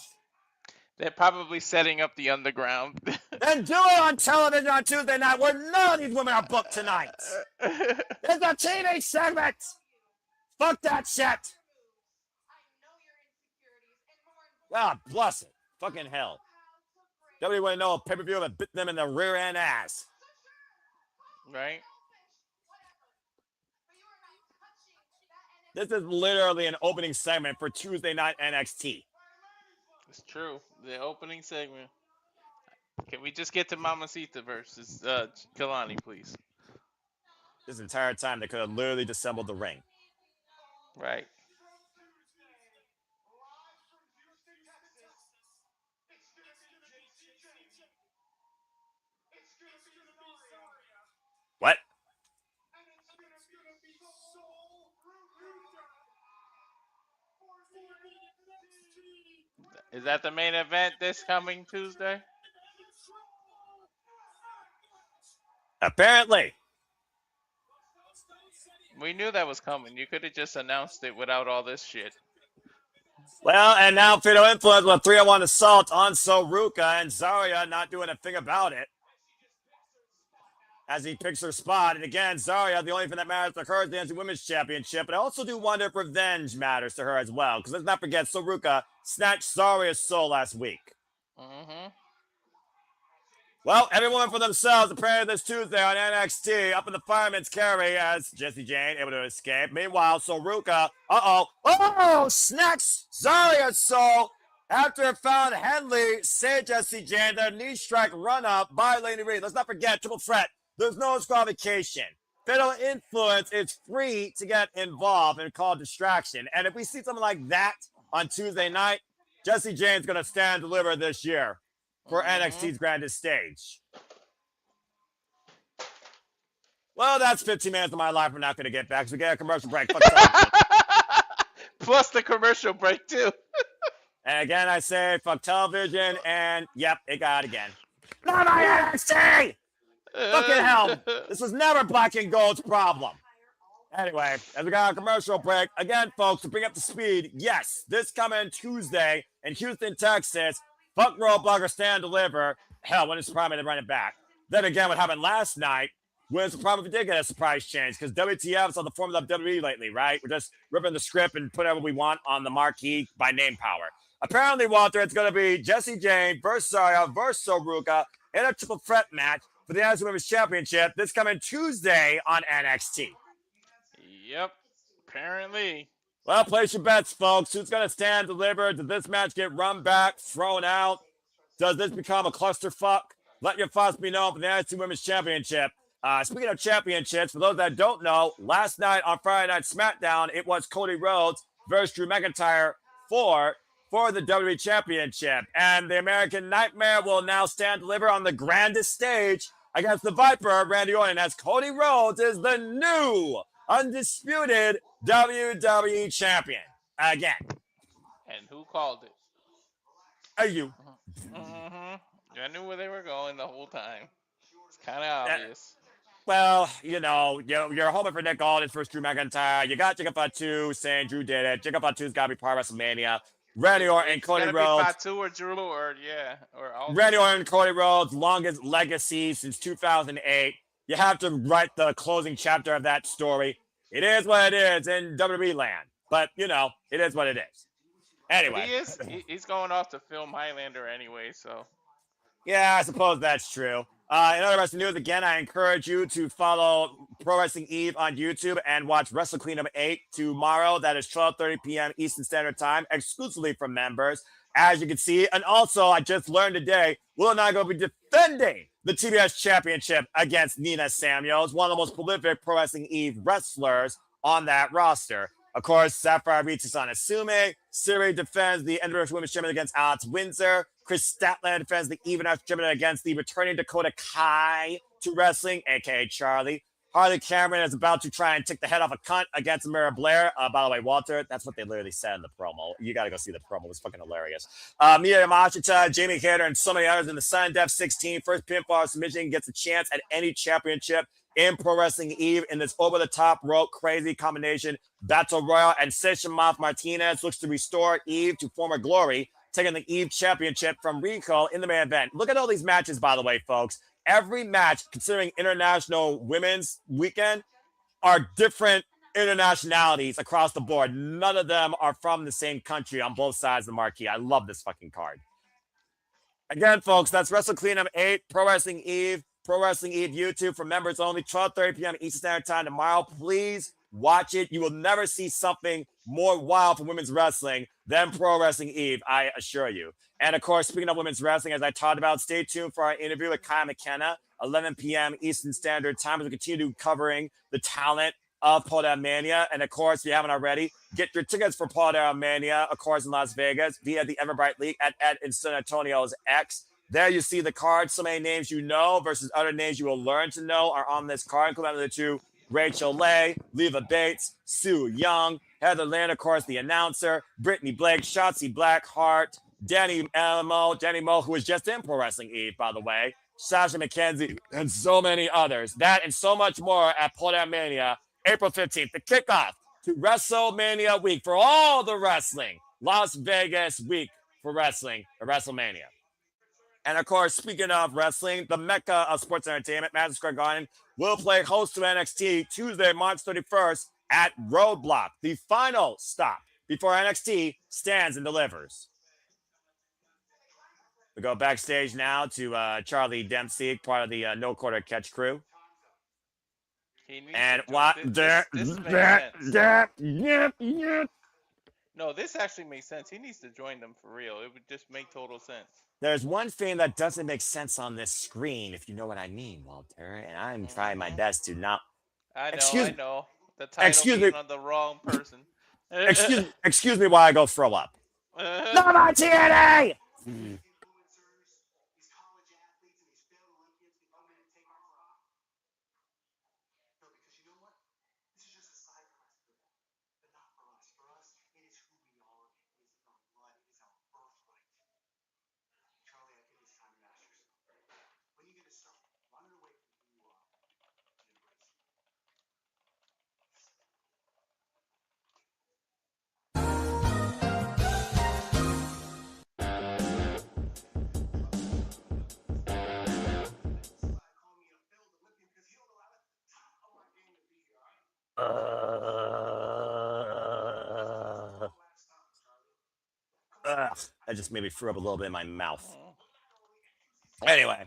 Speaker 2: They're probably setting up the underground.
Speaker 4: Then do it on television on Tuesday night where none of these women are booked tonight. It's a TV segment. Fuck that shit. God bless it. Fucking hell. Nobody would know a pay-per-view that bit them in the rear end ass.
Speaker 2: Right?
Speaker 4: This is literally an opening segment for Tuesday night NXT.
Speaker 2: It's true. The opening segment. Can we just get to Mamacita versus Kelani, please?
Speaker 4: This entire time, they could have literally disassembled the ring.
Speaker 2: Right.
Speaker 4: What?
Speaker 2: Is that the main event this coming Tuesday?
Speaker 4: Apparently.
Speaker 2: We knew that was coming. You could have just announced it without all this shit.
Speaker 4: Well, and now Fatal Influence with a 3-on-1 assault on Soruka, and Zarya not doing a thing about it. As he picks her spot. And again, Zarya, the only thing that matters to her is the NXT Women's Championship. But I also do wonder if revenge matters to her as well. Because let's not forget, Soruka snatched Zarya's soul last week.
Speaker 2: Mm-hmm.
Speaker 4: Well, every woman for themselves, apparently this Tuesday on NXT, up in the fireman's carry as Jessie Jane able to escape. Meanwhile, Soruka, snacks Zarya's soul after it found Hendry say Jessie Jane their knee strike run up by Lady Reed. Let's not forget, triple threat. There's no disqualification. Fatal Influence is free to get involved and call distraction. And if we see something like that on Tuesday night, Jessie Jane's going to stand and deliver this year for NXT's grandest stage. Well, that's 15 minutes of my life we're not going to get back, so we get a commercial break.
Speaker 2: Plus the commercial break, too.
Speaker 4: And again, I say, fuck television, and yep, it got again. Not my NXT! Fucking hell, this was never Black and Gold's problem. Anyway, as we got a commercial break, again, folks, to bring up the speed, yes, this coming Tuesday in Houston, Texas, fuck Roadblock or Stand Deliver. Hell, when it's probably to run it back. Then again, what happened last night was probably did get a surprise change because WTF's on the formula of WWE lately, right? We're just ripping the script and put whatever we want on the marquee by name power. Apparently, Walter, it's going to be Jessie Jane versus Zarya versus Soruka in a triple threat match for the NXT Women's Championship this coming Tuesday on NXT.
Speaker 2: Yep, apparently.
Speaker 4: Well, place your bets, folks. Who's going to stand delivered? Does this match get run back, thrown out? Does this become a clusterfuck? Let your thoughts be known for the NXT Women's Championship. Speaking of championships, for those that don't know, last night on Friday Night SmackDown, it was Cody Rhodes versus Drew McIntyre for the WWE Championship. And the American Nightmare will now stand deliver on the grandest stage against the Viper, Randy Orton, as Cody Rhodes is the new undisputed WWE Champion. Again.
Speaker 2: And who called it?
Speaker 4: Are you?
Speaker 2: Mm-hmm. I knew where they were going the whole time. It's kind of obvious.
Speaker 4: Well, you know, you're hoping for Nick Aldis versus Drew McIntyre. You got Jacob Fatu saying Drew did it. Jacob Fatu's got to be part of WrestleMania. Randy Orton and Cody Rhodes.
Speaker 2: Fatu or Drew or
Speaker 4: Randy Orton and Cody Rhodes' longest legacy since 2008. You have to write the closing chapter of that story. It is what it is in WWE land. But, you know, it is what it is. Anyway.
Speaker 2: He's going off to film Highlander anyway, so.
Speaker 4: Yeah, I suppose that's true. In other wrestling news, again, I encourage you to follow Pro Wrestling Eve on YouTube and watch Wrestle Kingdom 8 tomorrow. That is 12:30 p.m. Eastern Standard Time, exclusively for members, as you can see. And also, I just learned today, Will and I are going to be defending the TBS Championship against Nina Samuels, one of the most prolific Pro Wrestling Eve wrestlers on that roster. Of course, Sapphire reaches on Asume. Siri defends the International Women's Championship against Alex Windsor. Chris Statlander defends the Even National Championship against the returning Dakota Kai to wrestling, aka Charlie. Harley Cameron is about to try and take the head off a cunt against Mira Blair. By the way, Walter, that's what they literally said in the promo. You got to go see the promo. It was fucking hilarious. Mia Yamashita, Jamie Hayter, and so many others in the Sun Def 16. First pinfall submission gets a chance at any championship in Pro Wrestling Eve in this over-the-top rope crazy combination battle royal. And Session Martinez looks to restore Eve to former glory, taking the Eve Championship from Rico in the main event. Look at all these matches, by the way, folks. Every match, considering International Women's Weekend, are different internationalities across the board. None of them are from the same country on both sides of the marquee. I love this fucking card. Again, folks, that's Wrestle Kingdom 8, Pro Wrestling Eve YouTube for members only, 12:30 p.m. Eastern Standard Time tomorrow. Please watch it. You will never see something more wild for women's wrestling than Pro Wrestling Eve, I assure you. And of course, speaking of women's wrestling, as I talked about, stay tuned for our interview with Kaya McKenna, 11 p.m. Eastern Standard Time, as we continue covering the talent of Paul Mania. And of course, if you haven't already, get your tickets for Paul Mania, of course, in Las Vegas via the Everbright League at Ed in San Antonio's X. There you see the card. So many names you know versus other names you will learn to know are on this card, including the two: Rachel Leigh, Leva Bates, Sue Young, Heather Land, of course, the announcer, Brittany Blake, Shotzi Blackheart, Danny Mo, who was just in Pro Wrestling Eve, by the way, Sasha McKenzie, and so many others. That and so much more at Paul Mania, April 15th, the kickoff to WrestleMania week for all the wrestling. Las Vegas week for wrestling, or WrestleMania. And of course, speaking of wrestling, the Mecca of sports entertainment, Madison Square Garden, will play host to NXT Tuesday, March 31st at Roadblock, the final stop before NXT stands and delivers. We go backstage now to Charlie Dempsey, part of the No Quarter Catch crew. And what?
Speaker 2: This No, this actually makes sense. He needs to join them for real. It would just make total sense.
Speaker 4: There's one thing that doesn't make sense on this screen, if you know what I mean, Walter. And I'm trying my best to not.
Speaker 2: I know. The title being on the wrong person.
Speaker 4: excuse me while I go throw up. No more TNA! That just made me throw up a little bit in my mouth. Anyway,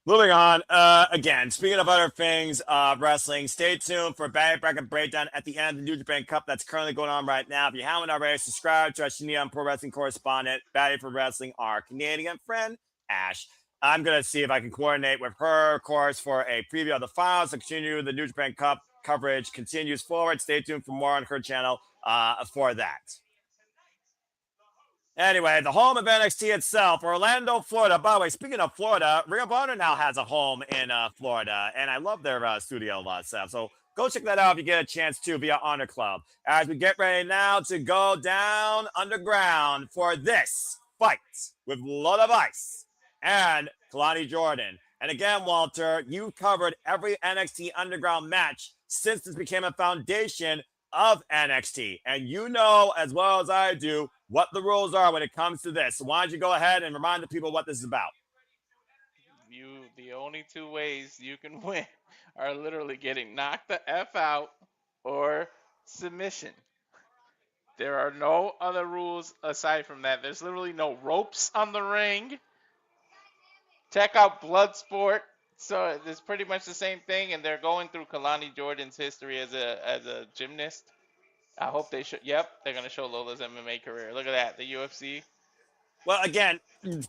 Speaker 4: moving on. Again, speaking of other things, wrestling, stay tuned for Battle Bracket Breakdown at the end of the New Japan Cup that's currently going on right now. If you haven't already, subscribe to our Shineon Pro Wrestling correspondent, Battle for Wrestling, our Canadian friend, Ash. I'm going to see if I can coordinate with her, of course, for a preview of the finals. To continue the New Japan Cup coverage continues forward. Stay tuned for more on her channel for that. Anyway, the home of NXT itself, Orlando, Florida. By the way, speaking of Florida, Ring of Honor now has a home in Florida, and I love their studio stuff. So go check that out if you get a chance to via Honor Club. As we get ready now to go down underground for this fight with Lola Vice and Kelani Jordan. And again, Walter, you covered every NXT Underground match since this became a foundation of NXT. And you know as well as I do what the rules are when it comes to this. So why don't you go ahead and remind the people what this is about?
Speaker 2: The only two ways you can win are literally getting knocked the F out or submission. There are no other rules aside from that. There's literally no ropes on the ring. Check out Bloodsport. So it's pretty much the same thing, and they're going through Kelani Jordan's history as a gymnast. I hope they show. Yep, they're gonna show Lola's MMA career. Look at that, the UFC.
Speaker 4: Well, again,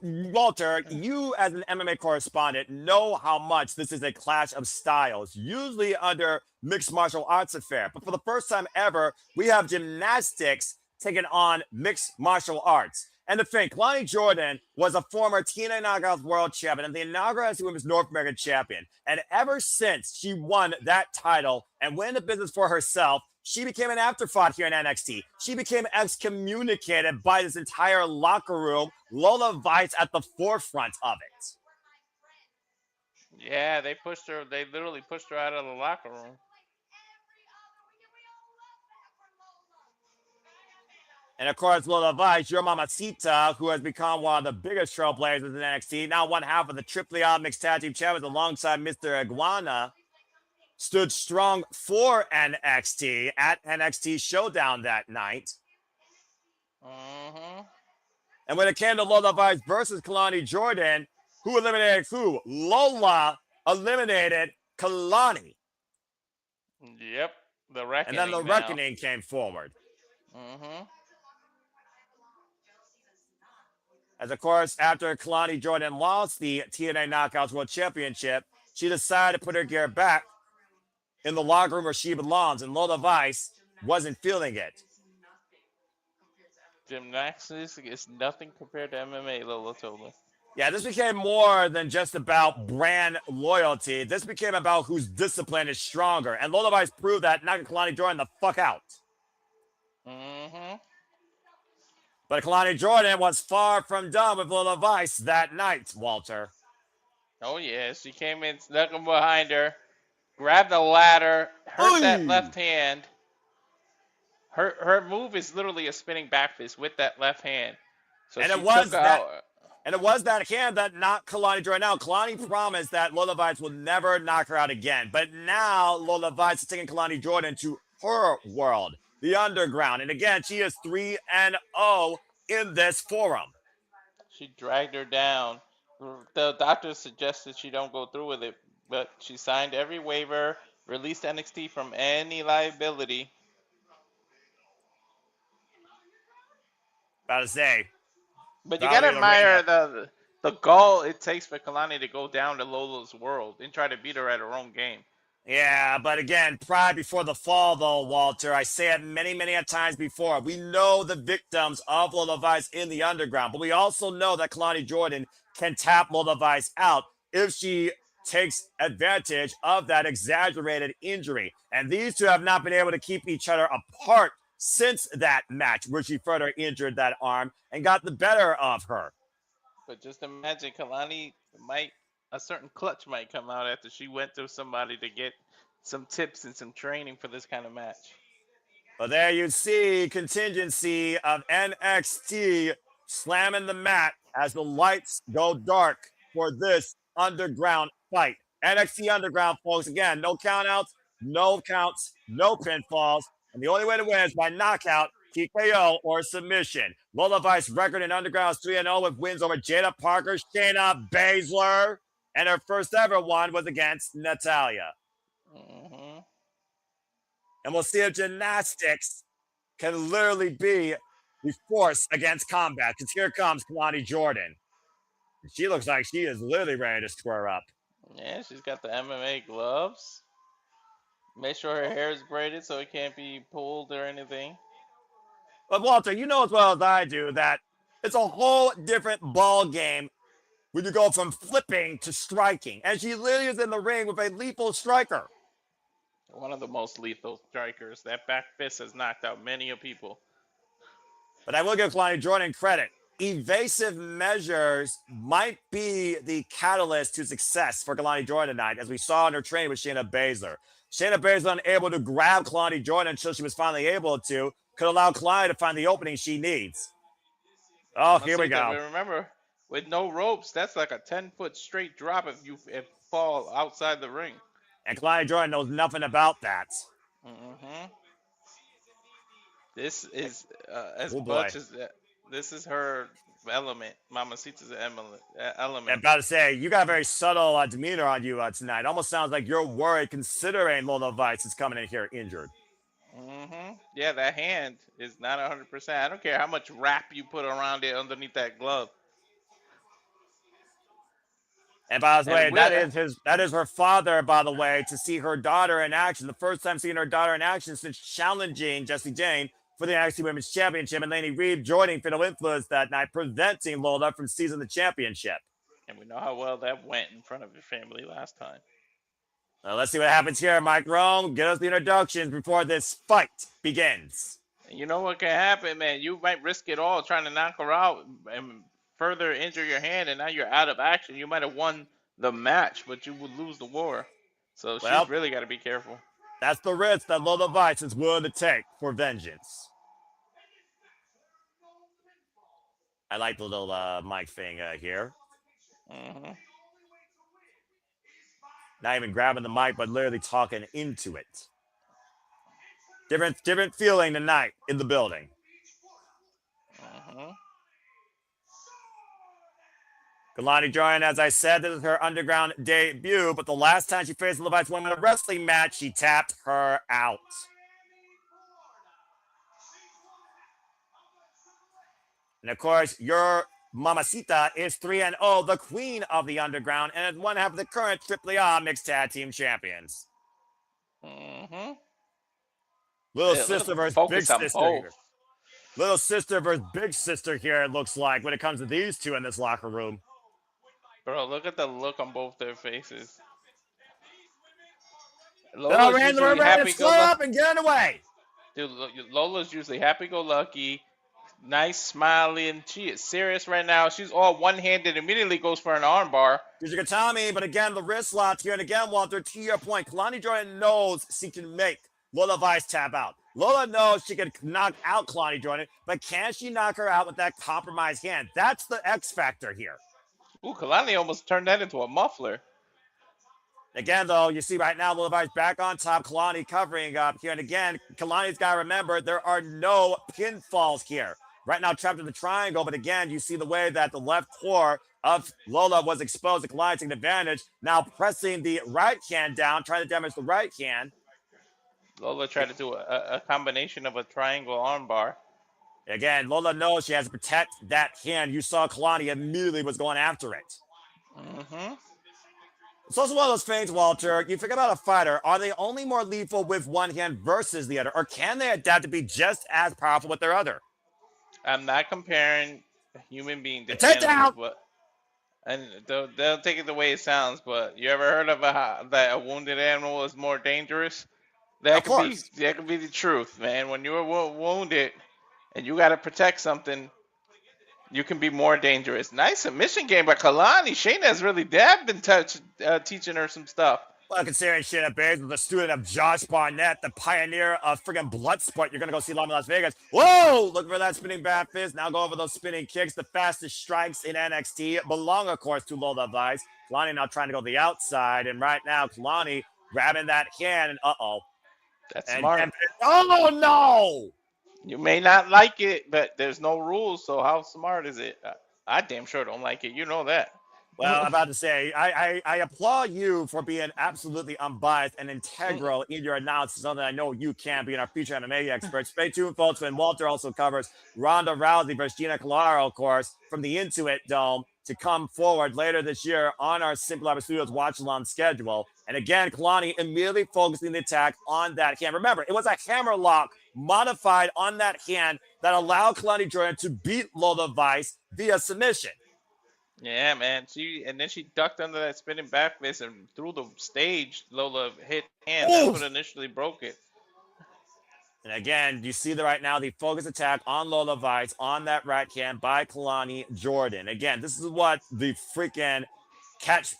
Speaker 4: Walter, you as an MMA correspondent know how much this is a clash of styles, usually under mixed martial arts affair. But for the first time ever, we have gymnastics taking on mixed martial arts. And to think, Kelani Jordan was a former TNA Knockouts World Champion and the inaugural Women's North American Champion. And ever since she won that title and went into business for herself, she became an afterthought here in NXT. She became excommunicated by this entire locker room. Lola Vice at the forefront of it.
Speaker 2: Yeah, they pushed her. They literally pushed her out of the locker room.
Speaker 4: And of course, Lola Vice, your mamacita, who has become one of the biggest trailblazers in NXT, now one half of the Triple A Mixed Tag Team Champions alongside Mr. Iguana, stood strong for NXT at NXT Showdown that night.
Speaker 2: Mm-hmm.
Speaker 4: And when it came to Lola Vice versus Kelani Jordan, who eliminated who? Lola eliminated Kelani.
Speaker 2: Yep, the reckoning.
Speaker 4: And then the reckoning came forward.
Speaker 2: Mm-hmm.
Speaker 4: As, of course, after Kelani Jordan lost the TNA Knockouts World Championship, she decided to put her gear back in the locker room where she belongs, and Lola Vice wasn't feeling it.
Speaker 2: Gymnastics is nothing compared to MMA, Lola told me.
Speaker 4: Yeah, this became more than just about brand loyalty. This became about whose discipline is stronger. And Lola Vice proved that, knocking Kelani Jordan the fuck out.
Speaker 2: Mm-hmm.
Speaker 4: But Kelani Jordan was far from done with Lola Vice that night, Walter.
Speaker 2: Oh, yeah. She came in, snuck him behind her, grabbed the ladder, hurt that left hand. Her move is literally a spinning back fist with that left hand. So
Speaker 4: and
Speaker 2: she
Speaker 4: it was
Speaker 2: took
Speaker 4: that.
Speaker 2: out.
Speaker 4: And it was that hand that knocked Kelani Jordan out. Kelani promised that Lola Vice will never knock her out again. But now Lola Vice is taking Kelani Jordan to her world, the underground. And again, she is 3-0 in this forum.
Speaker 2: She dragged her down. The doctor suggested she don't go through with it, but she signed every waiver, released NXT from any liability.
Speaker 4: About to say.
Speaker 2: But you gotta admire the gall it takes for Kelani to go down to Lola's world and try to beat her at her own game.
Speaker 4: Yeah, but again, pride before the fall, though, Walter. I say it many, many times before. We know the victims of Lola Vice in the underground, but we also know that Kelani Jordan can tap Lola Vice out if she takes advantage of that exaggerated injury. And these two have not been able to keep each other apart since that match where she further injured that arm and got the better of her.
Speaker 2: But just imagine Kelani a certain clutch might come out after she went through somebody to get some tips and some training for this kind of match.
Speaker 4: But there you see contingency of NXT slamming the mat as the lights go dark for this underground fight. NXT Underground, folks, again, no countouts, no counts, no pinfalls. And the only way to win is by knockout, TKO, or submission. Lola Vice record in Underground is 3-0 with wins over Jaida Parker, Shayna Baszler, and her first ever one was against Natalya.
Speaker 2: Mm-hmm.
Speaker 4: And we'll see if gymnastics can literally be the force against combat. Because here comes Kelani Jordan. She looks like she is literally ready to square up.
Speaker 2: Yeah, she's got the MMA gloves. Make sure her hair is braided so it can't be pulled or anything.
Speaker 4: But Walter, you know as well as I do that it's a whole different ball game when you go from flipping to striking. And she literally is in the ring with a lethal striker.
Speaker 2: One of the most lethal strikers. That back fist has knocked out many of people.
Speaker 4: But I will give Kelani Jordan credit. Evasive measures might be the catalyst to success for Kelani Jordan tonight, as we saw in her training with Shayna Baszler. Shayna Baszler unable to grab Kelani Jordan until she was finally able to, could allow Kelani to find the opening she needs. Oh, here we go.
Speaker 2: Remember, with no ropes, that's like a 10-foot straight drop if you fall outside the ring.
Speaker 4: And Kelani Jordan knows nothing about that.
Speaker 2: Mm-hmm. This is as
Speaker 4: Oh boy.
Speaker 2: much as this is her element. Mamacita's
Speaker 4: I'm
Speaker 2: element.
Speaker 4: about to say, you got a very subtle demeanor on you tonight. Almost sounds like you're worried considering Lola Vice is coming in here injured.
Speaker 2: Yeah, that hand is not 100%. I don't care how much wrap you put around it underneath that glove.
Speaker 4: And by the way,
Speaker 2: And we're
Speaker 4: that is her father, by the way, to see her daughter in action. The first time seeing her daughter in action since challenging Jessie Jane for the NXT Women's Championship, and Laney Reed joining Fatal Influence that night, preventing Lola from seizing the championship.
Speaker 2: and we know how well that went in front of your family last time.
Speaker 4: Let's see what happens here. Mike Rome, get us the introductions before this fight begins.
Speaker 2: And you know what can happen, man? You might risk it all trying to knock her out and further injure your hand, and now you're out of action. You might have won the match, but you would lose the war. So
Speaker 4: Well,
Speaker 2: she's really got to be careful.
Speaker 4: that's the risk that Lola Vice is willing to take for vengeance. I like the little mic thing here. Not even grabbing the mic, but literally talking into it. Different feeling tonight in the building. Kelani Jordan, as I said, this is her underground debut, but the last time she faced the Levi's woman in a wrestling match, she tapped her out. And of course, your Mamacita is 3-0, the queen of the underground, and is one half of the current AAA Mixed Tag Team Champions. Little sister versus big sister here. Little sister versus big sister here, it looks like, when it comes to these two in this locker room.
Speaker 2: Bro, look at the look on both their faces.
Speaker 4: Lola's usually ready to slow up and get away.
Speaker 2: Dude, Lola's usually happy-go-lucky, nice, smiling. She is serious right now. She's all one-handed, immediately goes for an armbar.
Speaker 4: Yuzukatami, but again, the wrist lock here. And again, Walter, to your point, Kelani Jordan knows she can make Lola Vice tap out. Lola knows she can knock out Kelani Jordan, but can she knock her out with that compromised hand? That's the X factor here.
Speaker 2: Ooh, Kelani almost turned that into a muffler.
Speaker 4: Again, though, you see right now, Lola Vice back on top, Kelani covering up here. And again, Kalani's got to remember there are no pinfalls here. Right now, trapped in the triangle, but again, you see the way that the left core of Lola was exposed to Kelani taking advantage. Now pressing the right hand down, trying to damage the right hand.
Speaker 2: Lola tried to do a combination of a triangle armbar.
Speaker 4: Again, Lola knows she has to protect that hand. You saw Kelani immediately was going after it. It's also one of those things, Walter. You think about a fighter. Are they only more lethal with one hand versus the other? Or can they adapt to be just as powerful with their other?
Speaker 2: I'm not comparing a human being to
Speaker 4: take
Speaker 2: animals, but and they'll take it the way it sounds. But you ever heard of that a wounded animal is more dangerous? That could be the truth, man. When you're wounded and you got to protect something, you can be more dangerous. Nice submission game by Kelani. Shayna's really been teaching her some stuff.
Speaker 4: Well, considering Shayna Baszler was a student of Josh Barnett, the pioneer of friggin' blood sport, you're going to go see live in Las Vegas. Whoa! Look for that spinning back fist. Now go over those spinning kicks. The fastest strikes in NXT belong, of course, to Lola Vice. Kelani now trying to go the outside. And right now, Kelani grabbing that hand. And uh-oh.
Speaker 2: That's smart.
Speaker 4: Oh, no!
Speaker 2: You may not like it, but there's no rules, so how smart is it? I damn sure don't like it. You know that.
Speaker 4: Well, I'm about to say, I applaud you for being absolutely unbiased and integral in your analysis, something I know you can, being our future MMA expert. Stay tuned, folks, when Walter also covers Ronda Rousey versus Gina Carano, of course, from the Intuit Dome to come forward later this year on our Simple Live Studios watch-along schedule. And again, Kelani immediately focusing the attack on that hand. Remember, it was a hammer lock modified on that hand that allowed Kelani Jordan to beat Lola Vice via submission.
Speaker 2: Yeah, man. Then she ducked under that spinning back fist and through the stage. Lola hit hand. That's what initially broke it.
Speaker 4: And again, you see right now the focus attack on Lola Vice on that right hand by Kelani Jordan. Again, this is what the freaking catch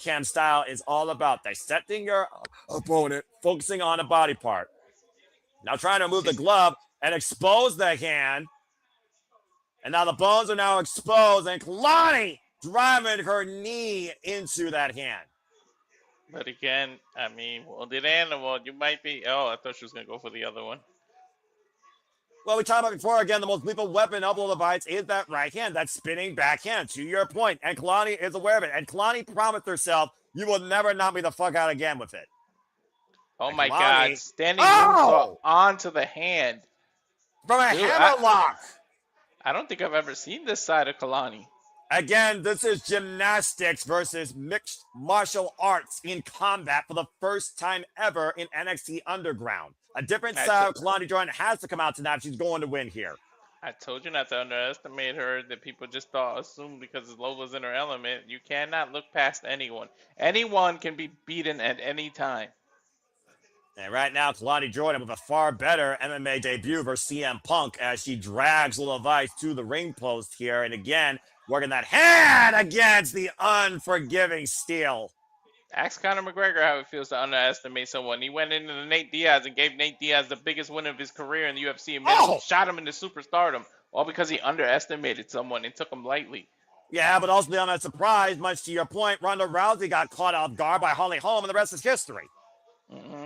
Speaker 4: cam style is all about. Dissecting your opponent, focusing on a body part. Now trying to move the glove and expose the hand. And now the bones are now exposed, and Kelani driving her knee into that hand.
Speaker 2: But again, I mean, wounded animal, you might be. Oh, I thought she was going to go for the other one.
Speaker 4: Well, we talked about before, again, the most lethal weapon of Lola Vice is that right hand, that spinning backhand, to your point. And Kelani is aware of it. And Kelani promised herself, you will never knock me the fuck out again with it.
Speaker 2: Oh
Speaker 4: And
Speaker 2: my
Speaker 4: Kelani,
Speaker 2: God! Standing moonsault onto the hand.
Speaker 4: From a
Speaker 2: Dude,
Speaker 4: hammerlock.
Speaker 2: I don't think I've ever seen this side of Kelani.
Speaker 4: Again, this is gymnastics versus mixed martial arts in combat for the first time ever in NXT Underground. A different style of Kelani Jordan has to come out tonight if she's going to win here.
Speaker 2: I told you not to underestimate her. That people just assume because Lola's in her element. You cannot look past anyone. Anyone can be beaten at any time.
Speaker 4: And right now, Kelani Jordan with a far better MMA debut versus CM Punk as she drags Lola Vice to the ring post here. And again, working that hand against the unforgiving steel.
Speaker 2: Ask Conor McGregor how it feels to underestimate someone. He went into the Nate Diaz and gave Nate Diaz the biggest win of his career in the UFC and shot him into superstardom, all because he underestimated someone and took him lightly.
Speaker 4: Yeah, but also on that surprise, much to your point, Ronda Rousey got caught off guard by Holly Holm, and the rest is history.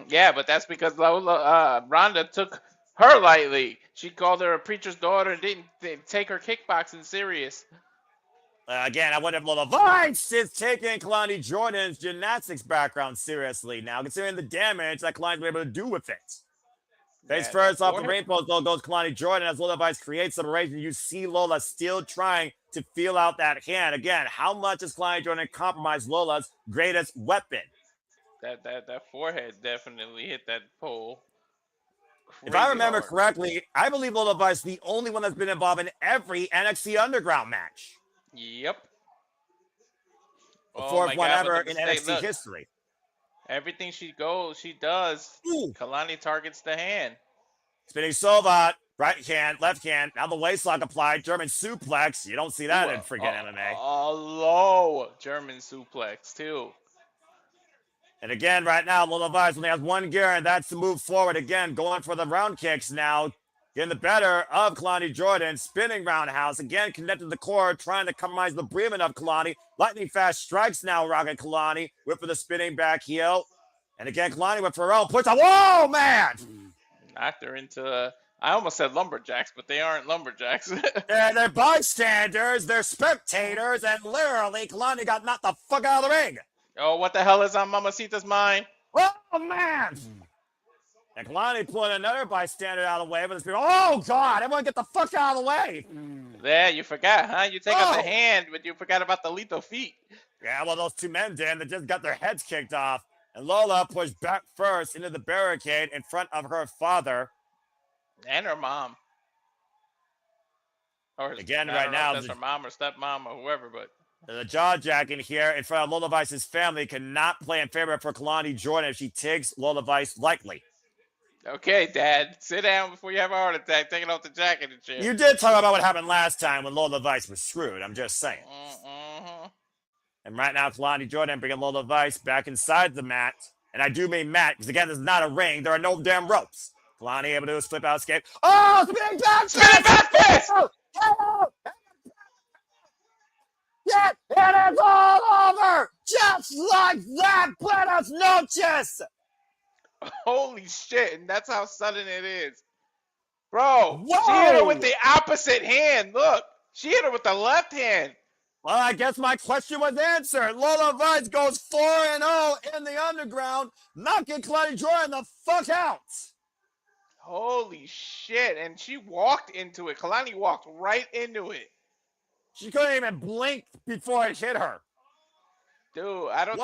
Speaker 2: Yeah, but that's because Ronda took her lightly. She called her a preacher's daughter and didn't take her kickboxing serious.
Speaker 4: Again, I wonder if Lola Vice is taking Kelani Jordan's gymnastics background seriously now, considering the damage that Kelani's been able to do with it. Face first off the ring post, though, goes Kelani Jordan as Lola Vice creates separation. You see Lola still trying to feel out that hand. Again, how much has Kelani Jordan compromised Lola's greatest weapon?
Speaker 2: That forehead definitely hit that pole.
Speaker 4: If I remember correctly, I believe Lola Vice is the only one that's been involved in every NXT Underground match.
Speaker 2: Yep.
Speaker 4: The fourth one ever in NXT history.
Speaker 2: Everything she does. Kelani targets the hand.
Speaker 4: Spinning Sovat, right hand, left hand. Now the waistlock applied. German suplex. You don't see that in freaking MMA.
Speaker 2: A low German suplex too.
Speaker 4: And again, right now, Lola Vice only has one gear, and that's to move forward. Again, going for the round kicks now. Getting the better of Kelani Jordan. Spinning roundhouse. Again, connected to the core, trying to compromise the breathing of Kelani. Lightning fast strikes now, rocking Kelani. Whip for the spinning back heel. And again, Kelani with her own push. Whoa, man!
Speaker 2: Knocked her into, I almost said lumberjacks, but they aren't lumberjacks.
Speaker 4: They're bystanders. They're spectators. And literally, Kelani got knocked the fuck out of the ring.
Speaker 2: Oh, what the hell is on Mamacita's mind?
Speaker 4: Oh, man! And Kelani pulling another bystander out of the way, but it's people, oh, God, everyone get the fuck out of the way.
Speaker 2: There, you forgot, huh? You take out the hand, but you forgot about the lethal feet.
Speaker 4: Yeah, well, those two men did. They just got their heads kicked off. And Lola pushed back first into the barricade in front of her father.
Speaker 2: And her mom. Or
Speaker 4: again, right now,
Speaker 2: that's her mom or stepmom or whoever, but.
Speaker 4: The jaw jacking here in front of Lola Vice's family cannot play in favor for Kelani Jordan if she takes Lola Vice lightly.
Speaker 2: Okay, Dad, sit down before you have a heart attack, taking off the jacket and shit.
Speaker 4: You did talk about what happened last time when Lola Vice was screwed. I'm just saying. And right now, Kelani Jordan bringing Lola Vice back inside the mat. And I do mean mat, because again, this is not a ring. There are no damn ropes. Kelani able to do a flip out escape. Oh, spinning back fist!
Speaker 2: Spinning back fist!
Speaker 4: Yeah, it is all over! Just like that, buenas noches!
Speaker 2: Holy shit, and that's how sudden it is. Bro,
Speaker 4: whoa!
Speaker 2: She hit her with the opposite hand. Look, she hit her with the left hand.
Speaker 4: Well, I guess my question was answered. Lola Vice goes 4-0 in the underground, knocking Kelani Jordan the fuck out.
Speaker 2: Holy shit, and she walked into it. Kelani walked right into it.
Speaker 4: She couldn't even blink before it hit her.
Speaker 2: Dude, I don't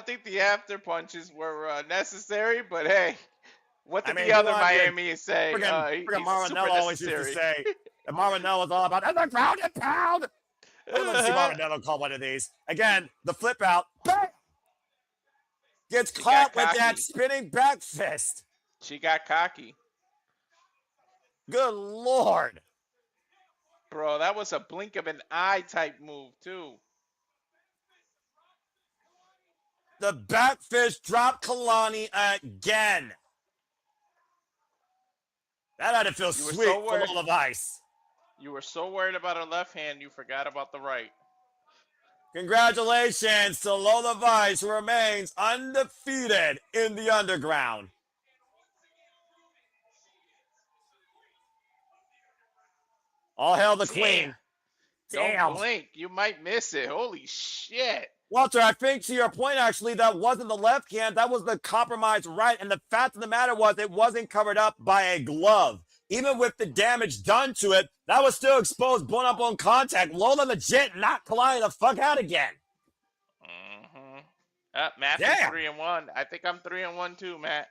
Speaker 2: think the after punches were necessary, but hey, what did the other Miami say?
Speaker 4: Marinello always used to say, and Marinello was all about, and the ground and pound. I would love to see Marinello call one of these. Again, the flip out, bam! Gets caught with that spinning back fist.
Speaker 2: She got cocky.
Speaker 4: Good Lord.
Speaker 2: Bro, that was a blink of an eye type move, too.
Speaker 4: The back fist dropped Kelani again. That had to feel sweet for Lola Vice.
Speaker 2: You were so worried about her left hand, you forgot about the right.
Speaker 4: Congratulations to Lola Vice, who remains undefeated in the underground. All hail the
Speaker 2: Damn.
Speaker 4: queen. Damn.
Speaker 2: Don't blink. You might miss it. Holy shit.
Speaker 4: Walter, I think to your point, actually, that wasn't the left hand. That was the compromised right. And the fact of the matter was it wasn't covered up by a glove. Even with the damage done to it, that was still exposed, bone-on-bone contact. Lola legit knocked Kelani the fuck out again.
Speaker 2: Matthew's
Speaker 4: Damn.
Speaker 2: 3-1. I think I'm 3-1 too, Matt.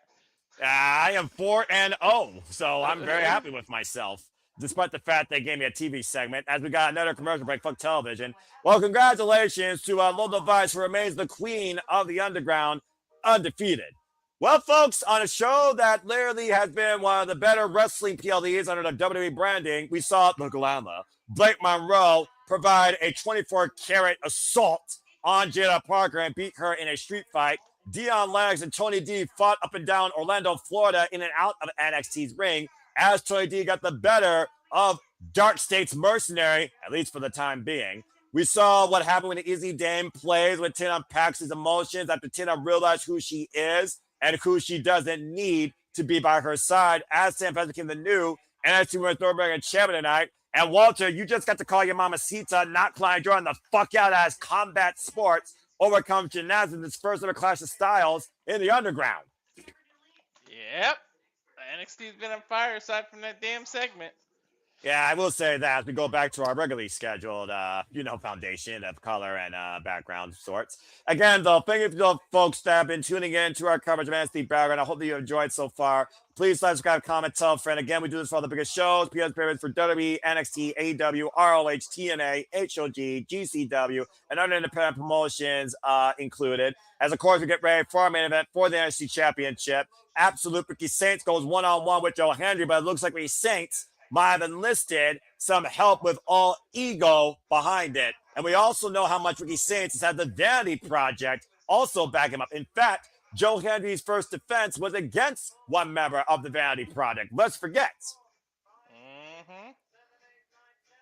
Speaker 4: I am 4-0, so I'm very happy with myself. Despite the fact they gave me a TV segment, as we got another commercial break, fuck television. Well, congratulations to Lola Vice, who remains the queen of the underground, undefeated. Well, folks, on a show that literally has been one of the better wrestling PLEs under the WWE branding, we saw the Lola, Blake Monroe, provide a 24-karat assault on Jaida Parker and beat her in a street fight. Dion, Lennox, and Tony D fought up and down Orlando, Florida, in and out of NXT's ring, as Tony D got the better of Dark State's mercenary, at least for the time being. We saw what happened when Izzy Dame plays with Tatum Paxley's emotions after Tatum realized who she is and who she doesn't need to be by her side, as Sam Pez became the new NXT Women's North champion tonight. And Walter, you just got to call your mama Sita, not Klein, drawing the fuck out as combat sports overcomes gymnastics in its first ever clash of styles in the underground.
Speaker 2: Yep. NXT's been on fire aside from that damn segment.
Speaker 4: Yeah, I will say that as we go back to our regularly scheduled, foundation of color and background sorts. Again, though, thank you to the folks that have been tuning in to our coverage of NXT Background. I hope that you enjoyed so far. Please like, subscribe, comment, tell a friend. Again, we do this for all the biggest shows. PS favorites for WWE, NXT, AEW, ROH, TNA, HOG, GCW, and other independent promotions included. As, of course, we get ready for our main event for the NXT Championship. Absolute Ricky Saints goes one-on-one with Joe Hendry, but it looks like Ricky Saints might have enlisted some help with all ego behind it. And we also know how much Ricky Saints has had the Vanity Project also back him up. In fact, Joe Hendry's first defense was against one member of the Vanity Project. Let's forget.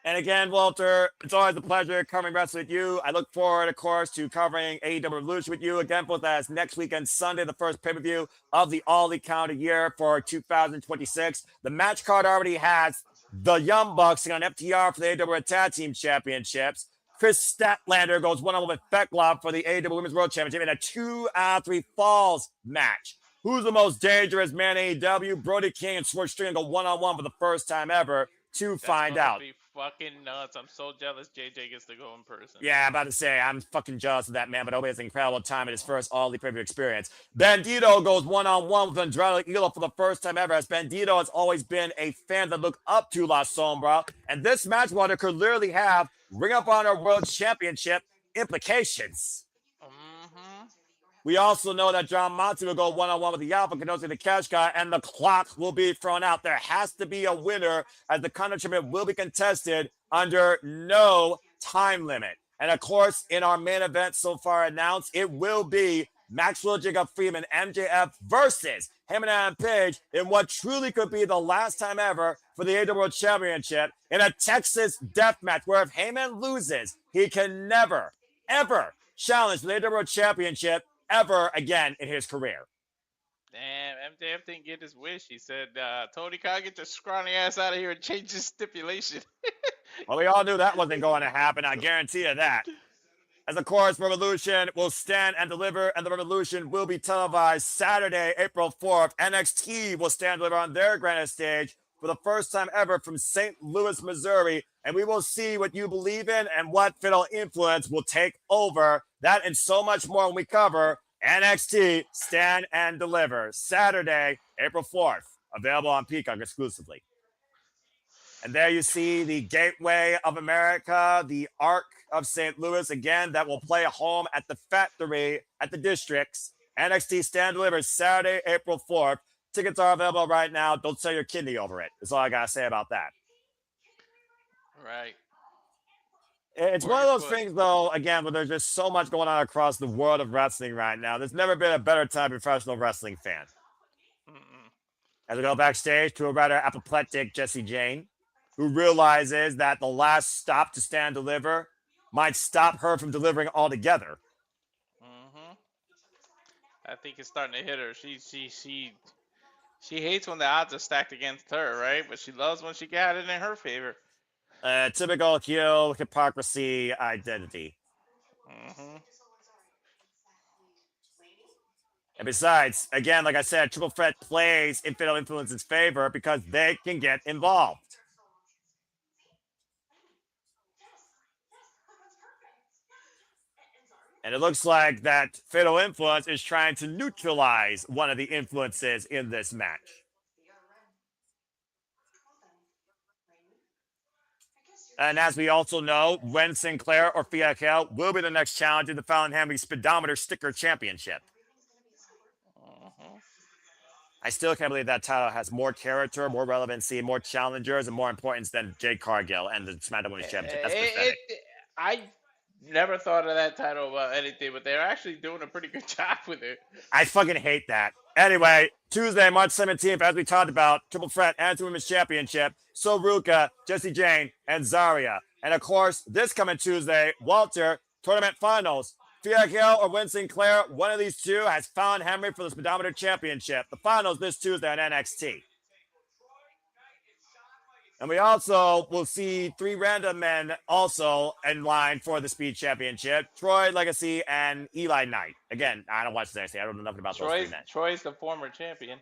Speaker 4: And again, Walter, it's always a pleasure covering wrestling with you. I look forward, of course, to covering AEW Revolution with you. Again, both as next weekend, Sunday, the first pay-per-view of the All Elite calendar year for 2026. The match card already has the Young Bucks on FTR for the AEW Tag Team Championships. Chris Statlander goes one-on-one with Fetlob for the AEW Women's World Championship in a 2-out-of-3 falls match. Who's the most dangerous man in AEW? Brody King and Swerve Strickland go one-on-one for the first time ever to find out.
Speaker 2: Be fucking nuts. I'm so jealous JJ gets to go in person.
Speaker 4: Yeah, I'm about to say, I'm fucking jealous of that man, but I hope he has an incredible time at his first All Elite preview experience. Bandito goes one-on-one with Andrade Elo for the first time ever, as Bandito has always been a fan that looked up to La Sombra, and this match, Walter, could literally have Ring of Honor World Championship implications. We also know that John Monty will go one-on-one with the Alpha Kenosi, the Cash Guy, and the clock will be thrown out. There has to be a winner, as the Continental Championship will be contested under no time limit. And of course, in our main event so far announced, it will be Maxwell Jacob Freeman, MJF, versus Heyman Adam Page in what truly could be the last time ever for the AEW World Championship in a Texas death match, where if Heyman loses, he can never, ever challenge the AEW World Championship ever again in his career.
Speaker 2: Damn, MJF didn't get his wish. He said, Tony Khan, get your scrawny ass out of here and change his stipulation.
Speaker 4: Well, we all knew that wasn't going to happen. I guarantee you that. As, of course, Revolution will stand and deliver, and the Revolution will be televised Saturday, April 4th. NXT will stand and deliver on their grandest stage for the first time ever from St. Louis, Missouri. And we will see what you believe in and what Fiddle Influence will take over. That and so much more when we cover NXT Stand and Deliver, Saturday, April 4th, available on Peacock exclusively. And there you see the Gateway of America, the Arc of St. Louis, again, that will play home at the Factory at the Districts. NXT Stand and Deliver, Saturday, April 4th. Tickets are available right now. Don't sell your kidney over it. That's all I got to say about that.
Speaker 2: Right.
Speaker 4: It's one of those things, though, again, where there's just so much going on across the world of wrestling right now. There's never been a better time to be a professional wrestling fan. As we go backstage to a rather apoplectic Jessie Jane, who realizes that the last stop to Stand Deliver might stop her from delivering altogether.
Speaker 2: I think it's starting to hit her. She hates when the odds are stacked against her, right? But she loves when she got it in her favor.
Speaker 4: Typical heel hypocrisy identity.
Speaker 2: Mm-hmm.
Speaker 4: And besides, again, like I said, Triple Threat plays in Fatal Influence's favor because they can get involved. And it looks like that Fatal Influence is trying to neutralize one of the influences in this match. And as we also know, Wen Sinclair or Fiakel will be the next challenge in the Fallon Henry Speedometer Sticker Championship.
Speaker 2: Mm-hmm.
Speaker 4: I still can't believe that title has more character, more relevancy, more challengers, and more importance than Jade Cargill and the SmackDown Women's Championship. That's pathetic.
Speaker 2: I never thought of that title about anything, but they're actually doing a pretty good job with it.
Speaker 4: I fucking hate that. Anyway, Tuesday, March 17th, as we talked about, Triple Threat and Women's Championship, Soruka, Jessie Jane, and Zarya. And of course, this coming Tuesday, Walter, Tournament Finals. Fiakel or Wen Sinclair, one of these two has found Henry for the Speedometer Championship. The finals this Tuesday on NXT. And we also will see 3 random men also in line for the Speed Championship. Troy, Legacy, and Eli Knight. Again, I don't watch the NXT. I don't know nothing about those 3 men.
Speaker 2: Troy's the former champion.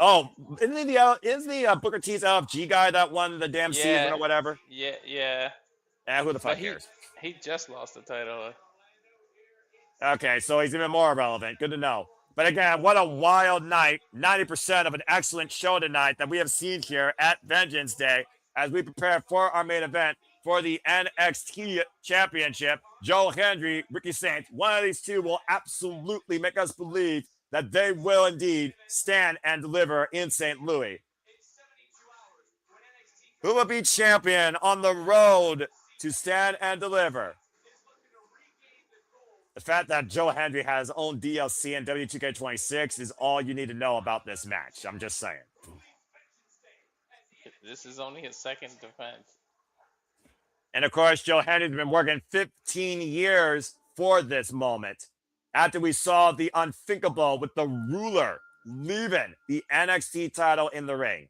Speaker 4: Oh, isn't he the Booker T's LFG guy that won the damn season or whatever?
Speaker 2: Yeah.
Speaker 4: Who the fuck cares?
Speaker 2: He just lost the title.
Speaker 4: Okay, so he's even more relevant. Good to know. But again, what a wild night. 90% of an excellent show tonight that we have seen here at Vengeance Day as we prepare for our main event for the NXT Championship. Joe Hendry, Ricky Saints, one of these two will absolutely make us believe that they will indeed stand and deliver in St. Louis. Who will be champion on the road to stand and deliver? The fact that Joe Hendry has his own DLC in W2K26 is all you need to know about this match. I'm just saying.
Speaker 2: This is only his second defense.
Speaker 4: And of course, Joe Hendry's been working 15 years for this moment. After we saw the unthinkable with the ruler leaving the NXT title in the ring.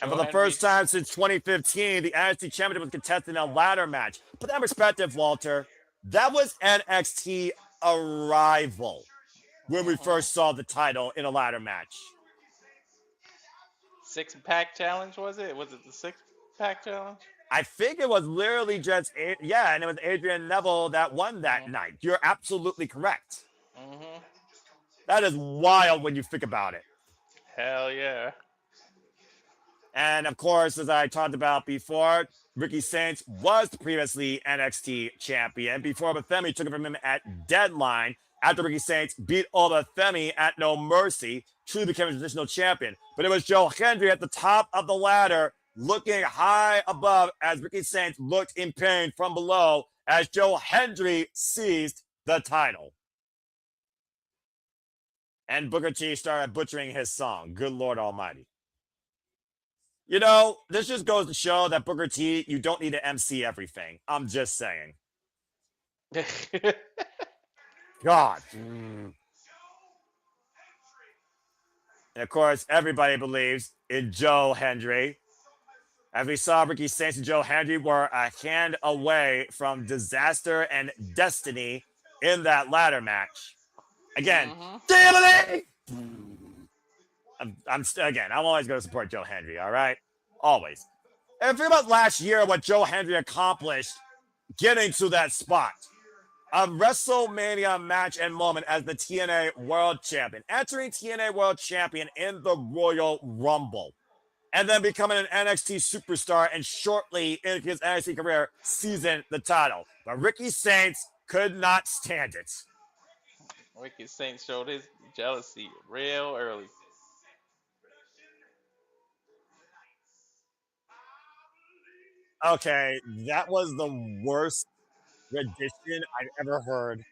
Speaker 4: And for the first time since 2015, the NXT Championship was contested in a ladder match. Put that in perspective, Walter. That was NXT Arrival when we first saw the title in a ladder match.
Speaker 2: 6-pack challenge, was it? Was it the 6-pack challenge?
Speaker 4: I think it was literally just, and it was Adrian Neville that won that night. You're absolutely correct.
Speaker 2: Mm-hmm.
Speaker 4: That is wild when you think about it.
Speaker 2: Hell yeah.
Speaker 4: And of course, as I talked about before, Ricky Saints was previously NXT champion before Obafemi took it from him at Deadline. After Ricky Saints beat Obafemi at No Mercy, truly became a traditional champion. But it was Joe Hendry at the top of the ladder, looking high above as Ricky Saints looked in pain from below as Joe Hendry seized the title. And Booker T started butchering his song. Good Lord Almighty. You know, this just goes to show that Booker T, you don't need to MC everything. I'm just saying. God. And of course, everybody believes in Joe Hendry. As we saw, Ricky Saints and Joe Hendry were a hand away from disaster and destiny in that ladder match. Again, I'm always going to support Joe Hendry, all right? Always. And think about last year, what Joe Hendry accomplished getting to that spot. A WrestleMania match and moment as the TNA World Champion. Entering TNA World Champion in the Royal Rumble. And then becoming an NXT superstar and shortly in his NXT career seizing the title. But Ricky Saints could not stand it.
Speaker 2: Ricky Saints showed his jealousy real early.
Speaker 4: Okay, that was the worst rendition I've ever heard.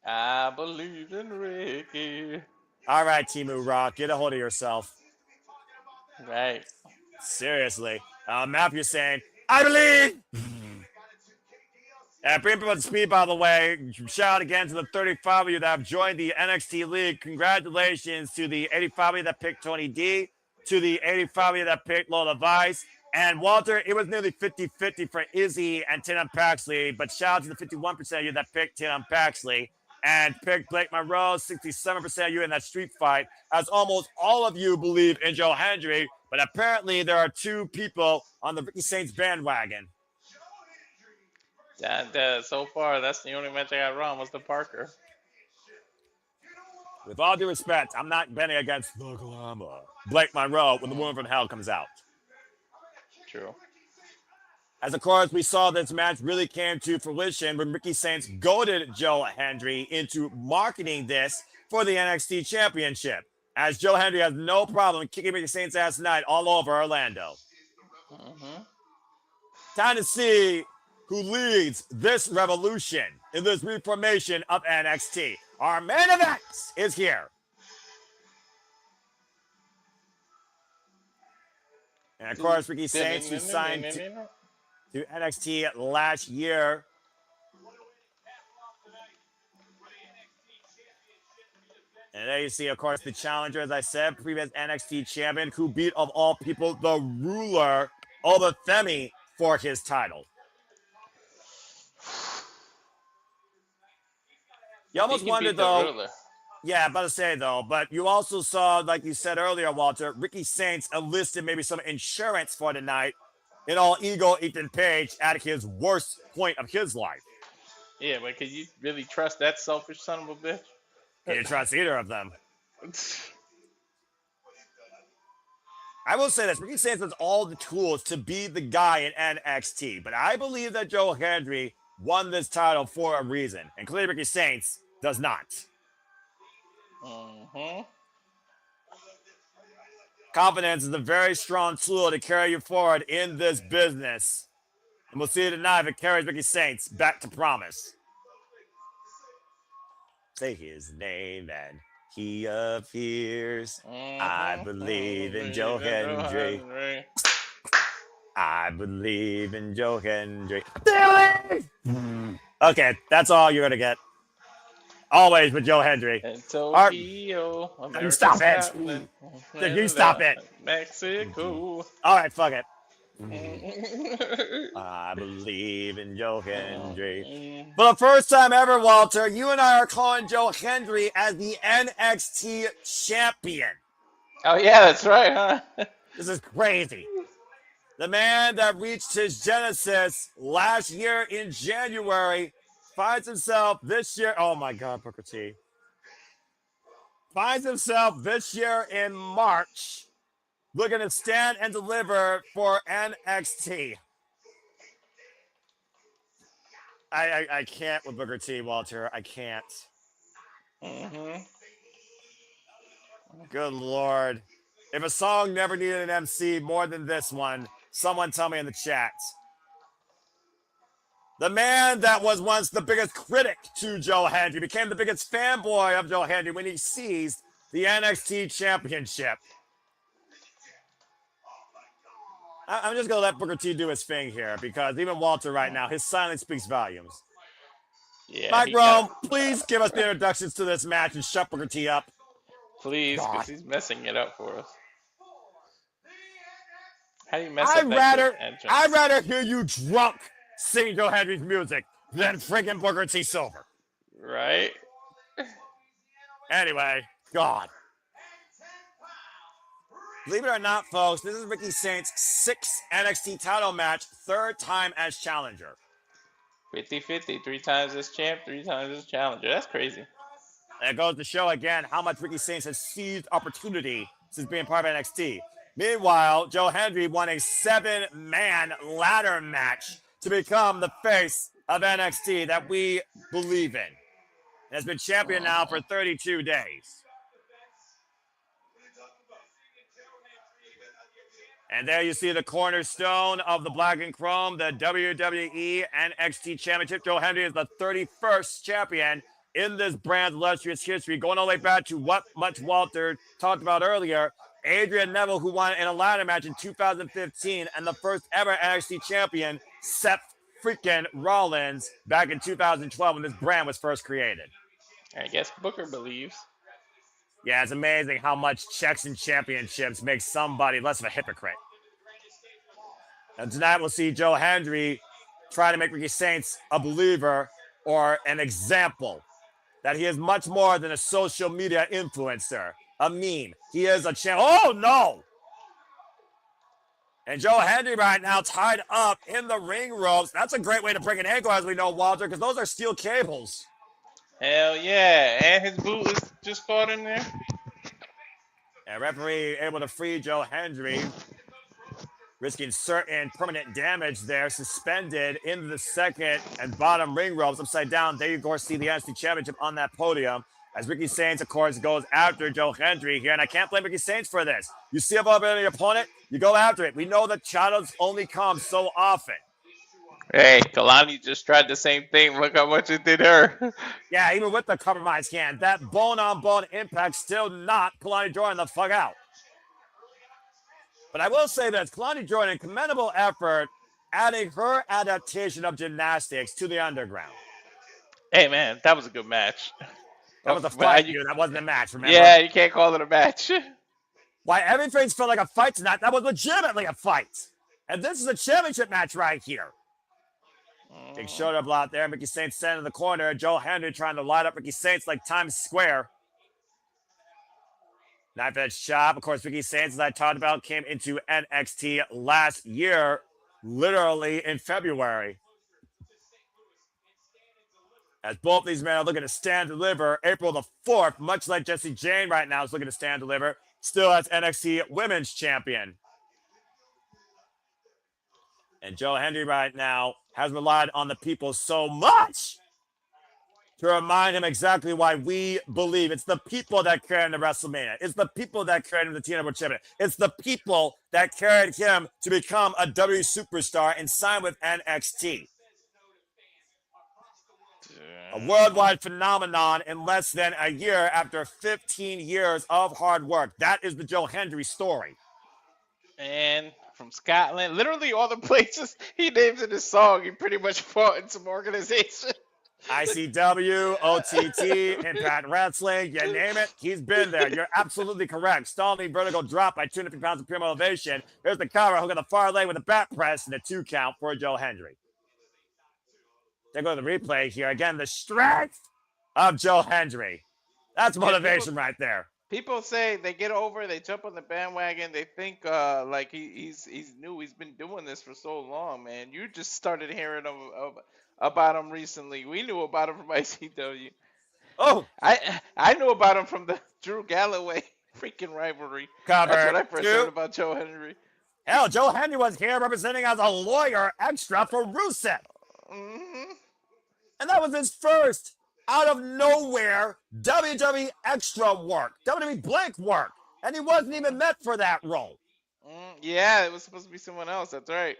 Speaker 2: I believe in Ricky.
Speaker 4: All right, Timu Rock, get a hold of yourself.
Speaker 2: Right.
Speaker 4: Seriously. Matthew saying, I believe. And bring people up to speed, by the way. Shout out again to the 35 of you that have joined the NXT League. Congratulations to the 85 of you that picked Tony D, to the 85 of you that picked Lola Vice. And Walter, it was nearly 50-50 for Izzy and Tatum Paxley, but shout out to the 51% of you that picked Tatum Paxley and picked Blake Monroe, 67% of you in that street fight, as almost all of you believe in Joe Hendry, but apparently there are two people on the Ricky Saints bandwagon.
Speaker 2: So far, that's the only match I got wrong was the Parker.
Speaker 4: With all due respect, I'm not betting against the Glamour Blake Monroe when the Woman from Hell comes out.
Speaker 2: True.
Speaker 4: As of course, we saw this match really came to fruition when Ricky Saints goaded Joe Hendry into marketing this for the NXT Championship, as Joe Hendry has no problem kicking Ricky Saints' ass tonight all over Orlando. Time to see who leads this revolution in this reformation of NXT. Our main event is here. And of course, Ricky Saints, who signed to NXT last year. And there you see, of course, the challenger, as I said, previous NXT champion, who beat, of all people, the ruler, Obafemi, for his title. You almost wondered, though. Yeah, about to say, though, but you also saw, like you said earlier, Walter, Ricky Saints enlisted maybe some insurance for tonight in all ego Ethan Page at his worst point of his life.
Speaker 2: Yeah, but can you really trust that selfish son of a bitch?
Speaker 4: Can you trust either of them? I will say this, Ricky Saints has all the tools to be the guy in NXT, but I believe that Joe Hendry won this title for a reason, and clearly Ricky Saints does not. Confidence is a very strong tool to carry you forward in this business. And we'll see tonight if it carries Ricky Saints back to promise. Say his name and he appears. I believe in Joe Hendry. I believe in Joe Hendry. Okay, that's all you're going to get. Always with Joe Hendry.
Speaker 2: Tokyo,
Speaker 4: you stop it. You stop it.
Speaker 2: Mexico.
Speaker 4: All right, fuck it. I believe in Joe Hendry. For the first time ever, Walter, you and I are calling Joe Hendry as the NXT champion.
Speaker 2: Oh, yeah, that's right, huh?
Speaker 4: This is crazy. The man that reached his genesis last year in January finds himself this year. Oh my God, Booker T. Finds himself this year in March looking to stand and deliver for NXT. I can't with Booker T, Walter. I can't. Good Lord. If a song never needed an MC more than this one, someone tell me in the chat. The man that was once the biggest critic to Joe Hendry became the biggest fanboy of Joe Hendry when he seized the NXT Championship. I'm just going to let Booker T do his thing here because even Walter right now, his silence speaks volumes.
Speaker 2: Yeah,
Speaker 4: Mike Rome, please give us the introductions to this match and shut Booker T up.
Speaker 2: Please, because he's messing it up for us. How do you mess up that entrance?
Speaker 4: I'd rather hear you drunk sing Joe Hendry's music than freaking Booker T Silver.
Speaker 2: Right?
Speaker 4: Anyway, God. Believe it or not, folks, this is Ricky Saints' 6th NXT title match, 3rd time as challenger.
Speaker 2: 50-50, 3 times as champ, 3 times as challenger. That's crazy.
Speaker 4: And it goes to show again how much Ricky Saints has seized opportunity since being part of NXT. Meanwhile, Joe Hendry won a 7-man ladder match to become the face of NXT that we believe in. And has been champion now for 32 days. And there you see the cornerstone of the Black and Chrome, the WWE NXT Championship. Joe Hendry is the 31st champion in this brand's illustrious history, going all the way back to what much Walter talked about earlier. Adrian Neville, who won in a ladder match in 2015, and the first ever NXT champion, Seth freaking Rollins back in 2012 when this brand was first created.
Speaker 2: I guess Booker believes.
Speaker 4: Yeah, it's amazing how much checks and championships make somebody less of a hypocrite. And tonight we'll see Joe Hendry try to make Ricky Saints a believer or an example that he is much more than a social media influencer, a meme. He is a champ. Oh, no! And Joe Hendry right now tied up in the ring ropes. That's a great way to break an ankle, as we know, Walter, because those are steel cables.
Speaker 2: Hell yeah. And his boot is just caught in there.
Speaker 4: And referee able to free Joe Hendry, risking certain permanent damage there, suspended into the second and bottom ring ropes upside down. There you go, see the NXT Championship on that podium. As Ricky Saints, of course, goes after Joe Hendry here. And I can't blame Ricky Saints for this. You see a vulnerability of your opponent, you go after it. We know that shadows only come so often.
Speaker 2: Hey, Kelani just tried the same thing. Look how much it did her.
Speaker 4: Yeah, even with the compromised hand, that bone-on-bone impact still knocked Kelani Jordan the fuck out. But I will say this, Kelani Jordan, commendable effort adding her adaptation of gymnastics to the underground.
Speaker 2: Hey, man, that was a good match.
Speaker 4: That was a fight, dude. That wasn't a match, remember?
Speaker 2: Yeah, you can't call it a match.
Speaker 4: Why everything's felt like a fight tonight, that was legitimately a fight. And this is a championship match right here. Big shoulder block there. Ricky Saints standing in the corner. Joe Hendry trying to light up Ricky Saints like Times Square. Knife edge chop. Of course, Ricky Saints, as I talked about, came into NXT last year, literally in February. As both these men are looking to stand and deliver, April the 4th, much like Jesse Jane right now is looking to stand and deliver, still as NXT Women's Champion. And Joe Hendry right now has relied on the people so much to remind him exactly why we believe it's the people that carried him to WrestleMania. It's the people that carried him to the TNT World Champion. It's the people that carried him to become a WWE superstar and sign with NXT. A worldwide phenomenon in less than a year after 15 years of hard work. That is the Joe Hendry story.
Speaker 2: And from Scotland, literally all the places he names in his song, he pretty much fought in some organization.
Speaker 4: ICW, OTT, Impact Wrestling, you name it, he's been there. You're absolutely correct. Stalling vertical drop by 250 pounds of pure elevation. Here's the cover, hook on the far leg with a back press and a 2 count for Joe Hendry. Take a look at the replay here. Again, the strength of Joe Hendry. That's motivation right there.
Speaker 2: People say they get over, they jump on the bandwagon, they think like he's new. He's been doing this for so long, man. You just started hearing about him recently. We knew about him from ICW.
Speaker 4: Oh,
Speaker 2: I knew about him from the Drew Galloway freaking rivalry.
Speaker 4: Cover
Speaker 2: That's when I first
Speaker 4: two.
Speaker 2: heard about Joe Hendry.
Speaker 4: Hell, Joe Hendry was here representing as a lawyer extra for Rusev.
Speaker 2: Mm-hmm.
Speaker 4: And that was his first out of nowhere WWE extra work, WWE blank work. And he wasn't even meant for that role.
Speaker 2: Yeah, it was supposed to be someone else. That's right.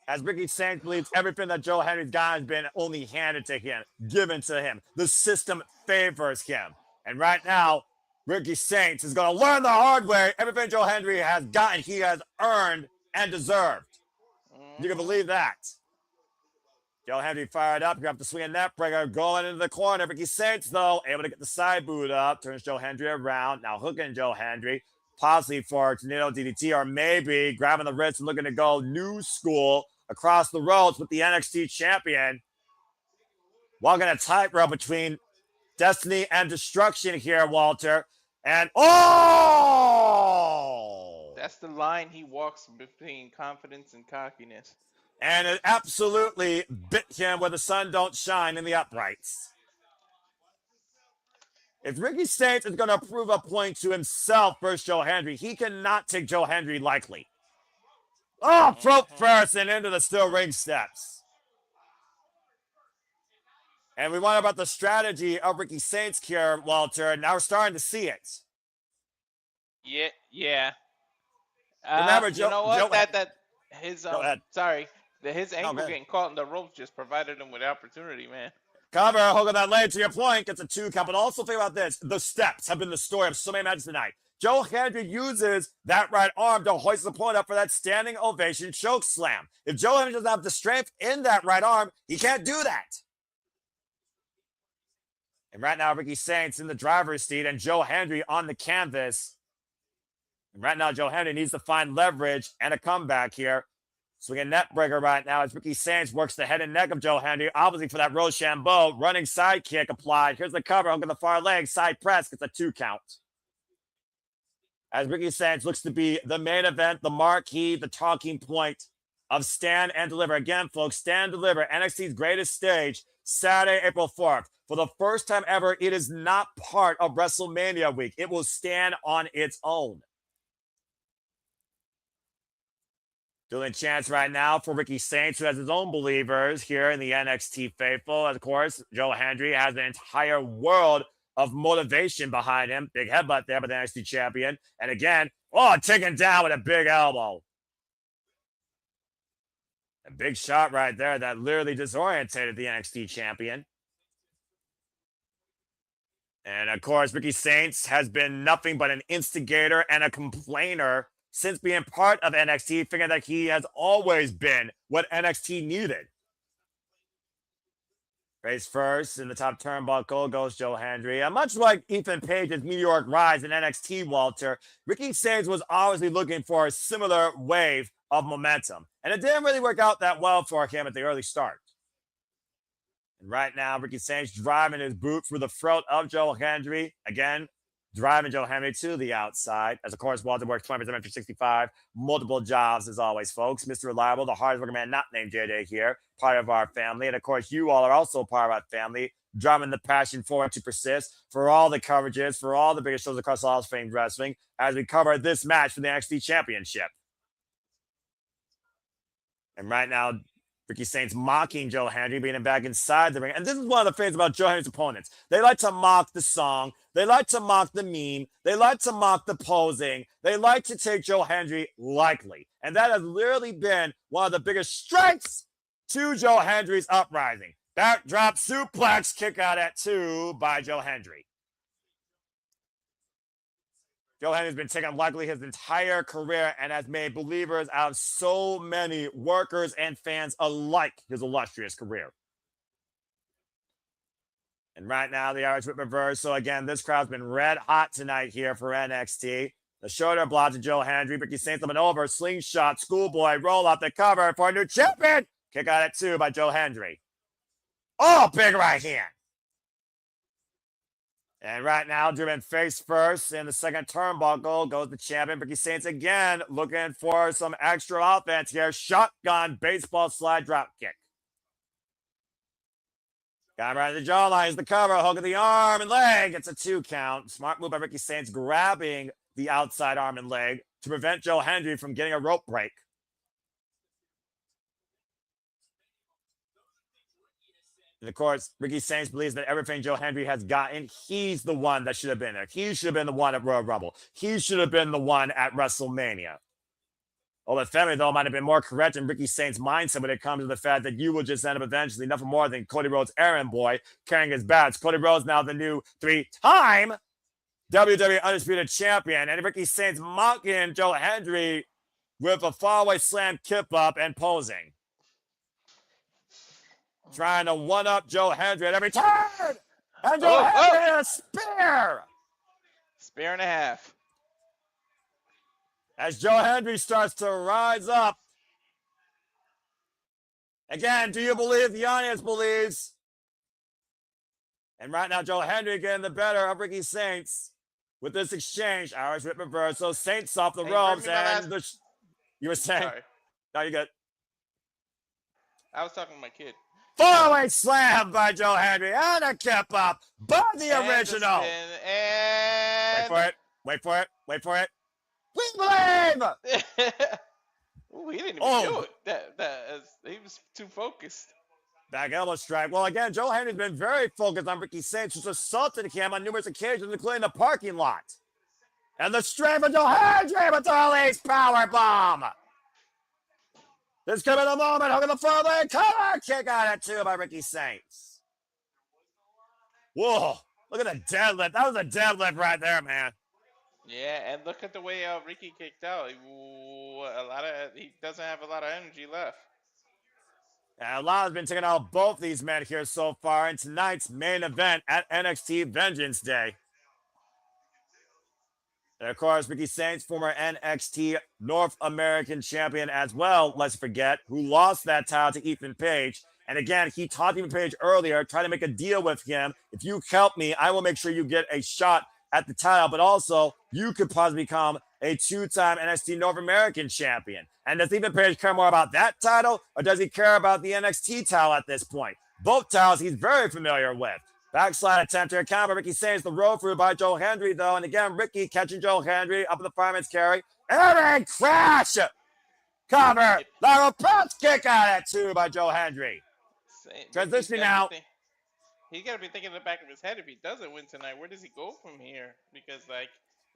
Speaker 4: As Ricky Saints believes everything that Joe Hendry's got has been only handed to him, given to him. The system favors him. And right now, Ricky Saints is going to learn the hard way. Everything Joe Hendry has gotten, he has earned and deserved. You can believe that. Joe Hendry fired up. You have to swing a net breaker going into the corner. Ricky Saints, though, able to get the side boot up. Turns Joe Hendry around. Now hooking Joe Hendry. Possibly for a tornado DDT, or maybe grabbing the wrist and looking to go new school across the roads with the NXT champion. Walking a tightrope between destiny and destruction here, Walter. And oh!
Speaker 2: That's the line he walks between confidence and cockiness.
Speaker 4: And it absolutely bit him where the sun don't shine in the uprights. If Ricky Saints is going to prove a point to himself versus Joe Hendry, he cannot take Joe Hendry lightly. Oh, throat first and into the steel ring steps. And we wonder about the strategy of Ricky Saints here, Walter, and now we're starting to see it.
Speaker 2: Yeah.
Speaker 4: Remember,
Speaker 2: you know what? His ankle
Speaker 4: man.
Speaker 2: getting caught in the ropes just provided him with opportunity, man.
Speaker 4: Cover, hook on that leg to your point, gets a 2 count. But also think about this. The steps have been the story of so many matches tonight. Joe Hendry uses that right arm to hoist the opponent up for that standing ovation choke slam. If Joe Hendry doesn't have the strength in that right arm, he can't do that. And right now, Ricky Saints in the driver's seat and Joe Hendry on the canvas. And right now, Joe Hendry needs to find leverage and a comeback here. Swinging net breaker right now as Ricky Saints works the head and neck of Joe Hendry, obviously for that Rochambeau. Running side kick applied. Here's the cover. Hook at the far leg. Side press gets a 2 count. As Ricky Saints looks to be the main event, the marquee, the talking point of Stand and Deliver. Again, folks, Stand and Deliver, NXT's greatest stage, Saturday, April 4th. For the first time ever, it is not part of WrestleMania week. It will stand on its own. Doing chants right now for Ricky Saints, who has his own believers here in the NXT faithful. Of course, Joe Hendry has an entire world of motivation behind him. Big headbutt there by the NXT champion. And again, taken down with a big elbow. A big shot right there that literally disorientated the NXT champion. And of course, Ricky Saints has been nothing but an instigator and a complainer since being part of NXT, figuring that he has always been what NXT needed. Face first in the top turnbuckle goes Joe Hendry. Much like Ethan Page's meteoric rise in NXT, Walter, Ricky Saints was obviously looking for a similar wave of momentum. And it didn't really work out that well for him at the early start. And right now, Ricky Saints driving his boot through the throat of Joe Hendry. Again, driving Joe Hendry to the outside. As of course, Walter works 20% after 65. Multiple jobs as always, folks. Mr. Reliable, the hardest working man not named JJ here. Part of our family. And of course, you all are also part of our family. Driving the passion forward to persist for all the coverages, for all the biggest shows across all of famed wrestling, as we cover this match for the NXT Championship. And right now, Ricky Saints mocking Joe Hendry, being back inside the ring. And this is one of the things about Joe Hendry's opponents. They like to mock the song. They like to mock the meme. They like to mock the posing. They like to take Joe Hendry lightly. And that has literally been one of the biggest strengths to Joe Hendry's uprising. Backdrop suplex, kick out at 2 by Joe Hendry. Joe Hendry's been taken lightly his entire career and has made believers out of so many workers and fans alike his illustrious career. And right now, the Irish Whip reverse. So again, this crowd's been red hot tonight here for NXT. The shoulder block to Joe Hendry. Ricky Saints up and over. Slingshot, schoolboy, roll up the cover for a new champion. Kick out at 2 by Joe Hendry. Big right hand. And right now, driven face first in the second turnbuckle goes the champion. Ricky Saints again looking for some extra offense here. Shotgun baseball slide drop kick. Got right to the jawline. Is the cover. Hook of the arm and leg. It's a 2 count. Smart move by Ricky Saints grabbing the outside arm and leg to prevent Joe Hendry from getting a rope break. And of course, Ricky Saints believes that everything Joe Hendry has gotten, he's the one that should have been there. He should have been the one at Royal Rumble. He should have been the one at WrestleMania. The family, though, might have been more correct in Ricky Saints' mindset when it comes to the fact that you will just end up eventually nothing more than Cody Rhodes' errand boy carrying his bats. Cody Rhodes now the new 3-time WWE Undisputed Champion. And Ricky Saints mocking Joe Hendry with a faraway slam kip up and posing. Trying to one-up Joe Hendry at every turn. And Joe Hendry a spear.
Speaker 2: Spear and a half.
Speaker 4: As Joe Hendry starts to rise up. Again, do you believe the audience believes? And right now, Joe Hendry getting the better of Ricky Saints with this exchange. Irish Whip reversal. Saints off the ropes. And you were saying?
Speaker 2: Sorry.
Speaker 4: No, you're good.
Speaker 2: I was talking to my kid.
Speaker 4: Four-way slam by Joe Hendry. And a kip up by the original.
Speaker 2: And...
Speaker 4: Wait for it. We believe!
Speaker 2: Ooh, he didn't even do it. He was too focused.
Speaker 4: Back elbow strike. Well, again, Joe Hendry's been very focused on Ricky Saints, who's assaulted him on numerous occasions, including the parking lot. And the strength of Joe Hendry with the release power bomb. This could be the moment. Hook in the front leg. Cover kick out at 2 by Ricky Saints. Whoa. Look at the deadlift. That was a deadlift right there, man.
Speaker 2: Yeah, and look at the way Ricky kicked out. He doesn't have a lot of energy left.
Speaker 4: And Lala's been taking out both these men here so far in tonight's main event at NXT Vengeance Day. And of course, Ricky Saints, former NXT North American champion as well, let's forget, who lost that title to Ethan Page. And again, he talked to Ethan Page earlier, trying to make a deal with him. If you help me, I will make sure you get a shot at the title, but also you could possibly become a two-time NXT North American champion. And does Ethan Page care more about that title, or does he care about the NXT title at this point? Both titles he's very familiar with. Backslide attempt to account by Ricky Saints, the roll through by Joe Hendry, though. And again, Ricky catching Joe Hendry up in the fireman's carry. And crash! Cover! Lateral press kick out at two by Joe Hendry. Transitioning now.
Speaker 2: He's got to be thinking in the back of his head, if he doesn't win tonight, where does he go from here? Because,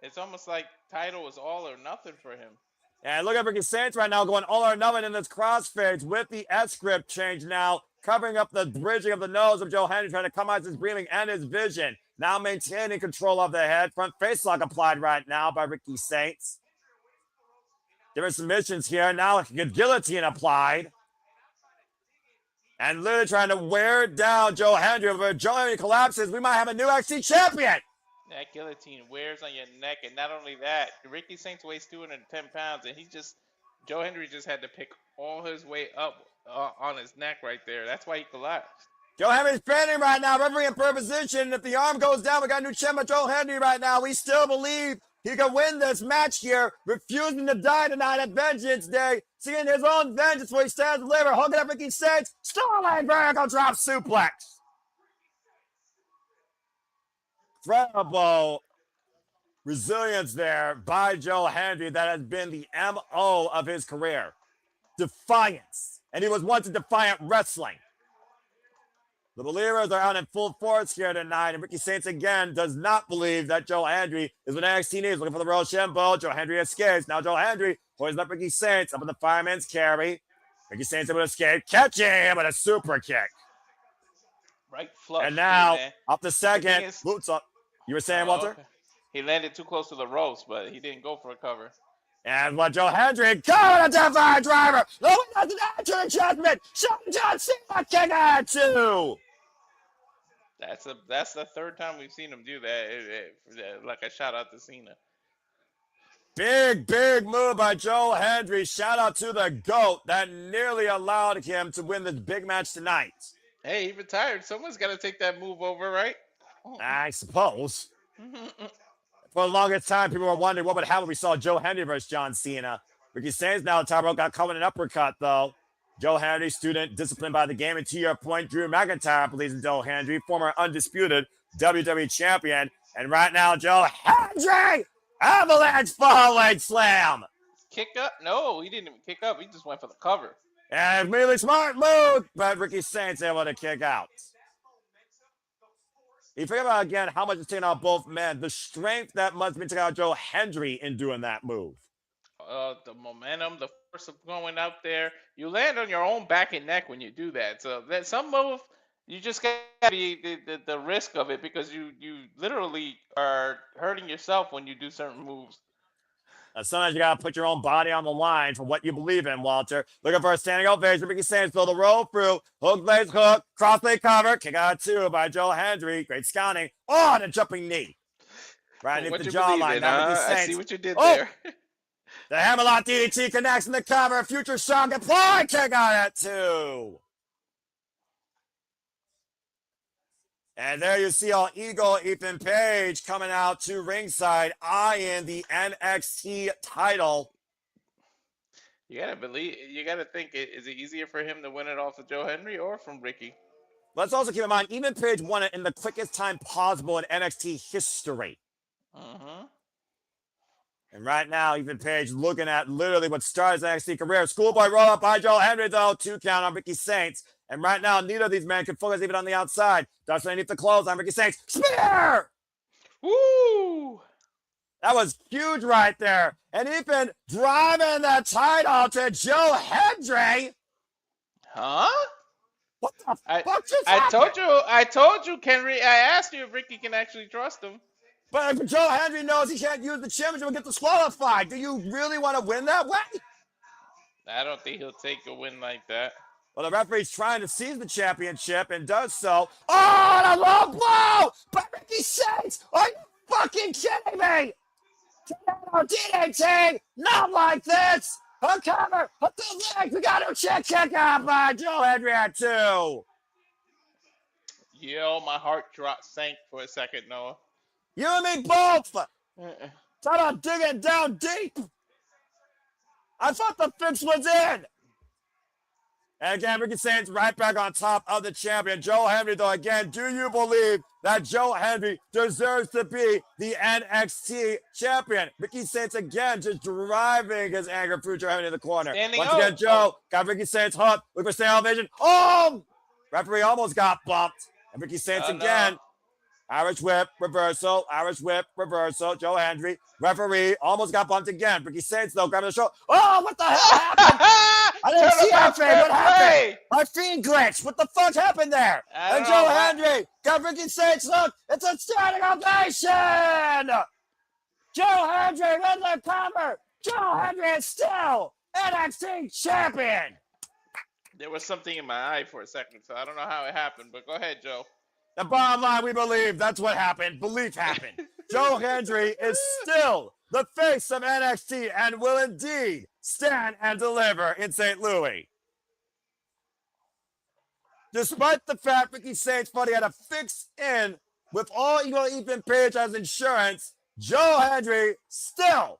Speaker 2: it's almost like title is all or nothing for him.
Speaker 4: And look at Ricky Saints right now going all or nothing in this crossface with the S-script change now, covering up the bridging of the nose of Joe Hendry, trying to come out his breathing and his vision. Now maintaining control of the head. Front face lock applied right now by Ricky Saints. Different submissions here. Now guillotine applied. And literally trying to wear down Joe Hendry. If Joe Hendry collapses, we might have a new NXT champion.
Speaker 2: That guillotine wears on your neck, and not only that, Ricky Saints weighs 210 pounds, and Joe Hendry just had to pick all his weight up on his neck right there. That's why he collapsed.
Speaker 4: Joe Hendry's training right now, referee in per position. If the arm goes down, we got a new champ of Joe Hendry right now. We still believe he can win this match here, refusing to die tonight at Vengeance Day, seeing his own vengeance where he stands deliver, hugging up Ricky Saints, Starlight vertical drop suplex. Incredible resilience there by Joe Hendry. That has been the MO of his career. Defiance. And he was once in defiant wrestling. The believers are out in full force here tonight, and Ricky Saints again does not believe that Joe Hendry is what NXT needs. Looking for the Rochambeau. Joe Hendry escapes. Now Joe Hendry poisons up Ricky Saints up in the fireman's carry. Ricky Saints able to escape, catching him with a super kick.
Speaker 2: Right flush.
Speaker 4: And now, up the second, boots up. You were saying, Walter?
Speaker 2: Okay. He landed too close to the ropes, but he didn't go for a cover.
Speaker 4: And what Joe Hendry coming a Defiant driver. Lola does an actual adjustment. Sean John Cena kick out two.
Speaker 2: That's the third time we've seen him do that. Like a shout out to Cena.
Speaker 4: Big move by Joe Hendry. Shout out to the GOAT that nearly allowed him to win this big match tonight.
Speaker 2: Hey, he retired. Someone's got to take that move over, right?
Speaker 4: I suppose. For the longest time, people were wondering what would happen if we saw Joe Hendry versus John Cena. Ricky Saints now top rope got caught in an uppercut, though. Joe Hendry, student disciplined by the game. And to your point, Drew McIntyre believes in Joe Hendry, former undisputed WWE champion. And right now, Joe Hendry, avalanche fall leg slam.
Speaker 2: Kick up? No, he didn't even kick up. He just went for the cover.
Speaker 4: And really smart move, but Ricky Saints able to kick out. You forget about, again, how much it's taken out both men. The strength that must have been taken out Joe Hendry in doing that move.
Speaker 2: The momentum, the force of going out there. You land on your own back and neck when you do that. So that some move, you just got to be the risk of it, because you literally are hurting yourself when you do certain moves.
Speaker 4: Sometimes you got to put your own body on the line for what you believe in, Walter. Looking for a standing ovation. Ricky Saints throw the roll through. Hook, blaze, hook. Crossplay cover. Kick out two by Joe Hendry. Great scouting. Oh, and a jumping knee. Right into the jawline.
Speaker 2: I see what you did there.
Speaker 4: The Hammerlock DDT connects in the cover. Future Shock applied. Kick out at two. And there you see all Eagle Ethan Page coming out to ringside, eyeing the NXT title.
Speaker 2: You gotta think, is it easier for him to win it off of Joe Hendry or from Ricky?
Speaker 4: Let's also keep in mind, Ethan Page won it in the quickest time possible in NXT history. And right now, Ethan Page looking at literally what started his NXT career. Schoolboy roll up by Joe Hendry, though. 2 count on Ricky Saints. And right now, neither of these men can focus even on the outside. Dust underneath the clothes on Ricky Saints. Spear!
Speaker 2: Woo!
Speaker 4: That was huge right there. And Ethan driving the title to Joe Hendry.
Speaker 2: Huh?
Speaker 4: What the fuck just happened?
Speaker 2: I told you, Henry. I asked you if Ricky can actually trust him.
Speaker 4: But if Joe Hendry knows he can't use the championship and get disqualified, do you really want to win that way?
Speaker 2: I don't think he'll take a win like that.
Speaker 4: Well, the referee's trying to seize the championship and does so. Oh, and a low blow by Ricky Saints! Are you fucking kidding me? Tornado DDT! Not like this! A cover! A the leg! We got a kick out by Joe Hendry at 2.
Speaker 2: Yo, my heart sank for a second, Noah.
Speaker 4: You and me both! Talk about digging down deep! I thought the fix was in! And again, Ricky Saints right back on top of the champion. Joe Hendry, though, again, do you believe that Joe Hendry deserves to be the NXT champion? Ricky Saints, again, just driving his anger through Joe Hendry in the corner. Once again, Joe got Ricky Saints hooked. Look for stand elevation. Oh! Referee almost got bumped. And Ricky Saints again. No. Irish whip, reversal. Irish whip, reversal. Joe Hendry. Referee almost got bumped again. Ricky Saints, though, grabbing the shoulder. Oh, what the hell happened? I didn't see anything. What happened? My feed glitched. What the fuck happened there? And Joe Hendry got Ricky Saints. Look, it's a standing ovation. Joe Hendry with the cover. Joe Hendry is still NXT champion.
Speaker 2: There was something in my eye for a second, so I don't know how it happened, but go ahead, Joe.
Speaker 4: The bottom line, we believe that's what happened. Belief happened. Joe Hendry is still the face of NXT and will indeed stand and deliver in St. Louis. Despite the fact Ricky Saints thought he had a fix in with all Ethan Page as insurance, Joe Hendry still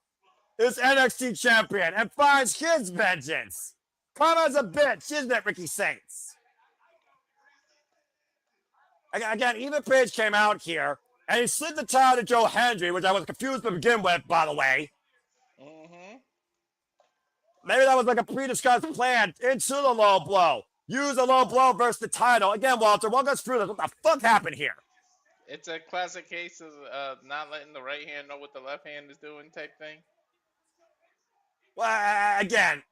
Speaker 4: is NXT champion and finds his vengeance. Karma's a bitch, isn't it, Ricky Saints? Again, Ethan Page came out here and he slid the title to Joe Hendry, which I was confused to begin with, by the way.
Speaker 2: Mm-hmm.
Speaker 4: Maybe that was like a pre-discussed plan into the low blow. Use the low blow versus the title. Again, Walter, walk us through this. What the fuck happened here?
Speaker 2: It's a classic case of not letting the right hand know what the left hand is doing type thing.
Speaker 4: Well, again,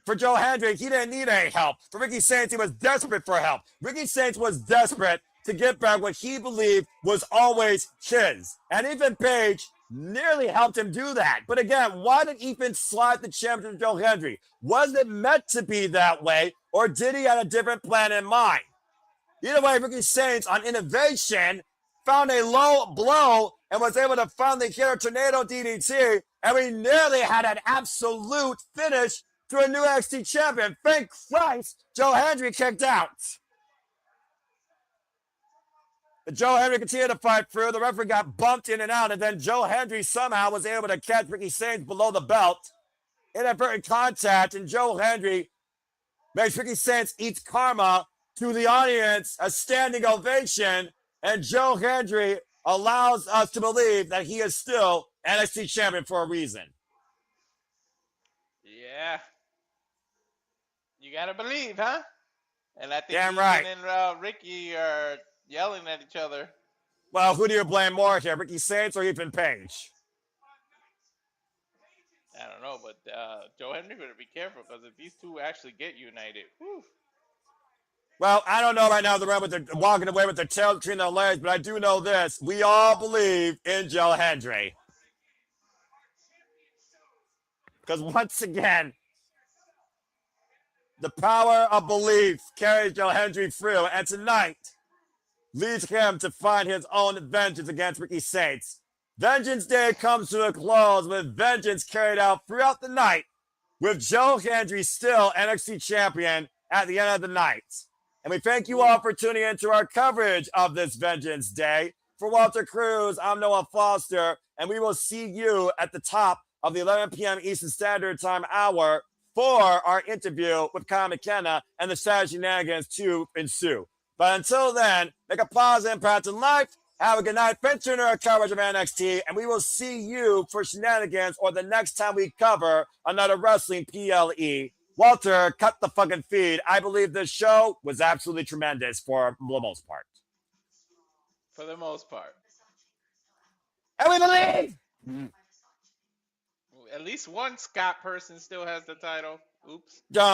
Speaker 4: for Joe Hendry, he didn't need any help. For Ricky Saints, he was desperate for help. Ricky Saints was desperate to get back what he believed was always his. And Ethan Page nearly helped him do that. But again, why did Ethan slide the championship to Joe Hendry? Was it meant to be that way, or did he have a different plan in mind? Either way, Ricky Saints on innovation found a low blow and was able to finally hit a tornado DDT, and we nearly had an absolute finish to a new NXT champion. Thank Christ, Joe Hendry kicked out. But Joe Hendry continued to fight through. The referee got bumped in and out, and then Joe Hendry somehow was able to catch Ricky Saints below the belt. Inadvertent contact, and Joe Hendry makes Ricky Saints eat karma to the audience, a standing ovation, and Joe Hendry allows us to believe that he is still NXT champion for a reason.
Speaker 2: Yeah. You gotta believe, huh? And I think
Speaker 4: Damn right.
Speaker 2: and Ricky are yelling at each other.
Speaker 4: Well, who do you blame more here, Ricky Saints or Ethan Page?
Speaker 2: I don't know, but Joe Hendry better be careful, because if these two actually get united, whew.
Speaker 4: Well, I don't know right now if they're walking away with their tails between their legs, but I do know this. We all believe in Joe Hendry. Because once again, the power of belief carries Joe Hendry through, and tonight leads him to find his own vengeance against Ricky Saints. Vengeance Day comes to a close with vengeance carried out throughout the night, with Joe Hendry still NXT champion at the end of the night. And we thank you all for tuning into our coverage of this Vengeance Day. For Walter Cruz, I'm Noah Foster, and we will see you at the top of the 11 p.m. Eastern Standard Time hour for our interview with Kyle McKenna and the sad shenanigans to ensue. But until then, make a positive impact in life. Have a good night. Thanks for tuning in our coverage of NXT, and we will see you for shenanigans or the next time we cover another wrestling PLE. Walter, cut the fucking feed. I believe this show was absolutely tremendous for the most part.
Speaker 2: For the most part.
Speaker 4: And we believe!
Speaker 2: At least one Scott person still has the title. Oops.
Speaker 4: Don't.